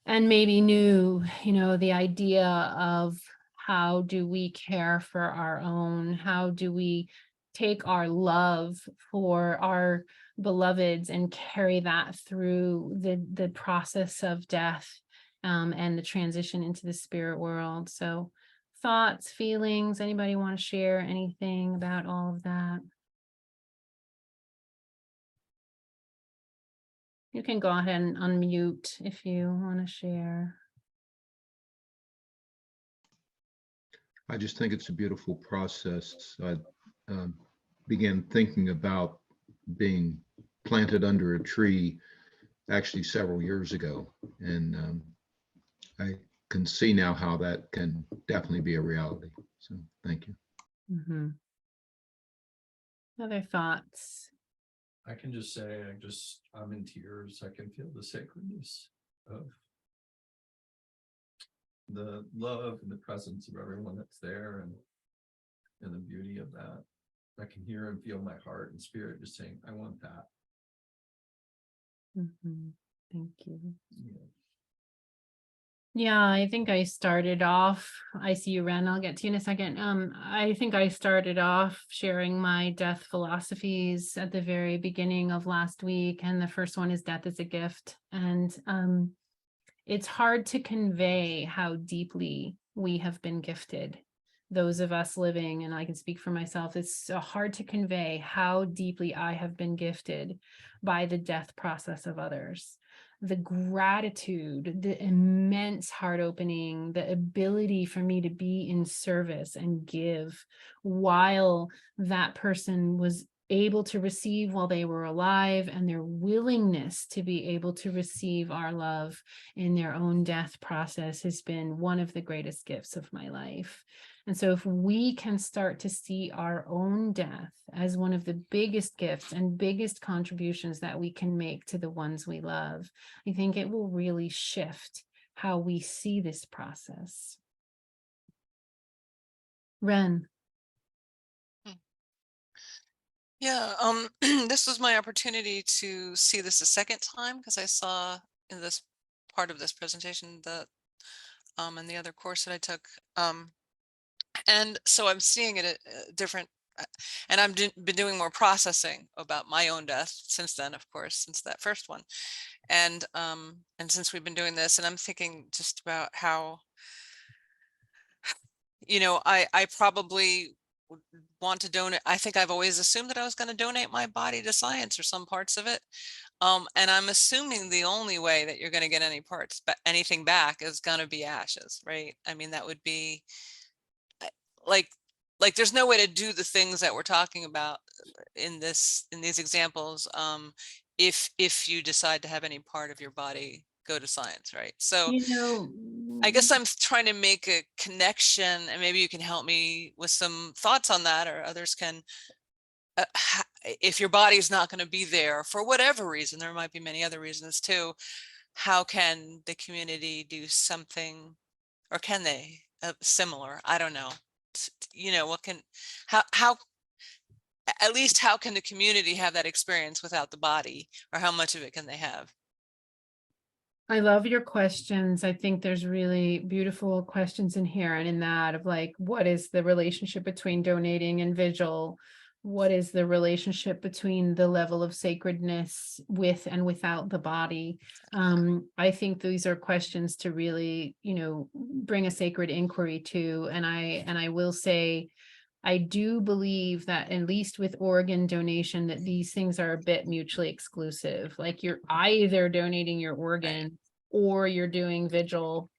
And maybe new, the idea of how do we care for our own? How do we take our love for our beloveds and carry that through the process of death and the transition into the spirit world? So thoughts, feelings, anybody want to share anything about all of that? You can go ahead and unmute if you want to share. I just think it's a beautiful process. I began thinking about being planted under a tree actually several years ago. And I can see now how that can definitely be a reality. So thank you. Mm-hmm. Other thoughts? I can just say, I'm in tears. I can feel the sacredness of the love and the presence of everyone that's there, and the beauty of that. I can hear and feel my heart and spirit just saying, I want that. Mm-hmm. Thank you. Yeah. Yeah, I think I started off, I see you, Ren, I'll get to you in a second. I think I started off sharing my death philosophies at the very beginning of last week. And the first one is death is a gift. And it's hard to convey how deeply we have been gifted. Those of us living, and I can speak for myself, it's so hard to convey how deeply I have been gifted by the death process of others. The gratitude, the immense heart opening, the ability for me to be in service and give while that person was able to receive while they were alive, and their willingness to be able to receive our love in their own death process has been one of the greatest gifts of my life. And so if we can start to see our own death as one of the biggest gifts and biggest contributions that we can make to the ones we love, I think it will really shift how we see this process. Ren. Yeah, this was my opportunity to see this a second time because I saw in this part of this presentation that in the other course that I took. And so I'm seeing it a different, and I've been doing more processing about my own death since then, of course, since that first one. And since we've been doing this, and I'm thinking just about how, I probably would want to donate. I think I've always assumed that I was going to donate my body to science or some parts of it. And I'm assuming the only way that you're going to get anything back is going to be ashes, right? I mean, that would be like there's no way to do the things that we're talking about in these examples if you decide to have any part of your body go to science, right? So I guess I'm trying to make a connection, and maybe you can help me with some thoughts on that, or others can. If your body is not going to be there for whatever reason, there might be many other reasons too, how can the community do something, or can they similar? I don't know. What can, how at least how can the community have that experience without the body, or how much of it can they have? I love your questions. I think there's really beautiful questions inherent in that of like, what is the relationship between donating and vigil? What is the relationship between the level of sacredness with and without the body? I think these are questions to really, bring a sacred inquiry to. And I will say, I do believe that at least with organ donation, that these things are a bit mutually exclusive. Like you're either donating your organ or you're doing vigil.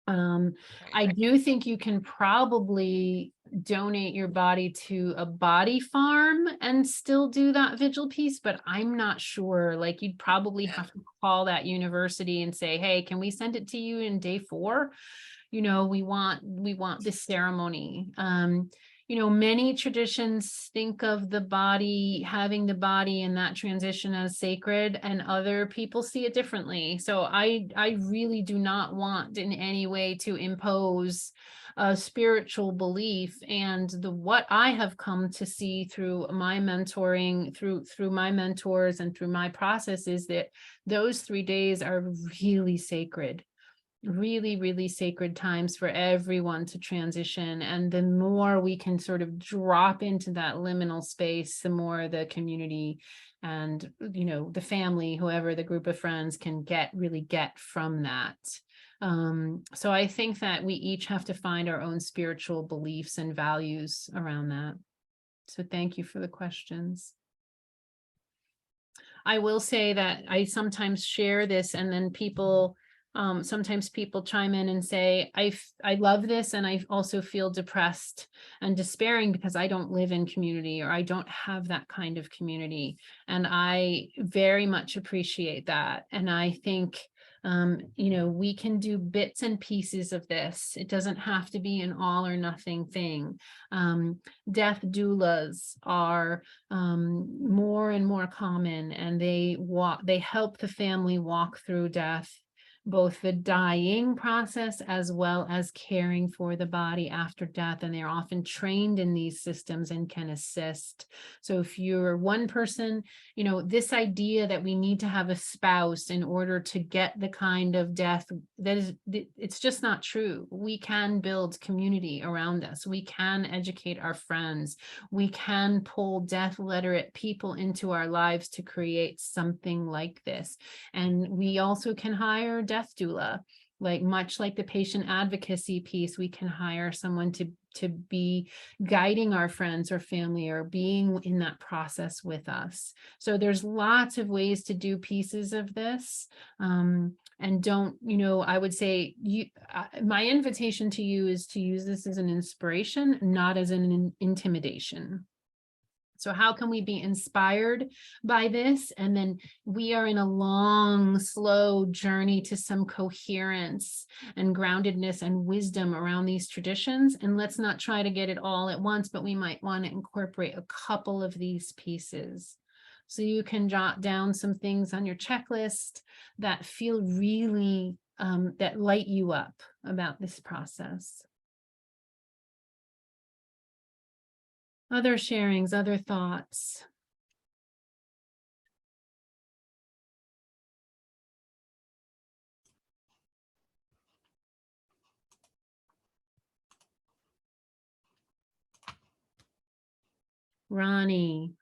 I do think you can probably donate your body to a body farm and still do that vigil piece, but I'm not sure. Like you'd probably have to call that university and say, hey, can we send it to you in day 4? We want this ceremony. Many traditions think of the body, having the body in that transition as sacred, and other people see it differently. So I really do not want in any way to impose a spiritual belief. And what I have come to see through my mentoring, through my mentors and through my process is that those 3 days are really sacred. Really, really sacred times for everyone to transition. And the more we can sort of drop into that liminal space, the more the community and, the family, whoever the group of friends can really get from that. So I think that we each have to find our own spiritual beliefs and values around that. So thank you for the questions. I will say that I sometimes share this, and then sometimes people chime in and say, I love this, and I also feel depressed and despairing because I don't live in community, or I don't have that kind of community. And I very much appreciate that. And I think, we can do bits and pieces of this. It doesn't have to be an all or nothing thing. Death doulas are more and more common, and they help the family walk through death, both the dying process as well as caring for the body after death. And they're often trained in these systems and can assist. So if you're one person, this idea that we need to have a spouse in order to get the kind of death it's just not true. We can build community around us. We can educate our friends. We can pull death literate people into our lives to create something like this. And we also can hire death doula, much like the patient advocacy piece. We can hire someone to be guiding our friends or family, or being in that process with us. So there's lots of ways to do pieces of this. And don't, I would say my invitation to you is to use this as an inspiration, not as an intimidation. So how can we be inspired by this? And then we are in a long, slow journey to some coherence and groundedness and wisdom around these traditions. And let's not try to get it all at once, but we might want to incorporate a couple of these pieces. So you can jot down some things on your checklist that feel really, that light you up about this process. Other sharings, other thoughts? Ronnie.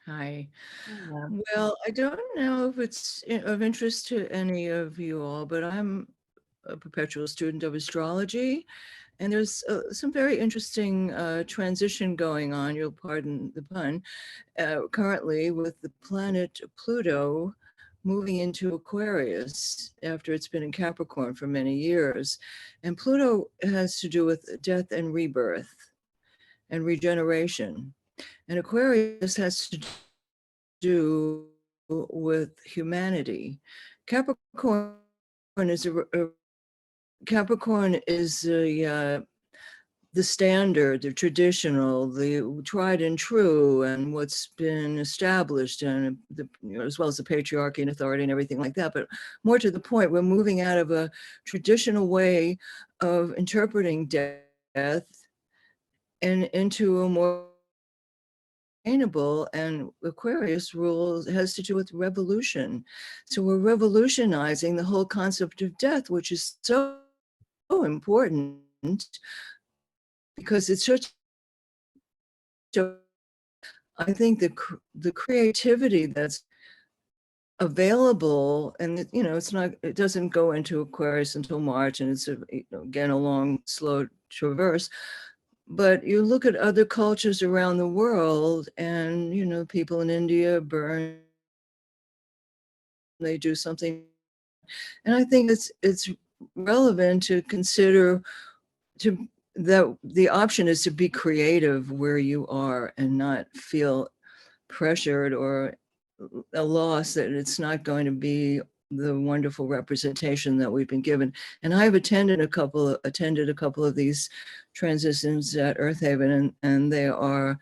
Hi. Yeah. Well, I don't know if it's of interest to any of you all, but I'm a perpetual student of astrology, and there's some very interesting transition going on, you'll pardon the pun, currently with the planet Pluto moving into Aquarius after it's been in Capricorn for many years. And Pluto has to do with death and rebirth and regeneration. And Aquarius has to do with humanity. Capricorn is Capricorn is the standard, the traditional, the tried and true, and what's been established, and as well as the patriarchy and authority and everything like that. But more to the point, we're moving out of a traditional way of interpreting death and into a more sustainable, and Aquarius rules has to do with revolution. So we're revolutionizing the whole concept of death, which is so important because it's such I think the creativity that's available, and it doesn't go into Aquarius until March, and it's again a long, slow traverse. But you look at other cultures around the world, and people in India burn, they do something, and I think it's relevant to consider that the option is to be creative where you are and not feel pressured or a loss that it's not going to be the wonderful representation that we've been given. And I've attended a couple of these transitions at Earth Haven, and they are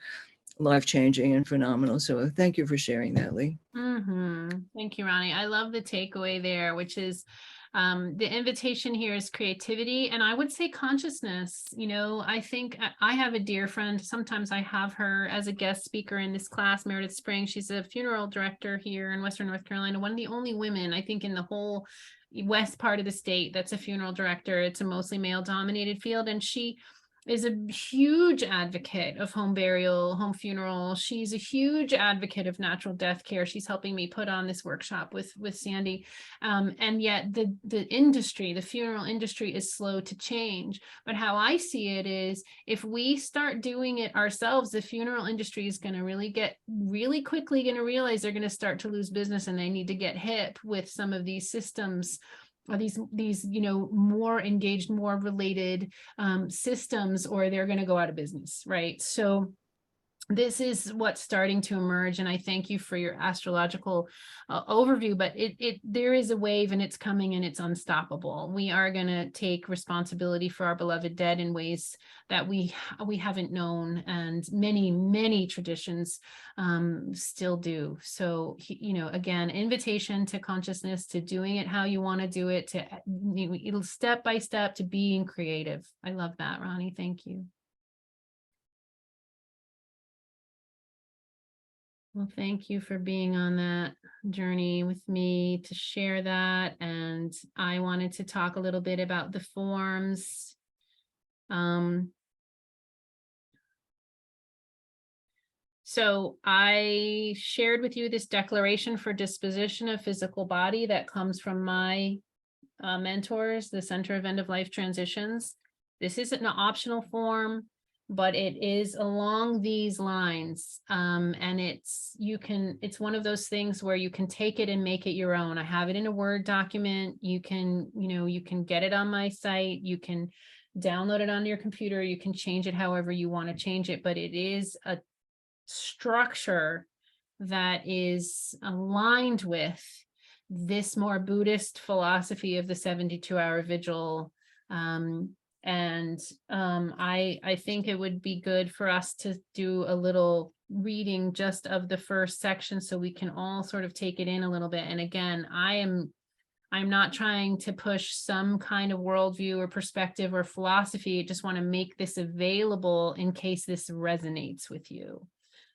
life-changing and phenomenal. So thank you for sharing that, Lee. Thank you, Ronnie. I love the takeaway there, which is the invitation here is creativity, and I would say consciousness. I think I have a dear friend. Sometimes I have her as a guest speaker in this class, Meredith Spring. She's a funeral director here in Western North Carolina, one of the only women, I think, in the whole west part of the state that's a funeral director. It's a mostly male-dominated field, and she is a huge advocate of home burial, home funeral. She's a huge advocate of natural death care. She's helping me put on this workshop with Sandy. And yet the funeral industry is slow to change. But how I see it is, if we start doing it ourselves, the funeral industry is going to really quickly going to realize they're going to start to lose business, and they need to get hip with some of these systems, or these more engaged, more related systems, or they're going to go out of business, right? So this is what's starting to emerge, and I thank you for your astrological overview, but there is a wave, and it's coming, and it's unstoppable. We are going to take responsibility for our beloved dead in ways that we haven't known, and many traditions still do. So again, invitation to consciousness, to doing it how you want to do it, to it'll step by step, to being creative. I love that, Ronnie. Thank you. Well, thank you for being on that journey with me to share that. And I wanted to talk a little bit about the forms. So I shared with you this declaration for disposition of physical body that comes from my mentors, the Center of End of Life Transitions. This isn't an optional form, but it is along these lines. And it's one of those things where you can take it and make it your own. I have it in a Word document. You can get it on my site. You can download it onto your computer. You can change it however you want to change it, but it is a structure that is aligned with this more Buddhist philosophy of the 72-hour vigil. I think it would be good for us to do a little reading just of the first section, so we can all sort of take it in a little bit. And again, I I'm not trying to push some kind of worldview or perspective or philosophy. I just want to make this available in case this resonates with you.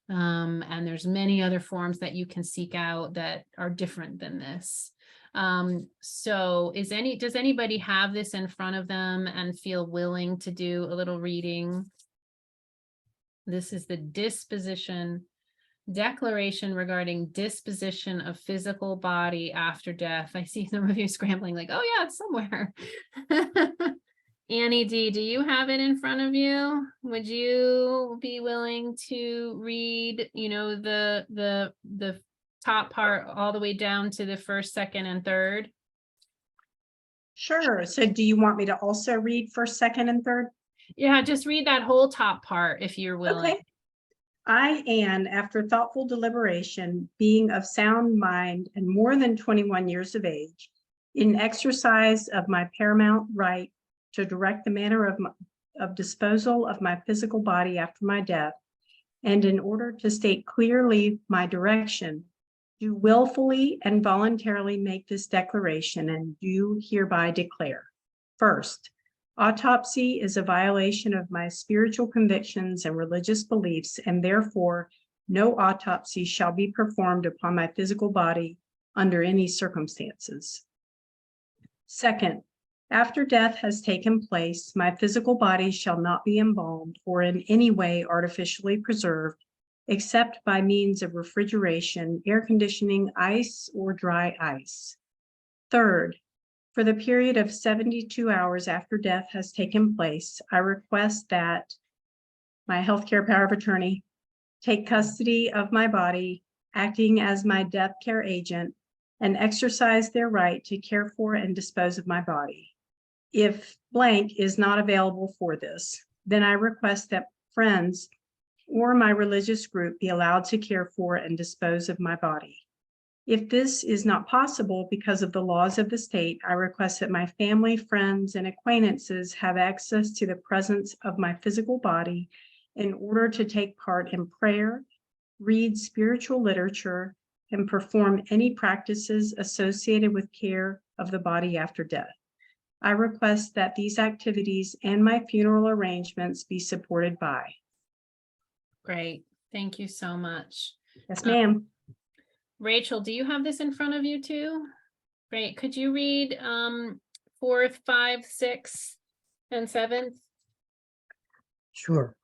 And there's many other forms that you can seek out that are different than this. So does anybody have this in front of them and feel willing to do a little reading? This is the declaration regarding disposition of physical body after death. I see some of you scrambling like, oh yeah, it's somewhere. Annie D, do you have it in front of you? Would you be willing to read, the top part all the way down to the first, second, and third? Sure. So do you want me to also read first, second, and third? Yeah, just read that whole top part if you're willing. Okay. I, Anne, after thoughtful deliberation, being of sound mind and more than 21 years of age, in exercise of my paramount right to direct the manner of disposal of my physical body after my death, and in order to state clearly my direction, do willfully and voluntarily make this declaration and do hereby declare. First, autopsy is a violation of my spiritual convictions and religious beliefs, and therefore no autopsy shall be performed upon my physical body under any circumstances. Second, after death has taken place, my physical body shall not be embalmed or in any way artificially preserved, except by means of refrigeration, air conditioning, ice, or dry ice. Third, for the period of 72 hours after death has taken place, I request that my healthcare power of attorney take custody of my body, acting as my death care agent, and exercise their right to care for and dispose of my body. If blank is not available for this, then I request that friends or my religious group be allowed to care for and dispose of my body. If this is not possible because of the laws of the state, I request that my family, friends, and acquaintances have access to the presence of my physical body in order to take part in prayer, read spiritual literature, and perform any practices associated with care of the body after death. I request that these activities and my funeral arrangements be supported by. Great. Thank you so much. Yes, ma'am. Rachel, do you have this in front of you too? Great. Could you read 4th, 5th, 6th, and 7th? Sure.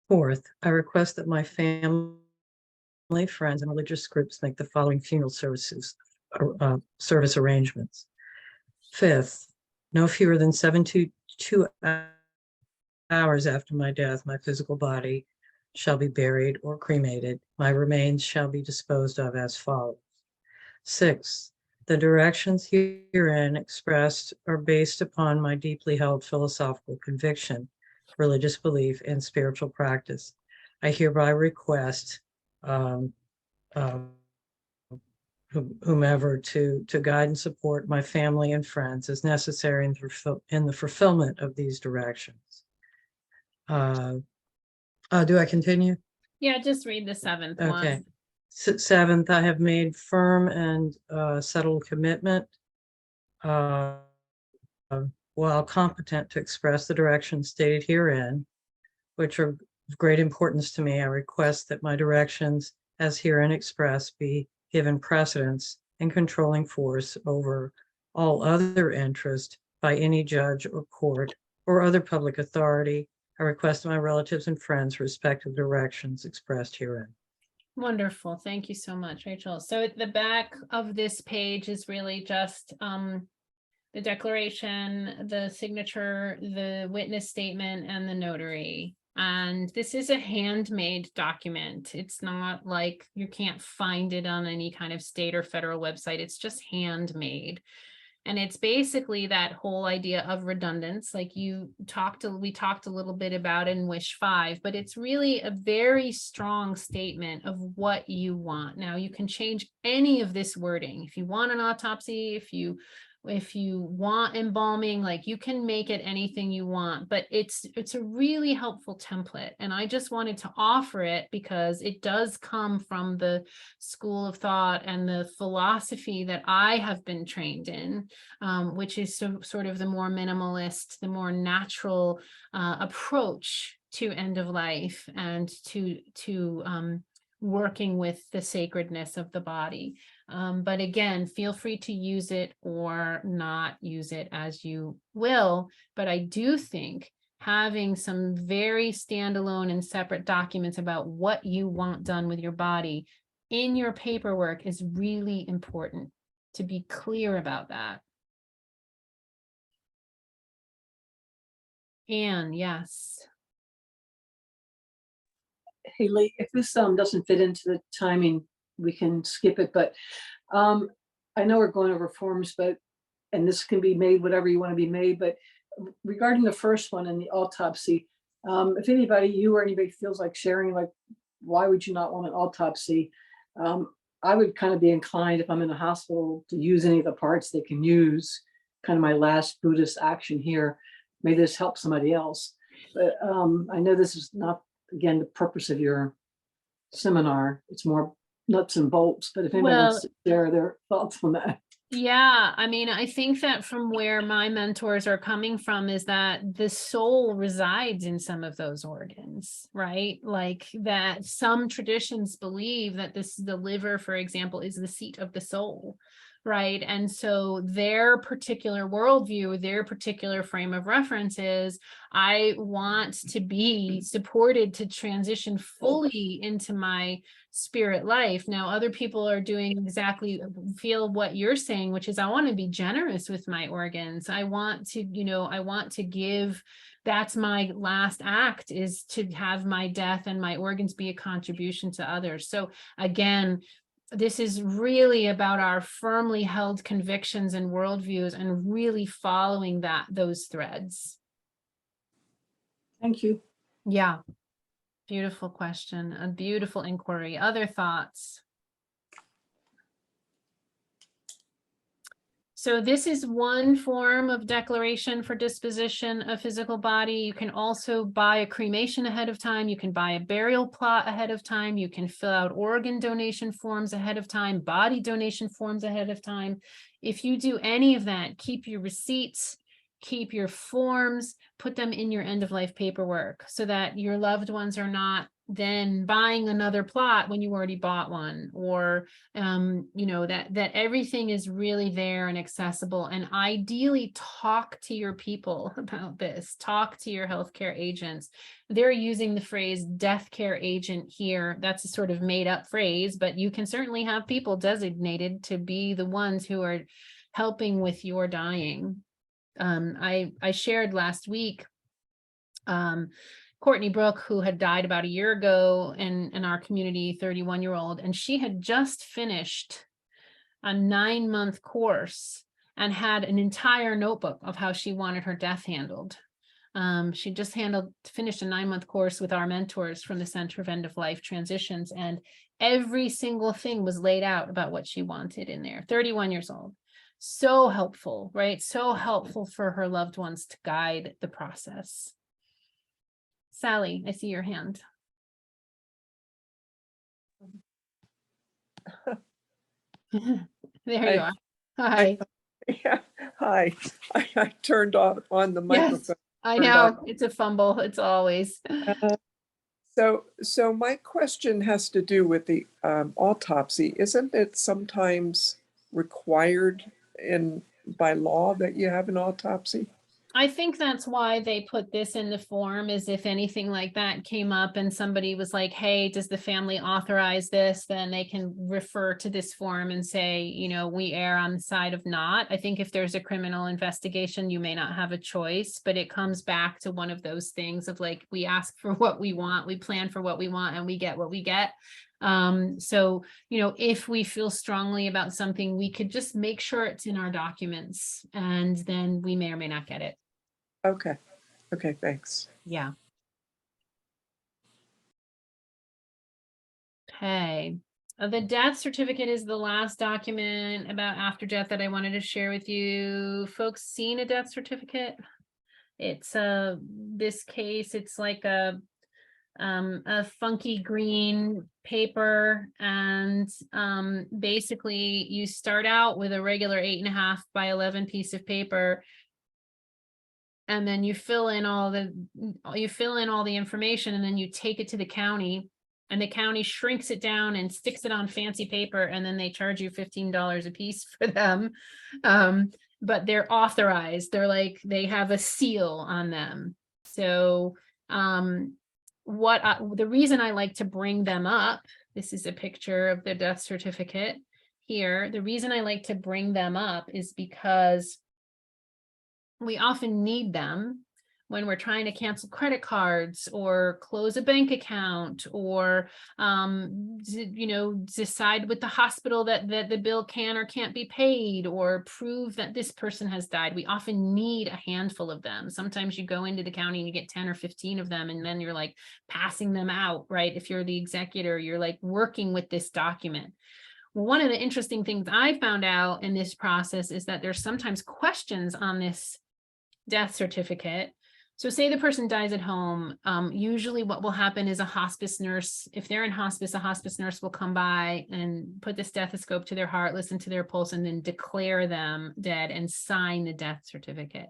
Fourth, I request that my family, friends, and religious groups make the following funeral service arrangements. Fifth, no fewer than 72 hours after my death, my physical body shall be buried or cremated. My remains shall be disposed of as follows. Sixth, the directions herein expressed are based upon my deeply held philosophical conviction, religious belief, and spiritual practice. I hereby request whomever to guide and support my family and friends as necessary in the fulfillment of these directions. Do I continue? Yeah, just read the 7th one. Okay. Seventh, I have made firm and settled commitment while competent to express the directions stated herein, which are of great importance to me. I request that my directions as herein expressed be given precedence and controlling force over all other interest by any judge or court or other public authority. I request my relatives and friends respect the directions expressed herein. Wonderful. Thank you so much, Rachel. So at the back of this page is really just the declaration, the signature, the witness statement, and the notary. And this is a handmade document. It's not like you can't find it on any kind of state or federal website. It's just handmade. And it's basically that whole idea of redundance, like we talked a little bit about in Wish 5, but it's really a very strong statement of what you want. Now you can change any of this wording. If you want an autopsy, if you if you want embalming, like you can make it anything you want, but it's a really helpful template. And I just wanted to offer it because it does come from the school of thought and the philosophy that I have been trained in, which is sort of the more minimalist, the more natural approach to end of life and to working with the sacredness of the body. But again, feel free to use it or not use it as you will. But I do think having some very standalone and separate documents about what you want done with your body in your paperwork is really important, to be clear about that. And yes. Hey, Lee, if this doesn't fit into the timing, we can skip it, but I know we're going over forms, and this can be made whatever you want to be made, but regarding the first one and the autopsy, if anybody, you or anybody feels like sharing, like, why would you not want an autopsy? I would kind of be inclined, if I'm in a hospital, to use any of the parts they can use, kind of my last Buddhist action here. May this help somebody else. But I know this is not, again, the purpose of your seminar. It's more nuts and bolts, but if anybody wants to share their thoughts on that. Yeah, I mean, I think that from where my mentors are coming from is that the soul resides in some of those organs, right? Like that some traditions believe that the liver, for example, is the seat of the soul, right? And so their particular worldview, their particular frame of reference is, I want to be supported to transition fully into my spirit life. Now, other people are doing exactly, feel what you're saying, which is I want to be generous with my organs. I want to, I want to give. That's my last act, is to have my death and my organs be a contribution to others. So again, this is really about our firmly held convictions and worldviews and really following those threads. Thank you. Yeah. Beautiful question, a beautiful inquiry. Other thoughts? So this is one form of declaration for disposition of physical body. You can also buy a cremation ahead of time. You can buy a burial plot ahead of time. You can fill out organ donation forms ahead of time, body donation forms ahead of time. If you do any of that, keep your receipts, keep your forms, put them in your end of life paperwork so that your loved ones are not then buying another plot when you already bought one, or that everything is really there and accessible. And ideally talk to your people about this, talk to your healthcare agents. They're using the phrase death care agent here. That's a sort of made up phrase, but you can certainly have people designated to be the ones who are helping with your dying. I shared last week Courtney Brooke, who had died about a year ago in our community, 31-year-old, and she had just finished a 9-month course and had an entire notebook of how she wanted her death handled. She just finished a 9-month course with our mentors from the Center of End of Life Transitions, and every single thing was laid out about what she wanted in there. 31 years old. So helpful, right? So helpful for her loved ones to guide the process. Sally, I see your hand. There you are. Hi. Yeah, hi. I turned on the microphone. Yes, I know. It's a fumble. It's always. So my question has to do with the autopsy. Isn't it sometimes required by law that you have an autopsy? I think that's why they put this in the form, is if anything like that came up and somebody was like, hey, does the family authorize this? Then they can refer to this form and say, we err on the side of not. I think if there's a criminal investigation, you may not have a choice, but it comes back to one of those things of like, we ask for what we want, we plan for what we want, and we get what we get. So, if we feel strongly about something, we could just make sure it's in our documents, and then we may or may not get it. Okay. Okay, thanks. Yeah. Okay. The death certificate is the last document about after death that I wanted to share with you. Folks seen a death certificate? It's this case, it's like a funky green paper, and basically you start out with a regular 8.5 by 11 piece of paper, and then you fill in all the information, and then you take it to the county, and the county shrinks it down and sticks it on fancy paper, and then they charge you $15 a piece for them. But they're authorized. They're like, they have a seal on them. So the reason I like to bring them up, this is a picture of the death certificate here. The reason I like to bring them up is because we often need them when we're trying to cancel credit cards or close a bank account, or decide with the hospital that the bill can or can't be paid, or prove that this person has died. We often need a handful of them. Sometimes you go into the county and you get 10 or 15 of them, and then you're like passing them out, right? If you're the executor, you're like working with this document. Well, one of the interesting things I found out in this process is that there's sometimes questions on this death certificate. So say the person dies at home, usually what will happen is a hospice nurse, if they're in hospice, a hospice nurse will come by and put the stethoscope to their heart, listen to their pulse, and then declare them dead and sign the death certificate.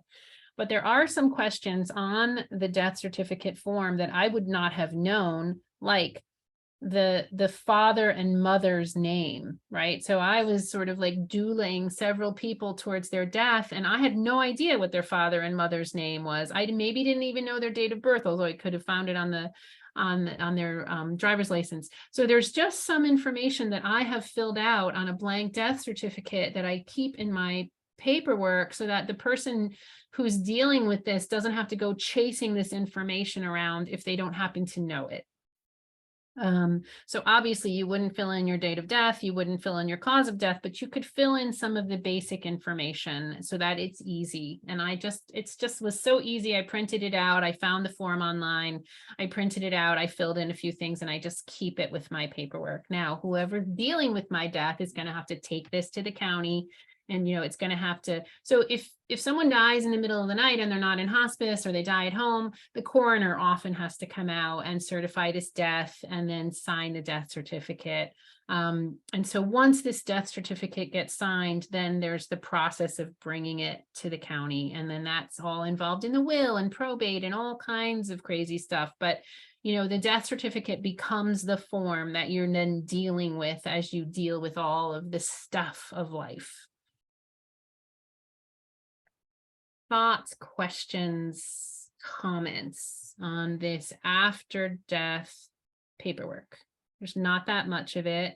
But there are some questions on the death certificate form that I would not have known, like the father and mother's name, right? So I was sort of like dueling several people towards their death, and I had no idea what their father and mother's name was. I maybe didn't even know their date of birth, although I could have found it on their driver's license. So there's just some information that I have filled out on a blank death certificate that I keep in my paperwork, so that the person who's dealing with this doesn't have to go chasing this information around if they don't happen to know it. So obviously you wouldn't fill in your date of death, you wouldn't fill in your cause of death, but you could fill in some of the basic information so that it's easy. And it's just was so easy. I printed it out. I found the form online. I printed it out. I filled in a few things, and I just keep it with my paperwork. Now, whoever's dealing with my death is going to have to take this to the county. And, it's going to have to, so if someone dies in the middle of the night and they're not in hospice, or they die at home, the coroner often has to come out and certify this death and then sign the death certificate. And so once this death certificate gets signed, then there's the process of bringing it to the county. And then that's all involved in the will and probate and all kinds of crazy stuff. But the death certificate becomes the form that you're then dealing with as you deal with all of the stuff of life. Thoughts, questions, comments on this after death paperwork? There's not that much of it,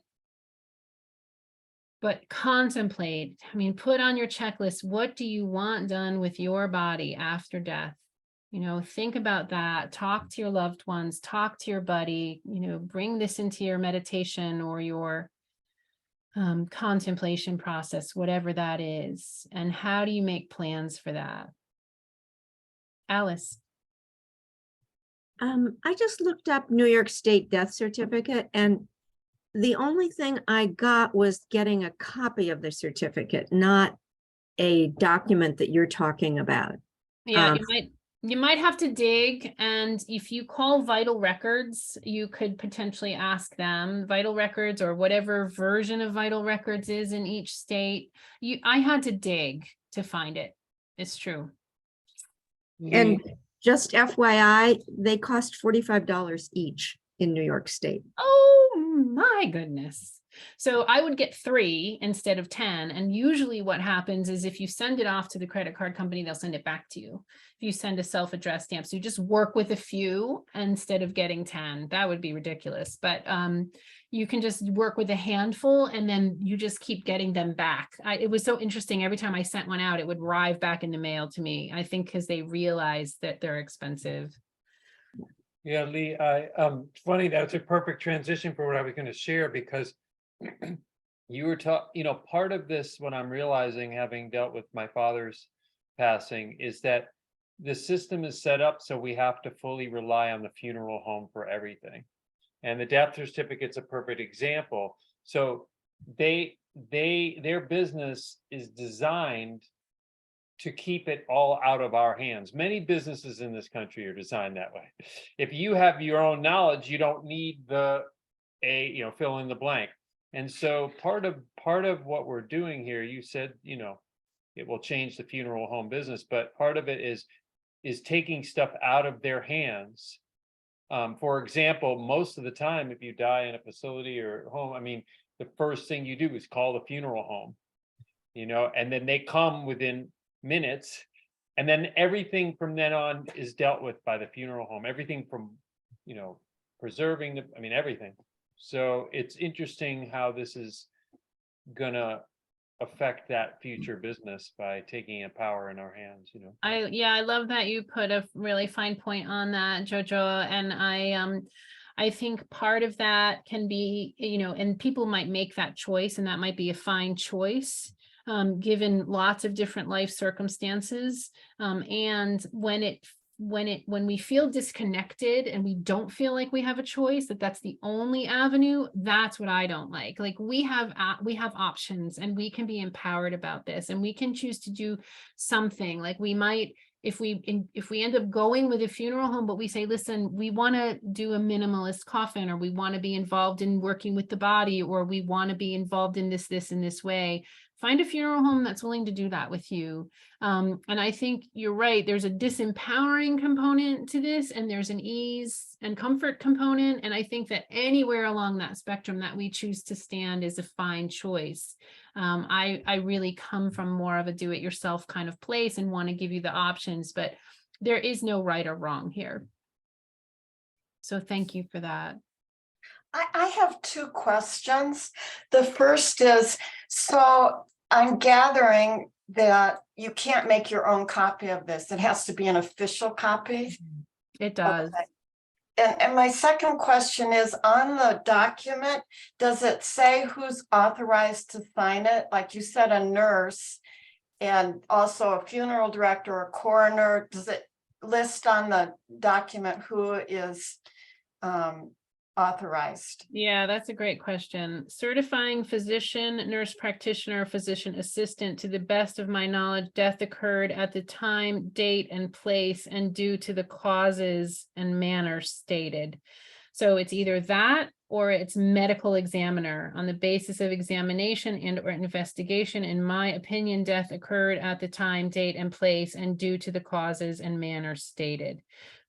but contemplate. Put on your checklist, what do you want done with your body after death? Think about that. Talk to your loved ones, talk to your buddy, bring this into your meditation or your contemplation process, whatever that is. And how do you make plans for that? Alice. I just looked up New York State death certificate, and the only thing I got was getting a copy of the certificate, not a document that you're talking about. Yeah, you might have to dig, and if you call Vital Records, you could potentially ask them. Vital Records, or whatever version of Vital Records is in each state. I had to dig to find it. It's true. And just FYI, they cost $45 each in New York State. Oh my goodness. So I would get 3 instead of 10. And usually what happens is if you send it off to the credit card company, they'll send it back to you. If you send a self-addressed stamp, so you just work with a few instead of getting 10. That would be ridiculous. But you can just work with a handful, and then you just keep getting them back. It was so interesting. Every time I sent one out, it would arrive back in the mail to me. I think because they realize that they're expensive. Yeah, Lee, it's funny, that's a perfect transition for what I was going to share, because you were part of this, what I'm realizing, having dealt with my father's passing, is that the system is set up so we have to fully rely on the funeral home for everything. And the death certificate's a perfect example. So their business is designed to keep it all out of our hands. Many businesses in this country are designed that way. If you have your own knowledge, you don't need fill in the blank. And so part of what we're doing here, you said, it will change the funeral home business, but part of it is taking stuff out of their hands. For example, most of the time, if you die in a facility or home, I mean, the first thing you do is call the funeral home, and then they come within minutes, and then everything from then on is dealt with by the funeral home. Everything from, preserving everything. So it's interesting how this is gonna affect that future business by taking a power in our hands, I love that you put a really fine point on that, Jojo. And I think part of that can be, and people might make that choice, and that might be a fine choice, given lots of different life circumstances. And when we feel disconnected and we don't feel like we have a choice, that's the only avenue, that's what I don't like. Like we have options, and we can be empowered about this, and we can choose to do something. Like we might, if we end up going with a funeral home, but we say, listen, we want to do a minimalist coffin, or we want to be involved in working with the body, or we want to be involved in this in this way. Find a funeral home that's willing to do that with you. And I think you're right. There's a disempowering component to this, and there's an ease and comfort component. And I think that anywhere along that spectrum that we choose to stand is a fine choice. I really come from more of a do-it-yourself kind of place and want to give you the options, but there is no right or wrong here. So thank you for that. I have two questions. The first is, so I'm gathering that you can't make your own copy of this. It has to be an official copy. It does. Okay. And my second question is, on the document, does it say who's authorized to sign it? Like you said, a nurse, and also a funeral director or coroner. Does it list on the document who is authorized? Yeah, that's a great question. Certifying physician, nurse practitioner, physician assistant. To the best of my knowledge, death occurred at the time, date, and place, and due to the causes and manner stated. So it's either that, or it's medical examiner. On the basis of examination and or investigation, in my opinion, death occurred at the time, date, and place, and due to the causes and manner stated.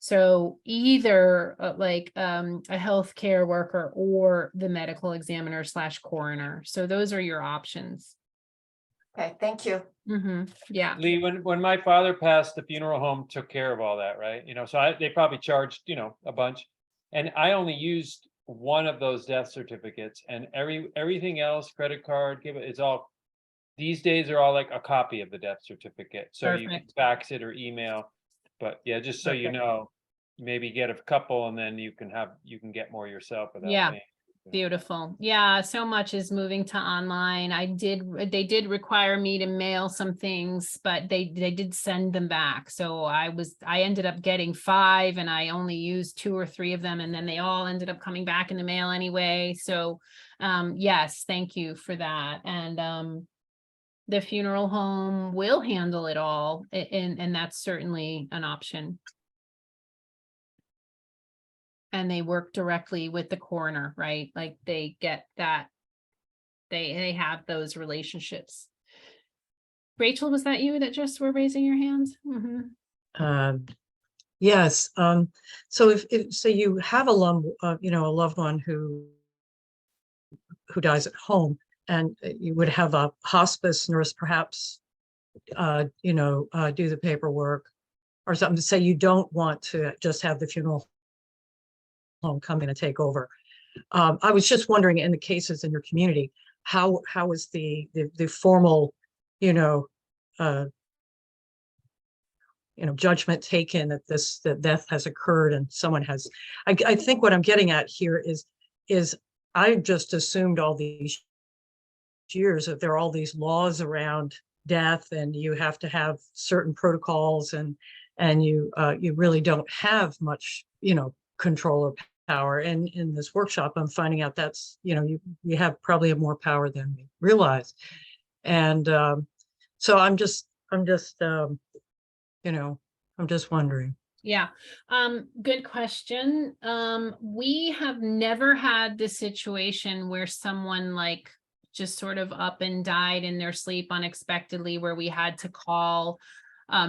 So either a healthcare worker or the medical examiner / coroner. So those are your options. Okay, thank you. Yeah. Lee, when my father passed, the funeral home took care of all that, right? So they probably charged, a bunch. And I only used one of those death certificates, and everything else, credit card, these days are all like a copy of the death certificate. So you can fax it or email. But yeah, just so you know, maybe get a couple, and then you can get more yourself without paying. Beautiful. Yeah, so much is moving to online. They did require me to mail some things, but they did send them back. So I ended up getting 5, and I only used 2 or 3 of them, and then they all ended up coming back in the mail anyway. So yes, thank you for that. And the funeral home will handle it all, and that's certainly an option. And they work directly with the coroner, right? Like they get that, they have those relationships. Rachel, was that you that just were raising your hands? Yes. So if you have a loved one who dies at home, and you would have a hospice nurse perhaps, do the paperwork or something, to say you don't want to just have the funeral home come in and take over. I was just wondering, in the cases in your community, how is the formal, judgment taken that death has occurred and someone has. I think what I'm getting at here is I just assumed all these years that there are all these laws around death, and you have to have certain protocols, and you really don't have much, control or power. And in this workshop, I'm finding out that's, you have probably more power than we realize. And so I'm just wondering. Yeah, good question. We have never had this situation where someone like just sort of up and died in their sleep unexpectedly, where we had to call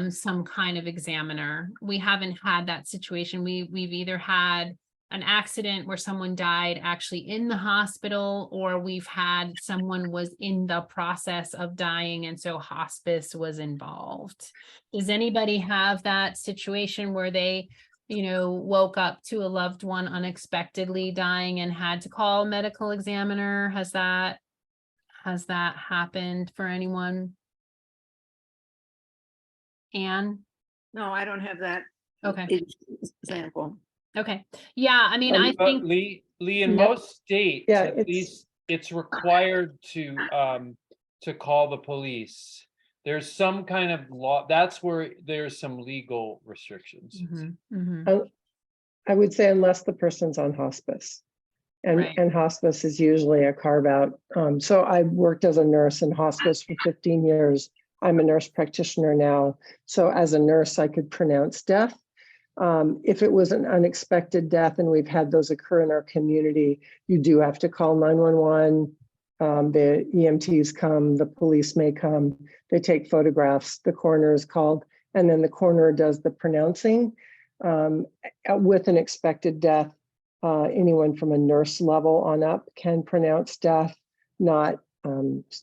some kind of examiner. We haven't had that situation. We've either had an accident where someone died actually in the hospital, or we've had someone was in the process of dying and so hospice was involved. Does anybody have that situation where they, woke up to a loved one unexpectedly dying and had to call a medical examiner? Has that happened for anyone? Anne? No, I don't have that. Okay. Example. Okay. Yeah, I mean, I But think Lee, in Yeah. most states, Yeah, at least it's required to call the police. There's some kind of law. That's where there's some legal restrictions. I would say unless the person's on hospice. And hospice is usually a carve out. So I worked as a nurse in hospice for 15 years. I'm a nurse practitioner now. So as a nurse, I could pronounce death. If it was an unexpected death, and we've had those occur in our community, you do have to call 911. The EMTs come, the police may come, they take photographs, the coroner is called, and then the coroner does the pronouncing. With an expected death, anyone from a nurse level on up can pronounce death, not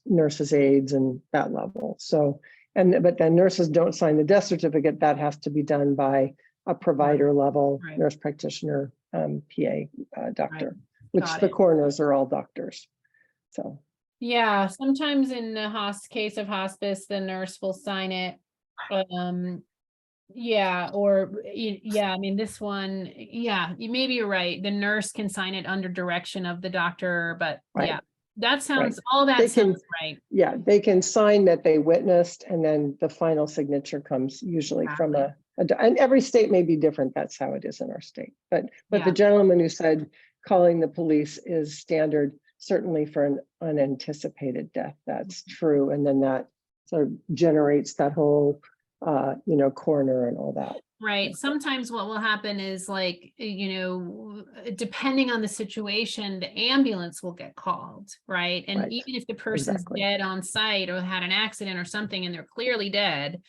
nurses' aides and that level. So, but then nurses don't sign the death certificate. That has to be done by a provider level nurse practitioner, PA, doctor, which Got the it. coroners are all doctors. So yeah, sometimes in the case of hospice, the nurse will sign it. Yeah, or yeah, I mean, this one, yeah, maybe you're right. The nurse can sign it under direction of the doctor, but yeah, that sounds, all that sounds right. Yeah, they can sign that they witnessed, and then the final signature comes usually from and every state may be different. That's how it is in our state. But the gentleman who said calling the police is standard, certainly for an unanticipated death. That's true. And then that sort of generates that whole, coroner and all that. Right. Sometimes what will happen is like, depending on the situation, the ambulance will get called, right? And even if the person's dead on site or had an accident or something and they're clearly dead,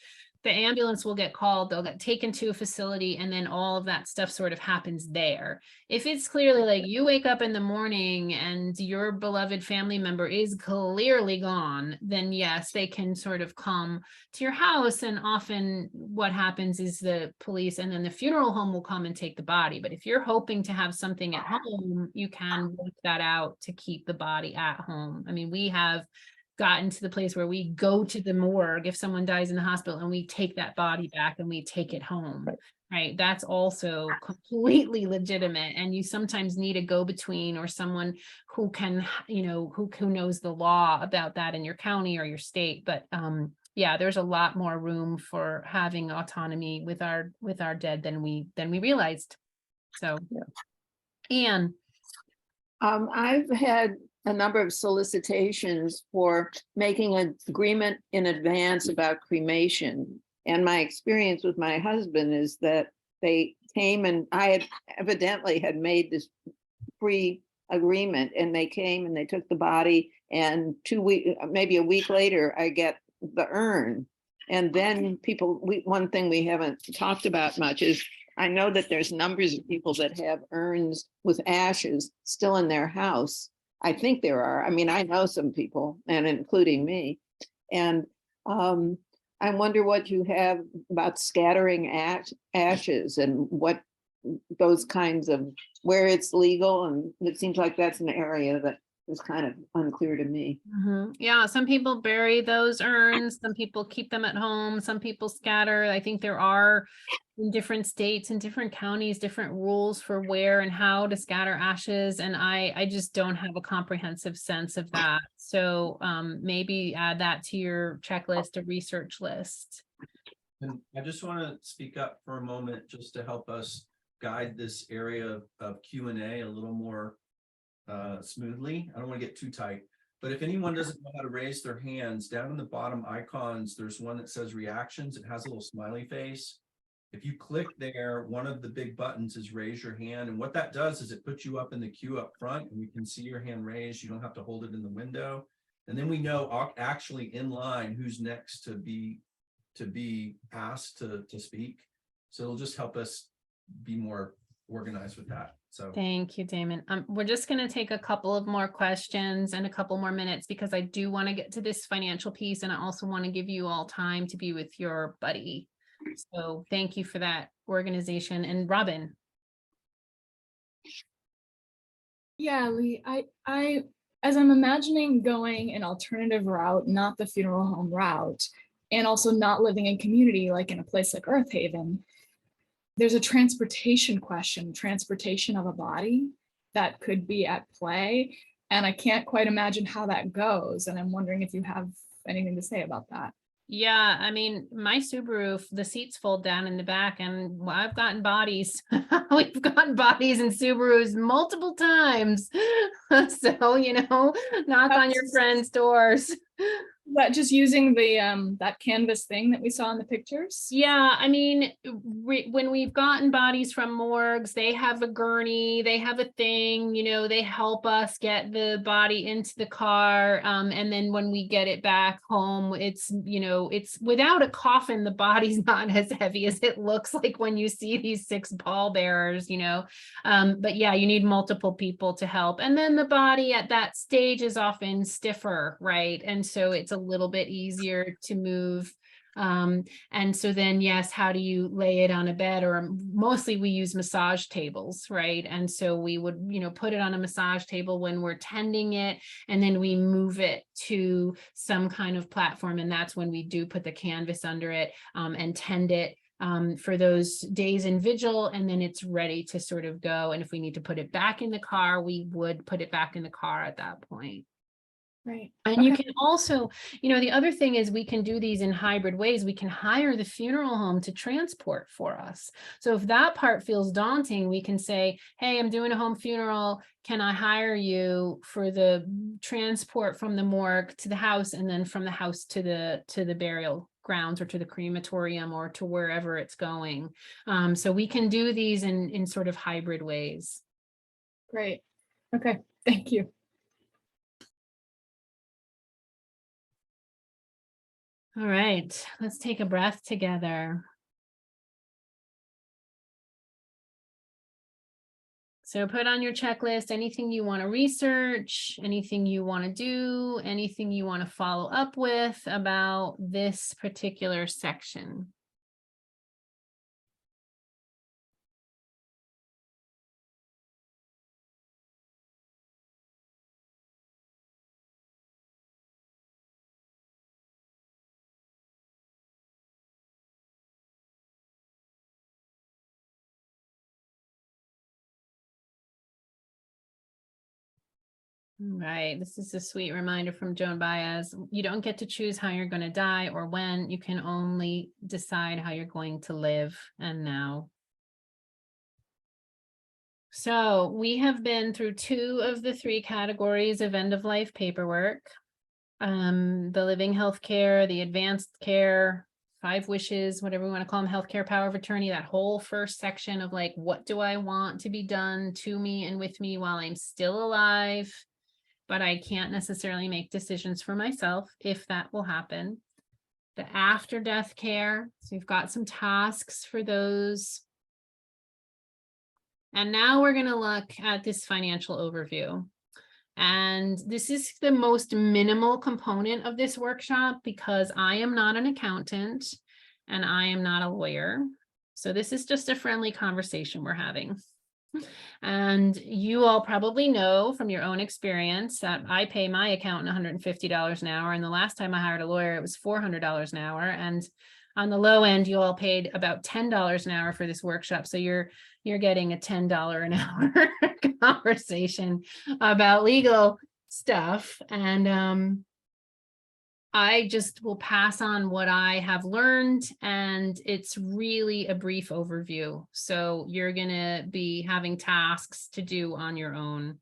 the ambulance will get called, they'll get taken to a facility, and then all of that stuff sort of happens there. If it's clearly like you wake up in the morning and your beloved family member is clearly gone, then yes, they can sort of come to your house. And often what happens is the police and then the funeral home will come and take the body. But if you're hoping to have something at home, you can work that out to keep the body at home. I mean, we have gotten to the place where we go to the morgue if someone dies in the hospital and we take that body back and we take it home, right? That's also completely legitimate. And you sometimes need a go-between or someone who can, who knows the law about that in your county or your state. But yeah, there's a lot more room for having autonomy with our dead than we realized. So, Anne. I've had a number of solicitations for making an agreement in advance about cremation. And my experience with my husband is that they came, and I had evidently had made this pre-agreement, and they came and they took the body, and 2 weeks, maybe a week later, I get the urn. And then one thing we haven't talked about much is I know that there's numbers of people that have urns with ashes still in their house. I think there are. I mean, I know some people, and including me. And I wonder what you have about scattering ashes and what those kinds of, where it's legal. And it seems like that's an area that is kind of unclear to me. Yeah, some people bury those urns, some people keep them at home, some people scatter. I think there are in different states and different counties, different rules for where and how to scatter ashes. And I just don't have a comprehensive sense of that. So maybe add that to your checklist or research list. And I just want to speak up for a moment just to help us guide this area of Q&A a little more smoothly. I don't want to get too tight, but if anyone doesn't know how to raise their hands, down in the bottom icons, there's one that says reactions. It has a little smiley face. If you click there, one of the big buttons is raise your hand. And what that does is it puts you up in the queue up front and we can see your hand raised. You don't have to hold it in the window. And then we know actually in line who's next to be asked to speak. So it'll just help us be more organized with that. So Thank you, Damon. We're just going to take a couple of more questions and a couple more minutes because I do want to get to this financial piece and I also want to give you all time to be with your buddy. So thank you for that organization. And Robin. Yeah, Lee, I, as I'm imagining going an alternative route, not the funeral home route, and also not living in community, like in a place like Earth Haven, there's a transportation question, transportation of a body that could be at play. And I can't quite imagine how that goes. And I'm wondering if you have anything to say about that. Yeah, I mean, my Subaru, the seats fold down in the back and I've gotten bodies. We've gotten bodies in Subarus multiple times. So, knock on your friends' doors. That just using the that canvas thing that we saw in the pictures? Yeah, I mean, when we've gotten bodies from morgues, they have a gurney, they have a thing, they help us get the body into the car. And then when we get it back home, it's without a coffin, the body's not as heavy as it looks like when you see these 6 pallbearers, but yeah, you need multiple people to help. And then the body at that stage is often stiffer, right? And so it's a little bit easier to move. And so then, yes, how do you lay it on a bed? Or mostly we use massage tables, right? And so we would, put it on a massage table when we're tending it, and then we move it to some kind of platform. And that's when we do put the canvas under it and tend it for those days in vigil, and then it's ready to sort of go. And if we need to put it back in the car, we would put it back in the car at that point. Right. And you can also, the other thing is we can do these in hybrid ways. We can hire the funeral home to transport for us. So if that part feels daunting, we can say, hey, I'm doing a home funeral. Can I hire you for the transport from the morgue to the house, and then from the house to the burial grounds or to the crematorium or to wherever it's going. So we can do these in sort of hybrid ways. Great. Okay. Thank you. All right, let's take a breath together. So put on your checklist anything you want to research, anything you want to do, anything you want to follow up with about this particular section. Right. This is a sweet reminder from Joan Baez. You don't get to choose how you're going to die or when. You can only decide how you're going to live and now. So we have been through 2 of the 3 categories of end-of-life paperwork. The living healthcare, the advanced care, 5 wishes, whatever we want to call them, healthcare power of attorney, that whole first section of like, what do I want to be done to me and with me while I'm still alive? But I can't necessarily make decisions for myself if that will happen. The after death care. So we've got some tasks for those. And now we're going to look at this financial overview. And this is the most minimal component of this workshop because I am not an accountant and I am not a lawyer. So this is just a friendly conversation we're having. And you all probably know from your own experience that I pay my accountant $150 an hour. And the last time I hired a lawyer, it was $400 an hour. And on the low end, you all paid about $10 an hour for this workshop. So you're getting a $10 an hour conversation about legal stuff. And I just will pass on what I have learned, and it's really a brief overview. So you're gonna be having tasks to do on your own.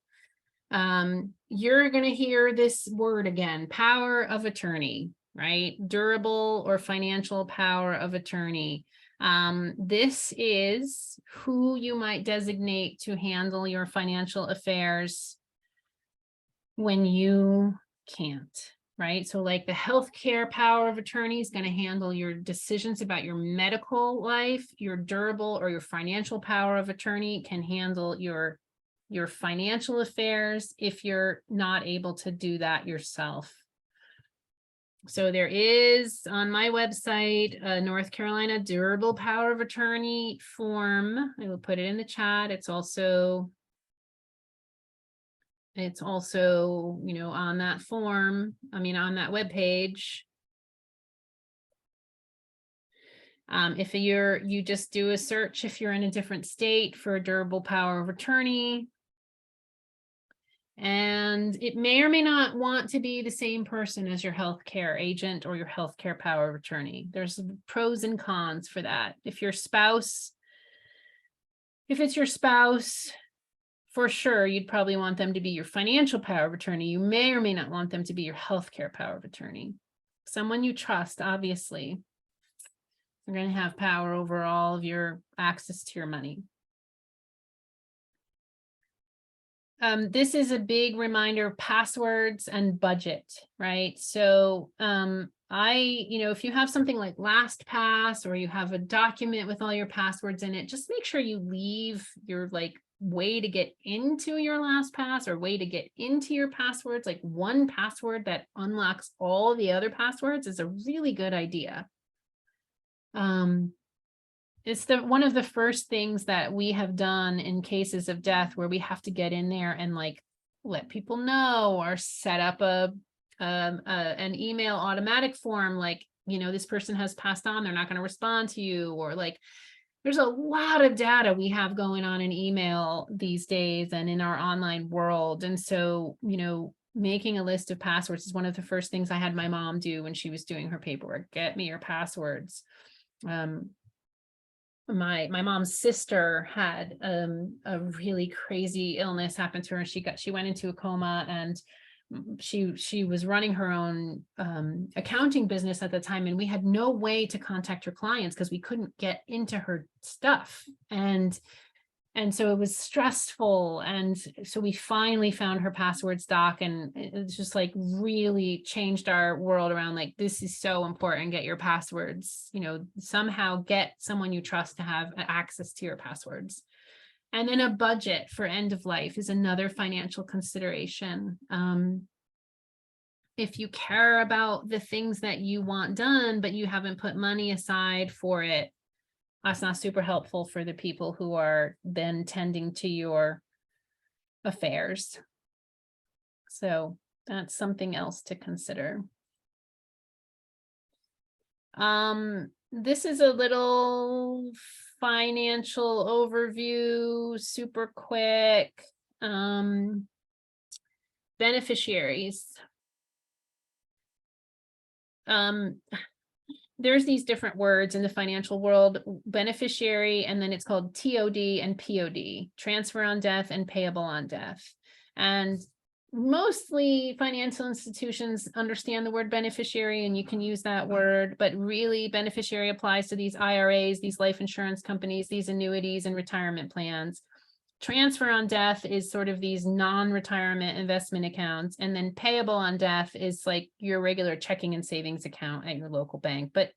You're gonna hear this word again, power of attorney, right? Durable or financial power of attorney. This is who you might designate to handle your financial affairs when you can't. Right? So like the healthcare power of attorney is going to handle your decisions about your medical life. Your durable or your financial power of attorney can handle your financial affairs if you're not able to do that yourself. So there is on my website, a North Carolina durable power of attorney form. I will put it in the chat. It's also, you know, on that form, on that webpage. If you just do a search, if you're in a different state, for a durable power of attorney. And it may or may not want to be the same person as your healthcare agent or your healthcare power of attorney. There's pros and cons for that. If it's your spouse, for sure, you'd probably want them to be your financial power of attorney. You may or may not want them to be your healthcare power of attorney. Someone you trust, obviously. They're going to have power over all of your access to your money. This is a big reminder of passwords and budget, right? So if you have something like LastPass, or you have a document with all your passwords in it, just make sure you leave your way to get into your LastPass or way to get into your passwords. Like one password that unlocks all the other passwords is a really good idea. It's one of the first things that we have done in cases of death where we have to get in there and let people know, or set up an email automatic form, this person has passed on, they're not going to respond to you, or there's a lot of data we have going on in email these days and in our online world. And so, making a list of passwords is one of the first things I had my mom do when she was doing her paperwork. Get me your passwords. My mom's sister had a really crazy illness happen to her. She went into a coma, and she was running her own accounting business at the time, and we had no way to contact her clients because we couldn't get into her stuff, and so it was stressful. And so we finally found her passwords doc, and it's just really changed our world around this is so important. Get your passwords, somehow get someone you trust to have access to your passwords. And then a budget for end of life is another financial consideration. If you care about the things that you want done, but you haven't put money aside for it, that's not super helpful for the people who are then tending to your affairs. So that's something else to consider. This is a little financial overview, super quick. Beneficiaries. There's these different words in the financial world: beneficiary, and then it's called TOD and POD, transfer on death and payable on death. And mostly financial institutions understand the word beneficiary, and you can use that word, but really beneficiary applies to these IRAs, these life insurance companies, these annuities and retirement plans. Transfer on death is sort of these non-retirement investment accounts, and then payable on death is like your regular checking and savings account at your local bank. But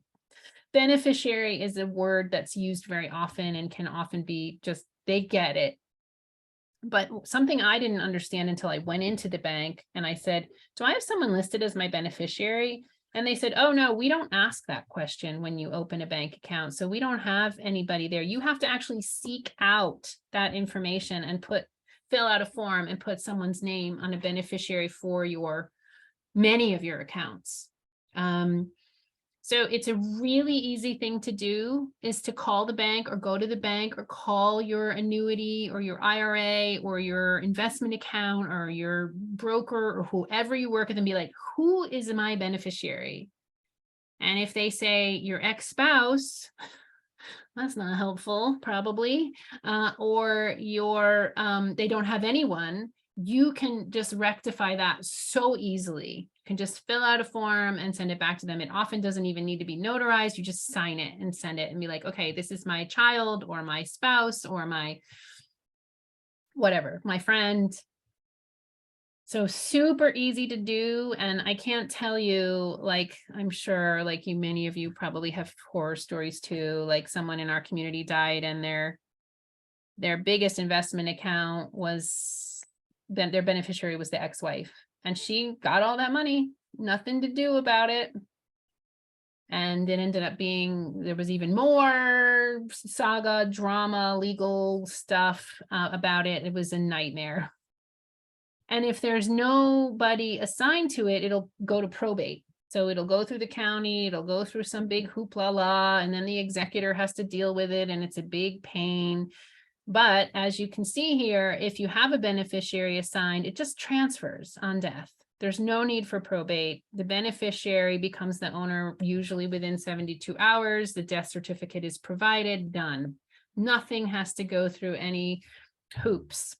beneficiary is a word that's used very often and can often be just, they get it. But something I didn't understand until I went into the bank and I said, do I have someone listed as my beneficiary? And they said, oh no, we don't ask that question when you open a bank account. So we don't have anybody there. You have to actually seek out that information and fill out a form and put someone's name on a beneficiary for many of your accounts. So it's a really easy thing to do, is to call the bank or go to the bank or call your annuity or your IRA or your investment account or your broker or whoever you work with and be like, who is my beneficiary? And if they say your ex-spouse, that's not helpful, probably, or your they don't have anyone, you can just rectify that so easily. You can just fill out a form and send it back to them. It often doesn't even need to be notarized. You just sign it and send it and be like, okay, this is my child or my spouse or my whatever, my friend. So super easy to do. And I can't tell you, like, I'm sure like you, many of you probably have horror stories too. Like someone in our community died and their biggest investment account was, their beneficiary was the ex-wife, and she got all that money, nothing to do about it. And it ended up being, there was even more saga, drama, legal stuff about it. It was a nightmare. And if there's nobody assigned to it, it'll go to probate. So it'll go through the county, it'll go through some big hoopla, and then the executor has to deal with it, and it's a big pain. But as you can see here, if you have a beneficiary assigned, it just transfers on death. There's no need for probate. The beneficiary becomes the owner usually within 72 hours. The death certificate is provided, done. Nothing has to go through any hoops.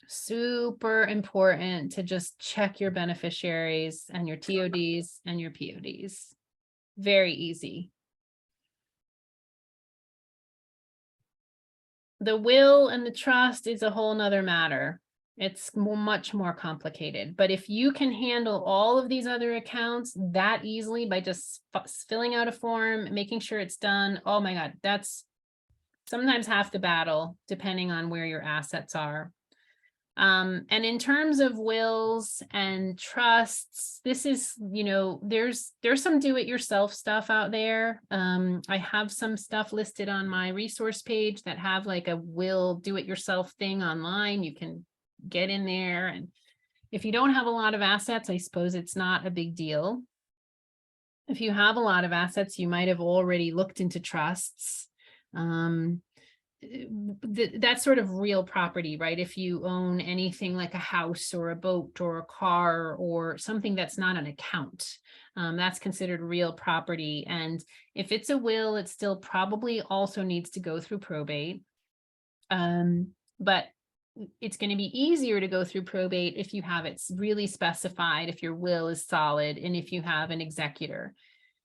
Super important to just check your beneficiaries and your TODs and your PODs. Very easy. The will and the trust is a whole nother matter. It's much more complicated. But if you can handle all of these other accounts that easily by just filling out a form, making sure it's done, oh my God, that's sometimes half the battle, depending on where your assets are. And in terms of wills and trusts, this is, you know, there's some do-it-yourself stuff out there. I have some stuff listed on my resource page that have like a will do-it-yourself thing online. You can get in there, and if you don't have a lot of assets, I suppose it's not a big deal. If you have a lot of assets, you might have already looked into trusts. That's sort of real property, right? If you own anything like a house or a boat or a car or something that's not an account, that's considered real property. And if it's a will, it still probably also needs to go through probate. But it's going to be easier to go through probate if you have it really specified, if your will is solid, and if you have an executor.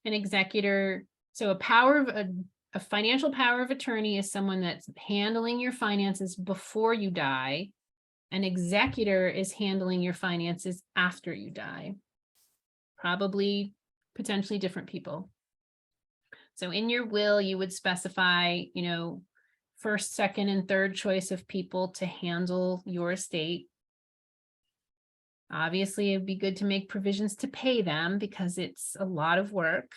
An executor, so a financial power of attorney is someone that's handling your finances before you die. An executor is handling your finances after you die. Probably, potentially different people. So in your will, you would specify, you know, first, second, and third choice of people to handle your estate. Obviously, it'd be good to make provisions to pay them because it's a lot of work.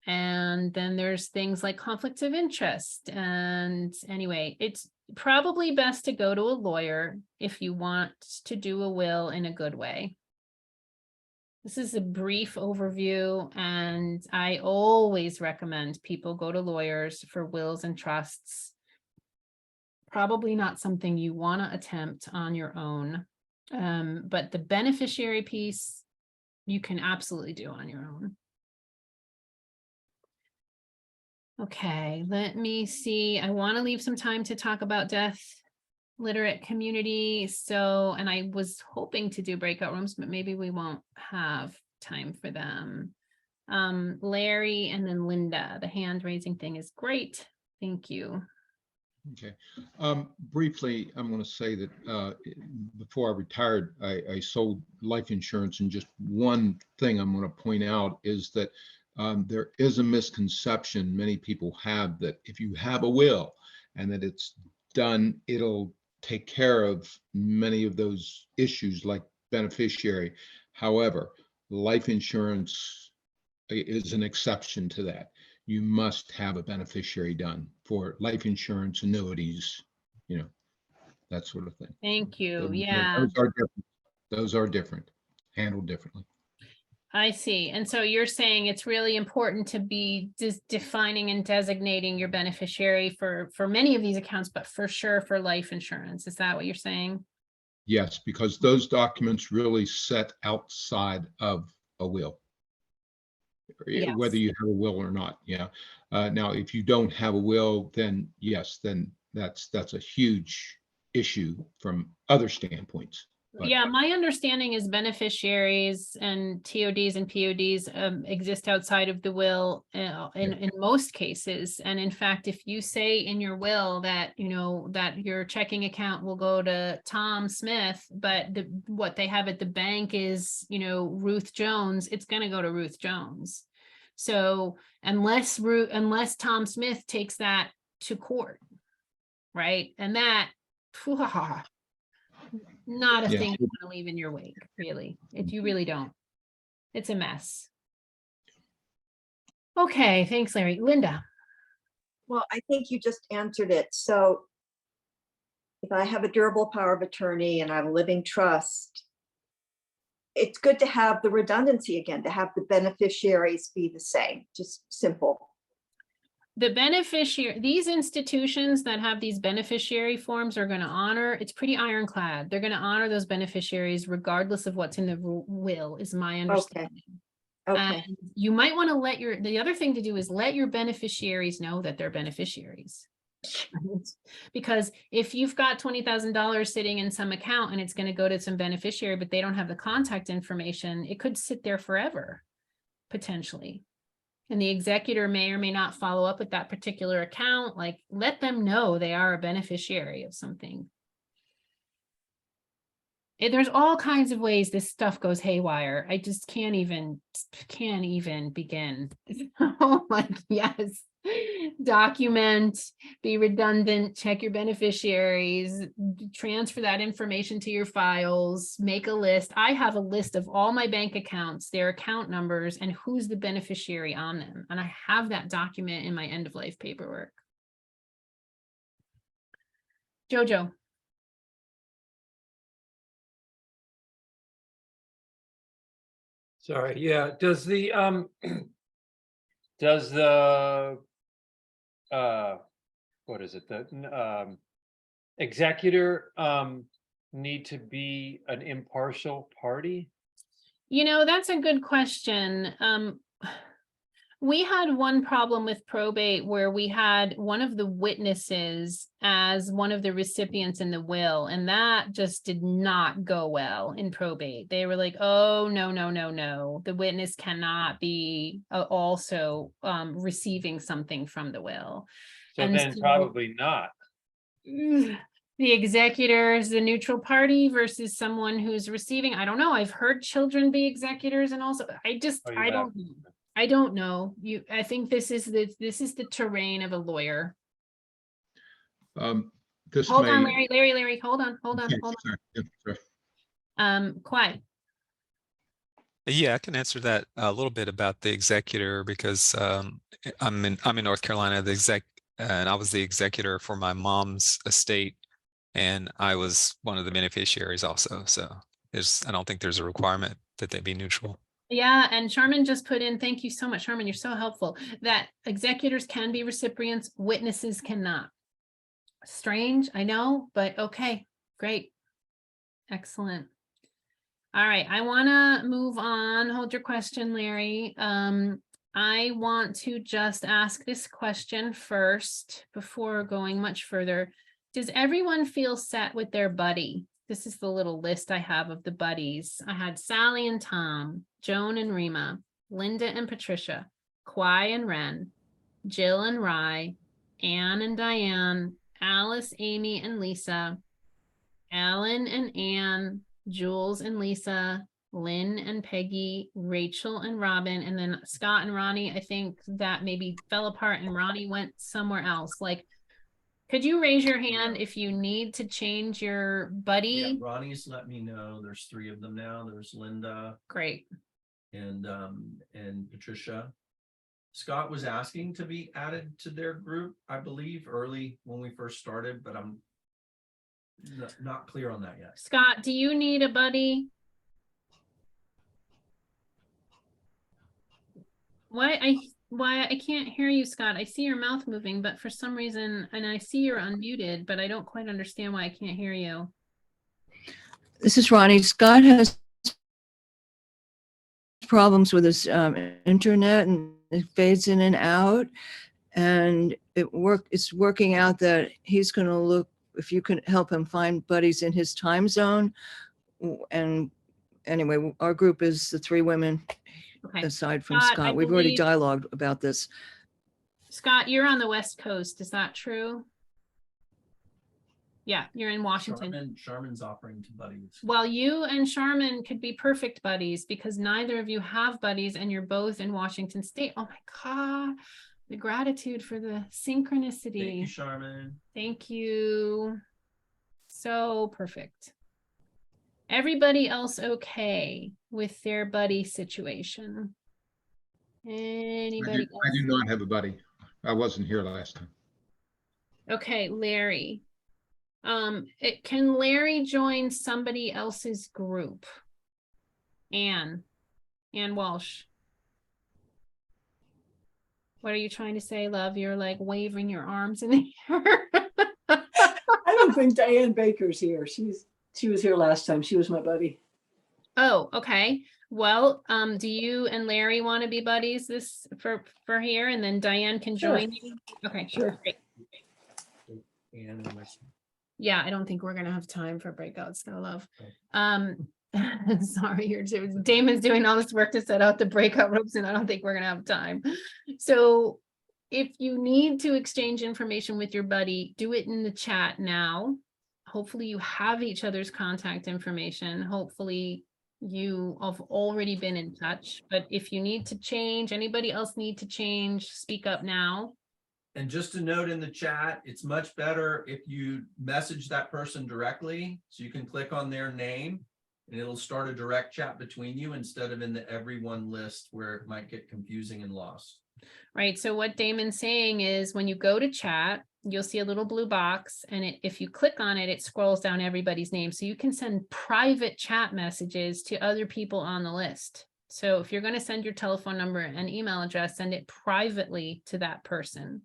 And then there's things like conflicts of interest. And anyway, it's probably best to go to a lawyer if you want to do a will in a good way. This is a brief overview, and I always recommend people go to lawyers for wills and trusts. Probably not something you want to attempt on your own, but the beneficiary piece you can absolutely do on your own. Okay, let me see. I want to leave some time to talk about death literate community. So, and I was hoping to do breakout rooms, but maybe we won't have time for them. Larry and then Linda, the hand raising thing is great. Thank you. Okay. Briefly, I'm going to say that before I retired, I sold life insurance, and just one thing I'm going to point out is that there is a misconception many people have that if you have a will and that it's done, it'll take care of many of those issues like beneficiary. However, life insurance is an exception to that. You must have a beneficiary done for life insurance, annuities, you know, that sort of thing. Thank you. So Yeah. those are different. Those are different, handled differently. I see. And so you're saying it's really important to be defining and designating your beneficiary for many of these accounts, but for sure for life insurance. Is that what you're saying? Yes, because those documents really set outside of a will. Whether Yes. you have a will or not, yeah. Now, if you don't have a will, then yes, then that's a huge issue from other standpoints. But Yeah, my understanding is beneficiaries and TODs and PODs exist outside of the will in most cases. And in fact, if you say in your will that, you know, that your checking account will go to Tom Smith, but what they have at the bank is, you know, Ruth Jones, it's going to go to Ruth Jones. So unless Tom Smith takes that to court, right? And that, not a Yeah. thing you want to leave in your wake, really. If you really don't. It's a mess. Okay, thanks, Larry. Linda. Well, I think you just answered it. So if I have a durable power of attorney and I have a living trust, it's good to have the redundancy again, to have the beneficiaries be the same, just simple. The beneficiary, these institutions that have these beneficiary forms are going to honor, it's pretty ironclad. They're going to honor those beneficiaries regardless of what's in the will, is my understanding. Okay. And you might want to the other thing to do is let your beneficiaries know that they're beneficiaries. Because if you've got $20,000 sitting in some account and it's going to go to some beneficiary, but they don't have the contact information, it could sit there forever, potentially. And the executor may or may not follow up with that particular account. Like, let them know they are a beneficiary of something. There's all kinds of ways this stuff goes haywire. I just can't even begin. Oh my, yes. Document, be redundant, check your beneficiaries, transfer that information to your files, make a list. I have a list of all my bank accounts, their account numbers, and who's the beneficiary on them. And I have that document in my end of life paperwork. Jojo. Sorry, yeah, does the what is it, the executor need to be an impartial party? You know, that's a good question. We had one problem with probate where we had one of the witnesses as one of the recipients in the will, and that just did not go well in probate. They were like, oh, no, no, no, no. The witness cannot be also receiving something from the will. So And then probably not. The executor is the neutral party versus someone who's receiving. I don't know. I've heard children be executors, and also I don't know. I think this is the terrain of a lawyer. This Hold may. on, Larry, hold on. Quiet. Yeah, I can answer that a little bit about the executor because I'm in North Carolina, and I was the executor for my mom's estate, and I was one of the beneficiaries also. So I don't think there's a requirement that they be neutral. Yeah, and Sharman just put in, thank you so much, Sharman, you're so helpful, that executors can be recipients, witnesses cannot. Strange, I know, but okay, great. Excellent. All right, I want to move on. Hold your question, Larry. I want to just ask this question first before going much further. Does everyone feel set with their buddy? This is the little list I have of the buddies. I had Sally and Tom, Joan and Rima, Linda and Patricia, Kwai and Ren, Jill and Rye, Anne and Diane, Alice, Amy and Lisa, Alan and Anne, Jules and Lisa, Lynn and Peggy, Rachel and Robin, and then Scott and Ronnie. I think that maybe fell apart and Ronnie went somewhere else. Like, could you raise your hand if you need to change your buddy? Yeah, Ronnie's let me know. There's 3 of them now. There's Linda. Great. And Patricia. Scott was asking to be added to their group, I believe, early when we first started, but I'm not clear on that yet. Scott, do you need a buddy? why I can't hear you, Scott. I see your mouth moving, but for some reason, and I see you're unmuted, but I don't quite understand why I can't hear you. This is Ronnie. Scott has problems with his internet, and it fades in and out. And it's working out that he's going to look, if you can help him find buddies in his time zone. And anyway, our group is the 3 women, Okay. aside from Scott, Scott. I We've already believe- dialogued about this. Scott, you're on the West Coast. Is that true? Yeah, you're in Washington. Charmin's offering to buddies. Well, you and Charmin could be perfect buddies because neither of you have buddies and you're both in Washington State. Oh my God, the gratitude for the synchronicity. Thank you, Charmin. Thank you. So perfect. Everybody else okay with their buddy situation? Anybody I do not have a buddy. I wasn't here last time. Okay, Larry. Can Larry join somebody else's group? Ann Walsh. What are you trying to say, love? You're like waving your arms in the air. I don't think Diane Baker's here. She was here last time. She was my buddy. Oh, okay. Well, do you and Larry want to be buddies for here, and then Diane can Sure. join you? Okay, Sure. great. Yeah, I don't think we're gonna have time for breakouts though, love. Sorry, Damon's doing all this work to set out the breakout rooms, and I don't think we're gonna have time. So if you need to exchange information with your buddy, do it in the chat now. Hopefully you have each other's contact information. Hopefully you have already been in touch, but if you need to change, anybody else need to change, speak up now. And just a note in the chat, it's much better if you message that person directly. So you can click on their name and it'll start a direct chat between you instead of in the everyone list where it might get confusing and lost. Right, so what Damon's saying is when you go to chat, you'll see a little blue box, and if you click on it, it scrolls down everybody's name. So you can send private chat messages to other people on the list. So if you're going to send your telephone number and email address, send it privately to that person.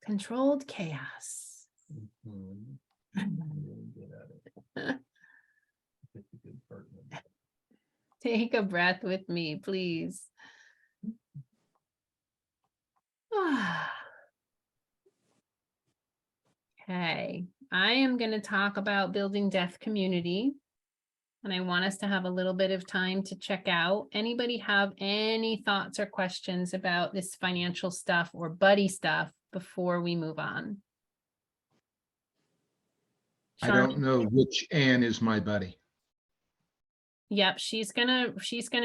Controlled chaos. Take a breath with me, please. Okay, I am going to talk about building deaf community. And I want us to have a little bit of time to check out. Anybody have any thoughts or questions about this financial stuff or buddy stuff before we move on? I don't know which Ann is my buddy. Yep, she's gonna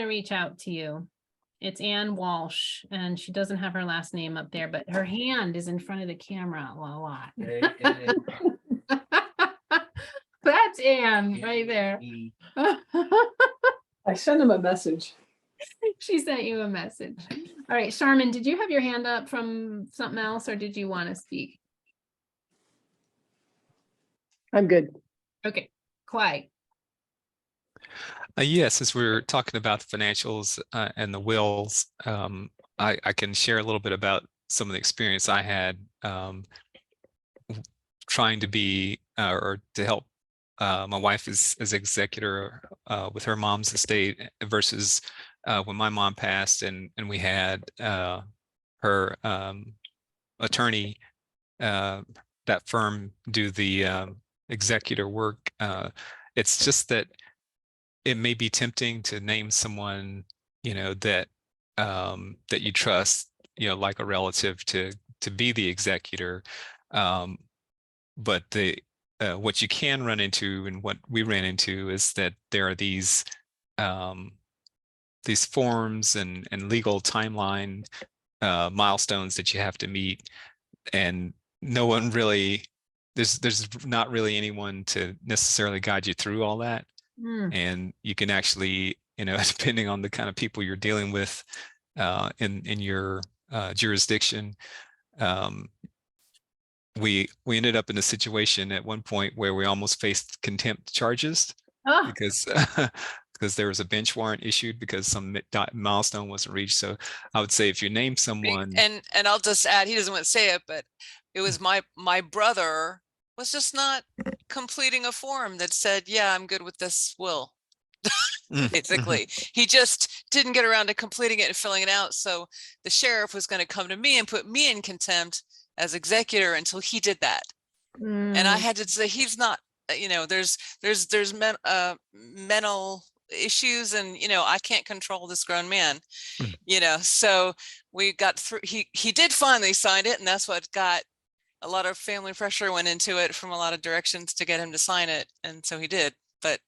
reach out to you. It's Ann Walsh, and she doesn't have her last name up there, but her hand is in front of the camera a lot. That's Ann right there. I sent him a message. She sent you a message. All right, Charmin, did you have your hand up from something else, or did you want to speak? I'm good. Okay, quiet. Yes, as we're talking about the financials and the wills, I can share a little bit about some of the experience I had trying to be or to help my wife as executor with her mom's estate versus when my mom passed and we had her attorney, that firm, do the executor work. It's just that it may be tempting to name someone, that that you trust, like a relative to be the executor. But what you can run into, and what we ran into, is that there are these forms and legal timeline milestones that you have to meet, and no one really, there's not really anyone to necessarily guide you through all that. And you can actually, depending on the kind of people you're dealing with in your jurisdiction, we ended up in a situation at one point where we almost faced contempt charges Oh, because because there was a bench warrant issued because some milestone wasn't reached. So I would say if you name someone, And I'll just add, he doesn't want to say it, but it was my brother was just not completing a form that said, yeah, I'm good with this will. Basically, he just didn't get around to completing it and filling it out. So the sheriff was going to come to me and put me in contempt as executor until he did that. And I had to say, he's not, there's mental issues, and I can't control this grown man. So we got through. He did finally sign it, and that's what got a lot of family pressure went into it from a lot of directions to get him to sign it, and so he did. But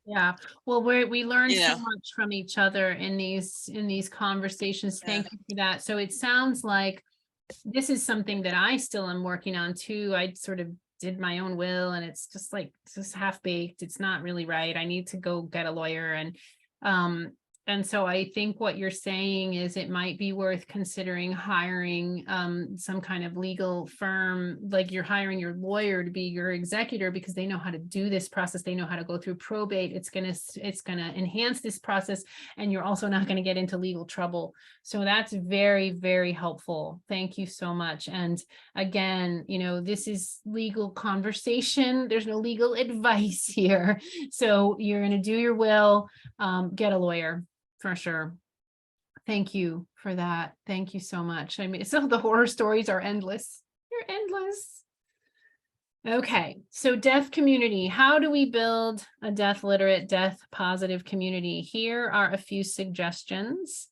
yeah. Well, we learned so Yeah. much from each other in these conversations. Thank you for that. So it sounds like this is something that I still am working on too. I sort of did my own will, and it's just half baked. It's not really right. I need to go get a lawyer. And so I think what you're saying is it might be worth considering hiring some kind of legal firm, like you're hiring your lawyer to be your executor, because they know how to do this process. They know how to go through probate. It's gonna enhance this process, and you're also not going to get into legal trouble. So that's very, very helpful. Thank you so much. And again, this is legal conversation. There's no legal advice here. So you're going to do your will, get a lawyer. For sure. Thank you for that. Thank you so much. I mean, some of the horror stories are endless. They're endless. Okay, so deaf community. How do we build a deaf literate, deaf positive community? Here are a few suggestions.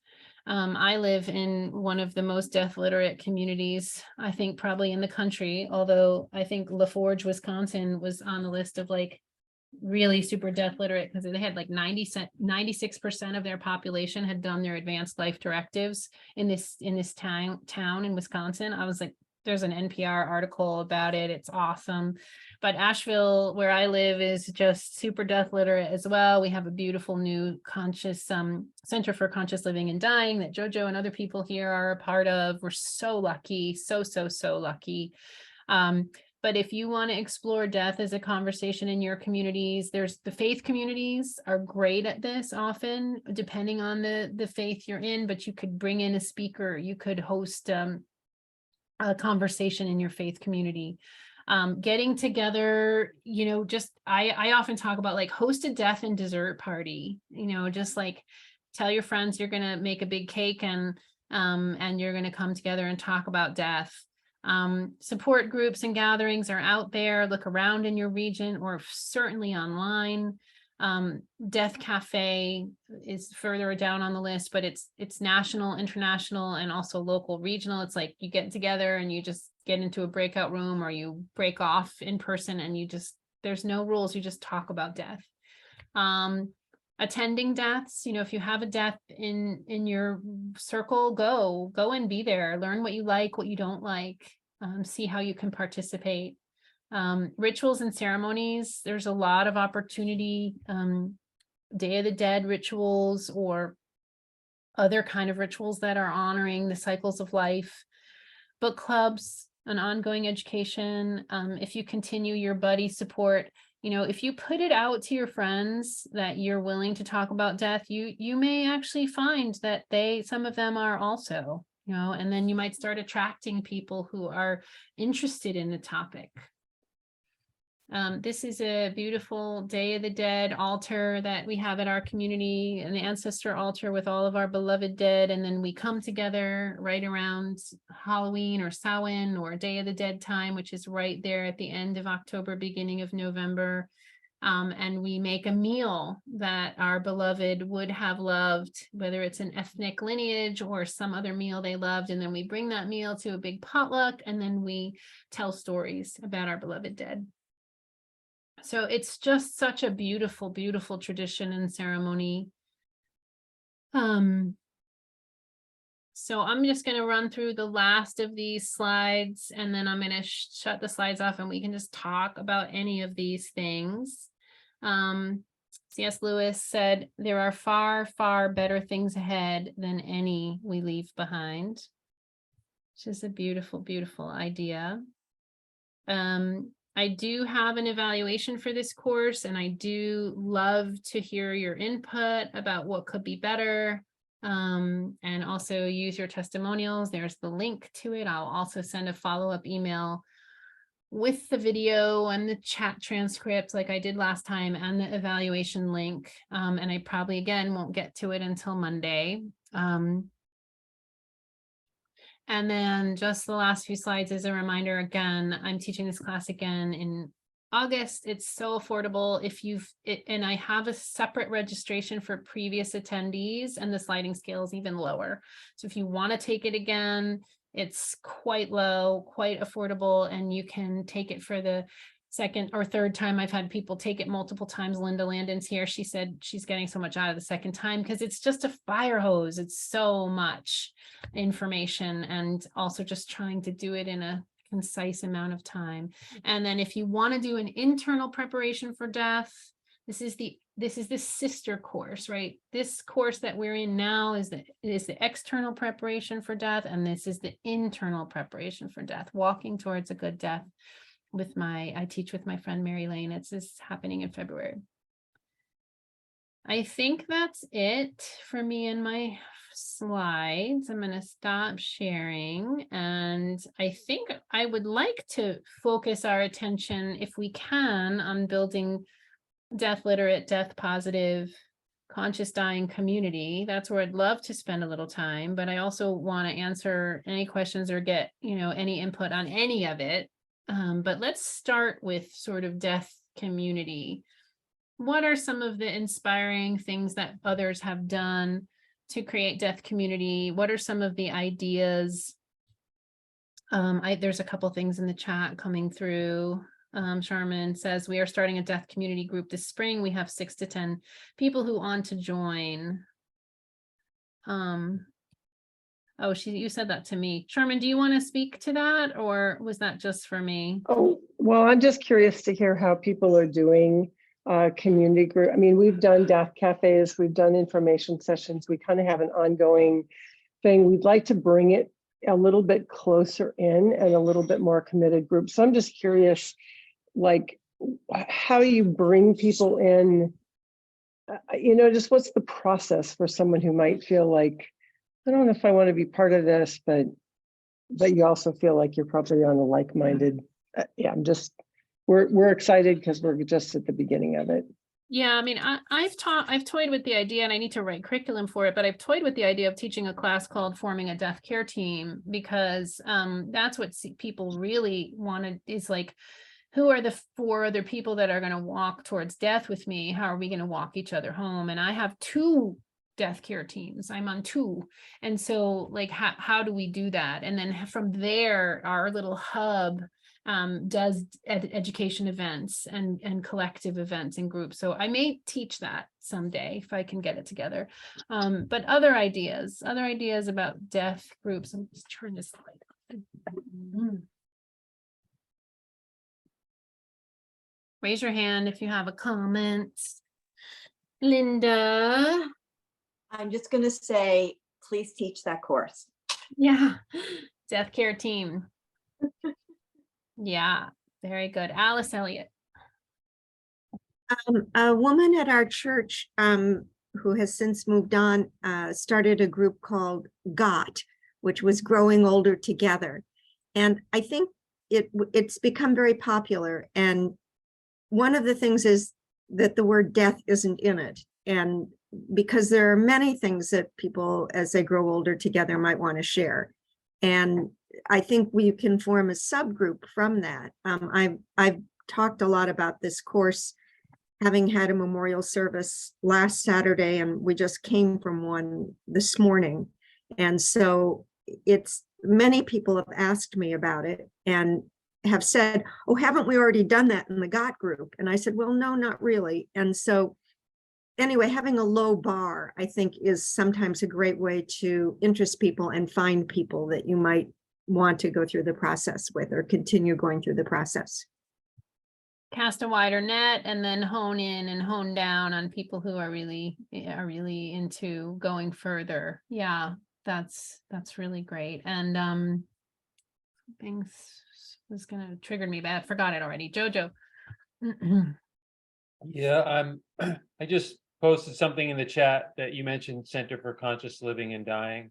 I live in one of the most deaf literate communities, I think probably in the country, although I think LaForge, Wisconsin was on the list of really super deaf literate, because they had 96% of their population had done their advanced life directives in this town in Wisconsin. I was like, there's an NPR article about it. It's awesome. But Asheville, where I live, is just super deaf literate as well. We have a beautiful new conscious Center for Conscious Living and Dying that JoJo and other people here are a part of. We're so lucky, so lucky. But if you want to explore death as a conversation in your communities, there's the faith communities are great at this often, depending on the faith you're in, but you could bring in a speaker, you could host a conversation in your faith community. Getting together, I often talk about host a death and dessert party, just tell your friends you're going to make a big cake and you're going to come together and talk about death. Support groups and gatherings are out there. Look around in your region or certainly online. Death Cafe is further down on the list, but it's national, international, and also local, regional. It's like you get together and you just get into a breakout room, or you break off in person and there's no rules. You just talk about death. Attending deaths, if you have a death in your circle, go and be there. Learn what you like, what you don't like. See how you can participate. Rituals and ceremonies, there's a lot of opportunity. Day of the Dead rituals or other kind of rituals that are honoring the cycles of life. Book clubs, an ongoing education. If you continue your buddy support, if you put it out to your friends that you're willing to talk about death, you may actually find that some of them are also, and then you might start attracting people who are interested in the topic. This is a beautiful Day of the Dead altar that we have at our community, an ancestor altar with all of our beloved dead. And then we come together right around Halloween or Samhain or Day of the Dead time, which is right there at the end of October, beginning of November. And we make a meal that our beloved would have loved, whether it's an ethnic lineage or some other meal they loved. And then we bring that meal to a big potluck, and then we tell stories about our beloved dead. So it's just such a beautiful, beautiful tradition and ceremony. So I'm just going to run through the last of these slides, and then I'm going to shut the slides off and we can just talk about any of these things. C.S. Lewis said, there are far, far better things ahead than any we leave behind, which is a beautiful, beautiful idea. I do have an evaluation for this course, and I do love to hear your input about what could be better. And also use your testimonials. There's the link to it. I'll also send a follow-up email with the video and the chat transcripts like I did last time, and the evaluation link. And I probably, again, won't get to it until Monday. And then just the last few slides as a reminder, again, I'm teaching this class again in August. It's so affordable if and I have a separate registration for previous attendees, and the sliding scale is even lower. So if you want to take it again, it's quite low, quite affordable, and you can take it for the second or third time. I've had people take it multiple times. Linda Landon's here. She said she's getting so much out of the second time because it's just a fire hose. It's so much information, and also just trying to do it in a concise amount of time. And then if you want to do an internal preparation for death, this is the sister course, right? This course that we're in now is the external preparation for death, and this is the internal preparation for death, walking towards a good death. I teach with my friend Mary Lane. It's happening in February. I think that's it for me and my slides. I'm going to stop sharing, and I think I would like to focus our attention, if we can, on building death literate, death positive, conscious dying community. That's where I'd love to spend a little time, but I also want to answer any questions or get, any input on any of it. But let's start with sort of death community. What are some of the inspiring things that others have done to create death community? What are some of the ideas? There's a couple things in the chat coming through. Sharman says, we are starting a death community group this spring. We have 6 to 10 people who want to join. Oh, you said that to me. Sharman, do you want to speak to that, or was that just for me? Oh, well, I'm just curious to hear how people are doing community group. I mean, we've done death cafes, we've done information sessions. We kind of have an ongoing thing. We'd like to bring it a little bit closer in and a little bit more committed group. So I'm just curious, like, how you bring people in, just what's the process for someone who might feel like, I don't know if I want to be part of this, but you also feel like you're probably on a like-minded. We're excited because we're just at the beginning of it. Yeah, I mean, I've toyed with the idea, and I need to write curriculum for it, but I've toyed with the idea of teaching a class called Forming a Death Care Team, because that's what people really wanted, is like, who are the 4 other people that are going to walk towards death with me? How are we going to walk each other home? And I have 2 death care teams. I'm on 2. And so, like, how do we do that? And then from there, our little hub does education events and collective events and groups. So I may teach that someday if I can get it together. But other ideas about death groups. I'm just turn this slide. Raise your hand if you have a comment. Linda. I'm just going to say, please teach that course. Yeah, death care team. Yeah, very good. Alice Elliott. A woman at our church who has since moved on started a group called GOT, which was Growing Older Together. And I think it's become very popular. And one of the things is that the word death isn't in it. And because there are many things that people, as they grow older together, might want to share. And I think we can form a subgroup from that. I've talked a lot about this course, having had a memorial service last Saturday, and we just came from one this morning. And so many people have asked me about it and have said, oh, haven't we already done that in the GOT group? And I said, well, no, not really. And so anyway, having a low bar, I think, is sometimes a great way to interest people and find people that you might want to go through the process with or continue going through the process. Cast a wider net and then hone in and hone down on people who are really into going further. Yeah, that's really great. And things was gonna trigger me, but I forgot it already. Jojo. Yeah, I just posted something in the chat that you mentioned Center for Conscious Living and Dying.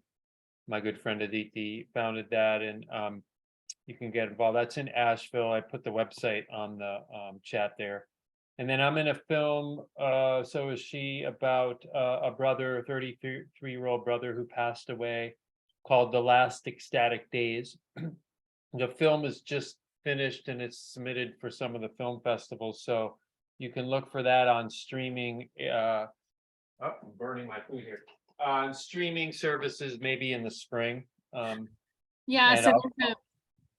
My good friend Aditi founded that, and you can get involved. That's in Asheville. I put the website on the chat there. And then I'm in a film, so is she, about a brother, a 33-year-old brother who passed away, called The Last Ecstatic Days. The film is just finished and it's submitted for some of the film festivals. So you can look for that on streaming. Oh, I'm burning my food here. On streaming services, maybe in the spring. Yeah, and so I'll-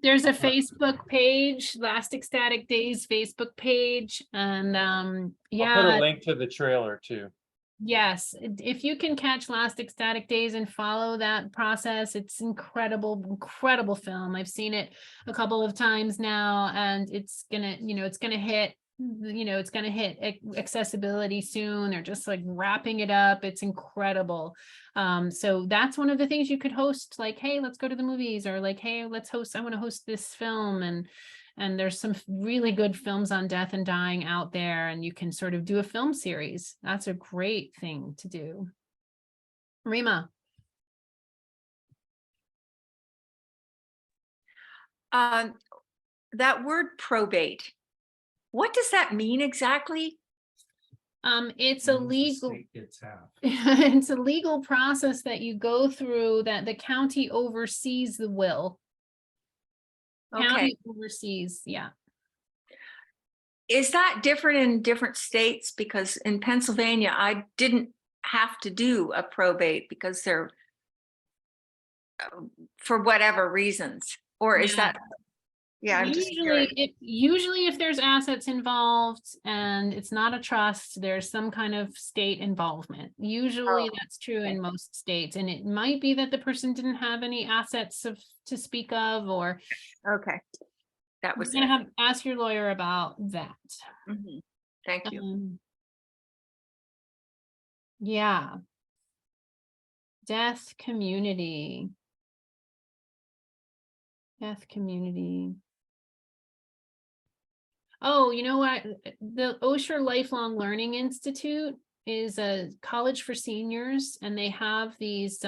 there's a Facebook page, Last Ecstatic Days Facebook page, and I'll put yeah, a link to the trailer too. yes, if you can catch Last Ecstatic Days and follow that process, it's incredible, incredible film. I've seen it a couple of times now, and it's gonna, it's gonna hit, it's gonna hit accessibility soon. They're just like wrapping it up. It's incredible. So that's one of the things you could host, like, hey, let's go to the movies, or like, hey, let's host, I want to host this film. And there's some really good films on death and dying out there, and you can sort of do a film series. That's a great thing to do. Rima. That word probate, what does that mean exactly? It's a legal, It's half. it's a legal process that you go through, that the county oversees the will. Okay. County oversees, yeah. Is that different in different states? Because in Pennsylvania, I didn't have to do a probate because they're for whatever reasons, or is Yeah. that? Yeah, I'm just curious. Usually if there's assets involved and it's not a trust, there's some kind of state involvement. Usually that's true in most states, and it might be that the person didn't have any assets to speak of, or Okay, that you're was gonna it. have ask your lawyer about that. Mhm. Thank you. Yeah. Death community. Death community. Oh, you know what? The Osher Lifelong Learning Institute is a college for seniors, and they have these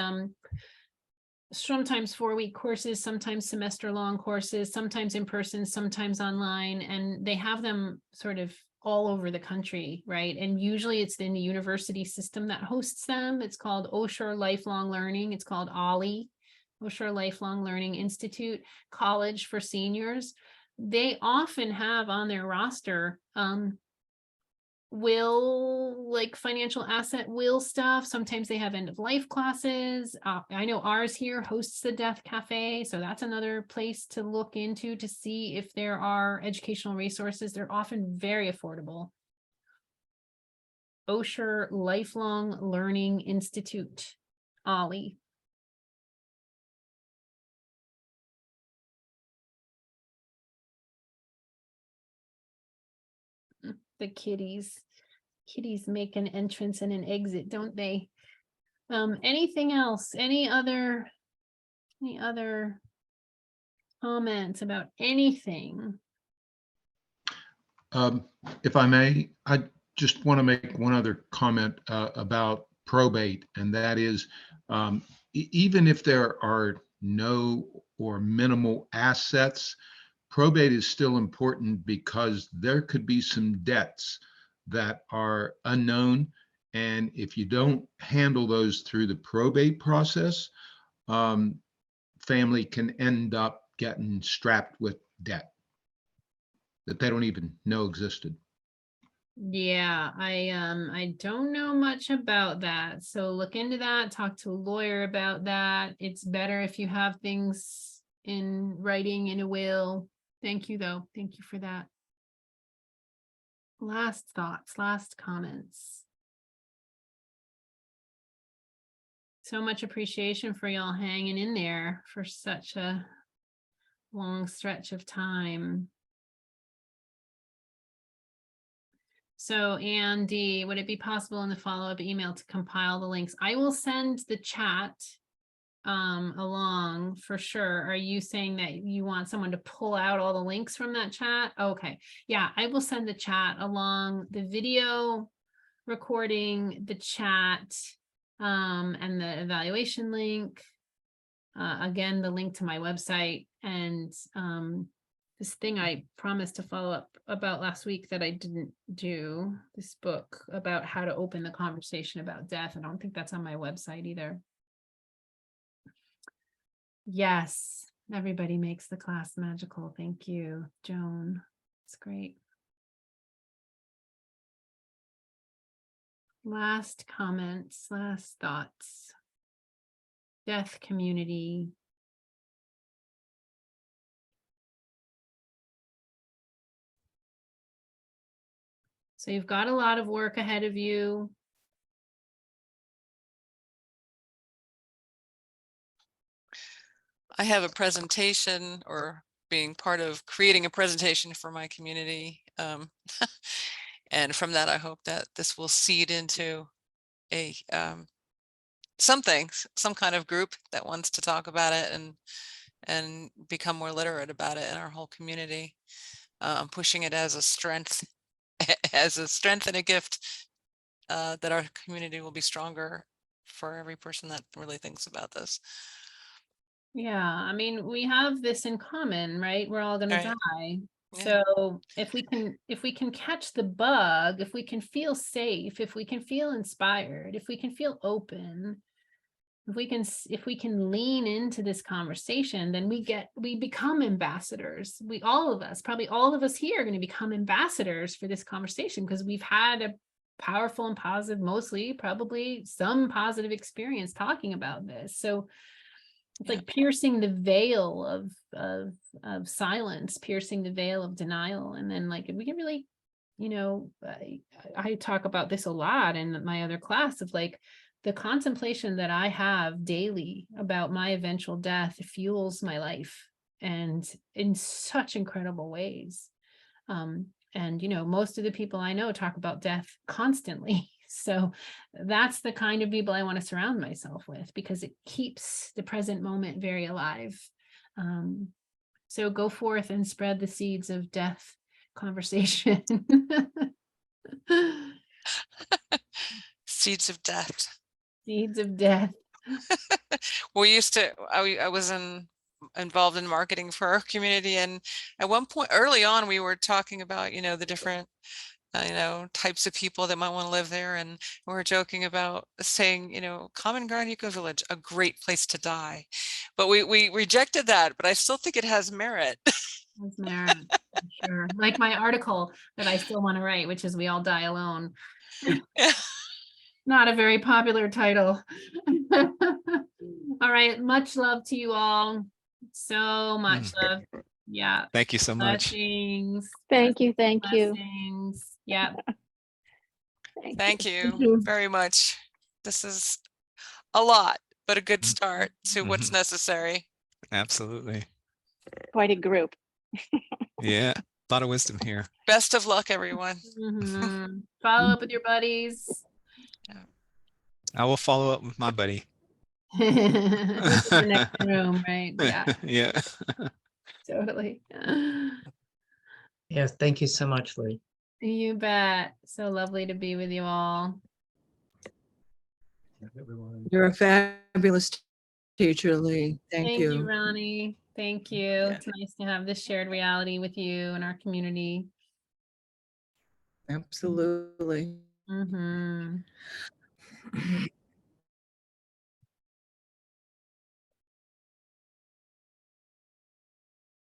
sometimes 4-week courses, sometimes semester-long courses, sometimes in person, sometimes online, and they have them sort of all over the country, right? And usually it's in the university system that hosts them. It's called Osher Lifelong Learning. It's called OLLI, Osher Lifelong Learning Institute, College for Seniors. They often have on their roster will, like, financial asset will stuff. Sometimes they have end of life classes. I know ours here hosts the Death Cafe, so that's another place to look into to see if there are educational resources. They're often very affordable. Osher Lifelong Learning Institute, OLLI. The kitties make an entrance and an exit, don't they? Anything else? Any other comments about anything? If I may, I just want to make one other comment about probate, and that is, even if there are no or minimal assets, probate is still important because there could be some debts that are unknown. And if you don't handle those through the probate process, family can end up getting strapped with debt that they don't even know existed. Yeah, I don't know much about that. So look into that, talk to a lawyer about that. It's better if you have things in writing in a will. Thank you, though. Thank you for that. Last thoughts, last comments. So much appreciation for y'all hanging in there for such a long stretch of time. So Andy, would it be possible in the follow-up email to compile the links? I will send the chat along for sure. Are you saying that you want someone to pull out all the links from that chat? Okay, yeah, I will send the chat along, the video recording, the chat, and the evaluation link. Again, the link to my website, and this thing I promised to follow up about last week that I didn't do, this book about how to open the conversation about death. I don't think that's on my website either. Yes, everybody makes the class magical. Thank you, Joan. It's great. Last comments, last thoughts. Death community. So you've got a lot of work ahead of you. I have a presentation, or being part of creating a presentation for my community. And from that, I hope that this will seed into a some kind of group that wants to talk about it and become more literate about it in our whole community. Pushing it as a strength, as a strength and a gift, that our community will be stronger for every person that really thinks about this. Yeah, I mean, we have this in common, right? We're all gonna Right. die. Yeah. So if we can catch the bug, if we can feel safe, if we can feel inspired, if we can feel open, if we can lean into this conversation, then we become ambassadors. All of us, probably all of us here, are going to become ambassadors for this conversation, because we've had a powerful and positive, mostly probably some positive experience talking about this. So it's like piercing the veil of silence, piercing the veil of denial. And then like, we can really, I talk about this a lot in my other class, of like the contemplation that I have daily about my eventual death fuels my life, and in such incredible ways. And most of the people I know talk about death constantly. So that's the kind of people I want to surround myself with, because it keeps the present moment very alive. So go forth and spread the seeds of death conversation. Seeds of death. Seeds of death. We used to, I was involved in marketing for our community, and at one point early on we were talking about the different types of people that might want to live there, and we were joking about saying Common Ground Eco Village, a great place to die, but we rejected that, but I still think it has merit. Has merit, sure. Like my article that I still want to write, which is We All Die Alone. Not a very popular title. All right, much love to you all. So much love. Yeah. Thank you so much. Blessings. Thank you. Blessings. Yeah. Thank you very much. This is a lot, but a good start to what's necessary. Absolutely. Quite a group. Yeah, a lot of wisdom here. Best of luck, everyone. Follow up with your buddies. I will follow up with my buddy. The next room, right? Yeah. Yeah. Totally. Yes, thank you so much, Lee. You bet. So lovely to be with you all. You're a fabulous teacher, Lee. Thank you. Ronnie. Thank you. It's nice to have this shared reality with you and our community. Absolutely. Mm-hmm.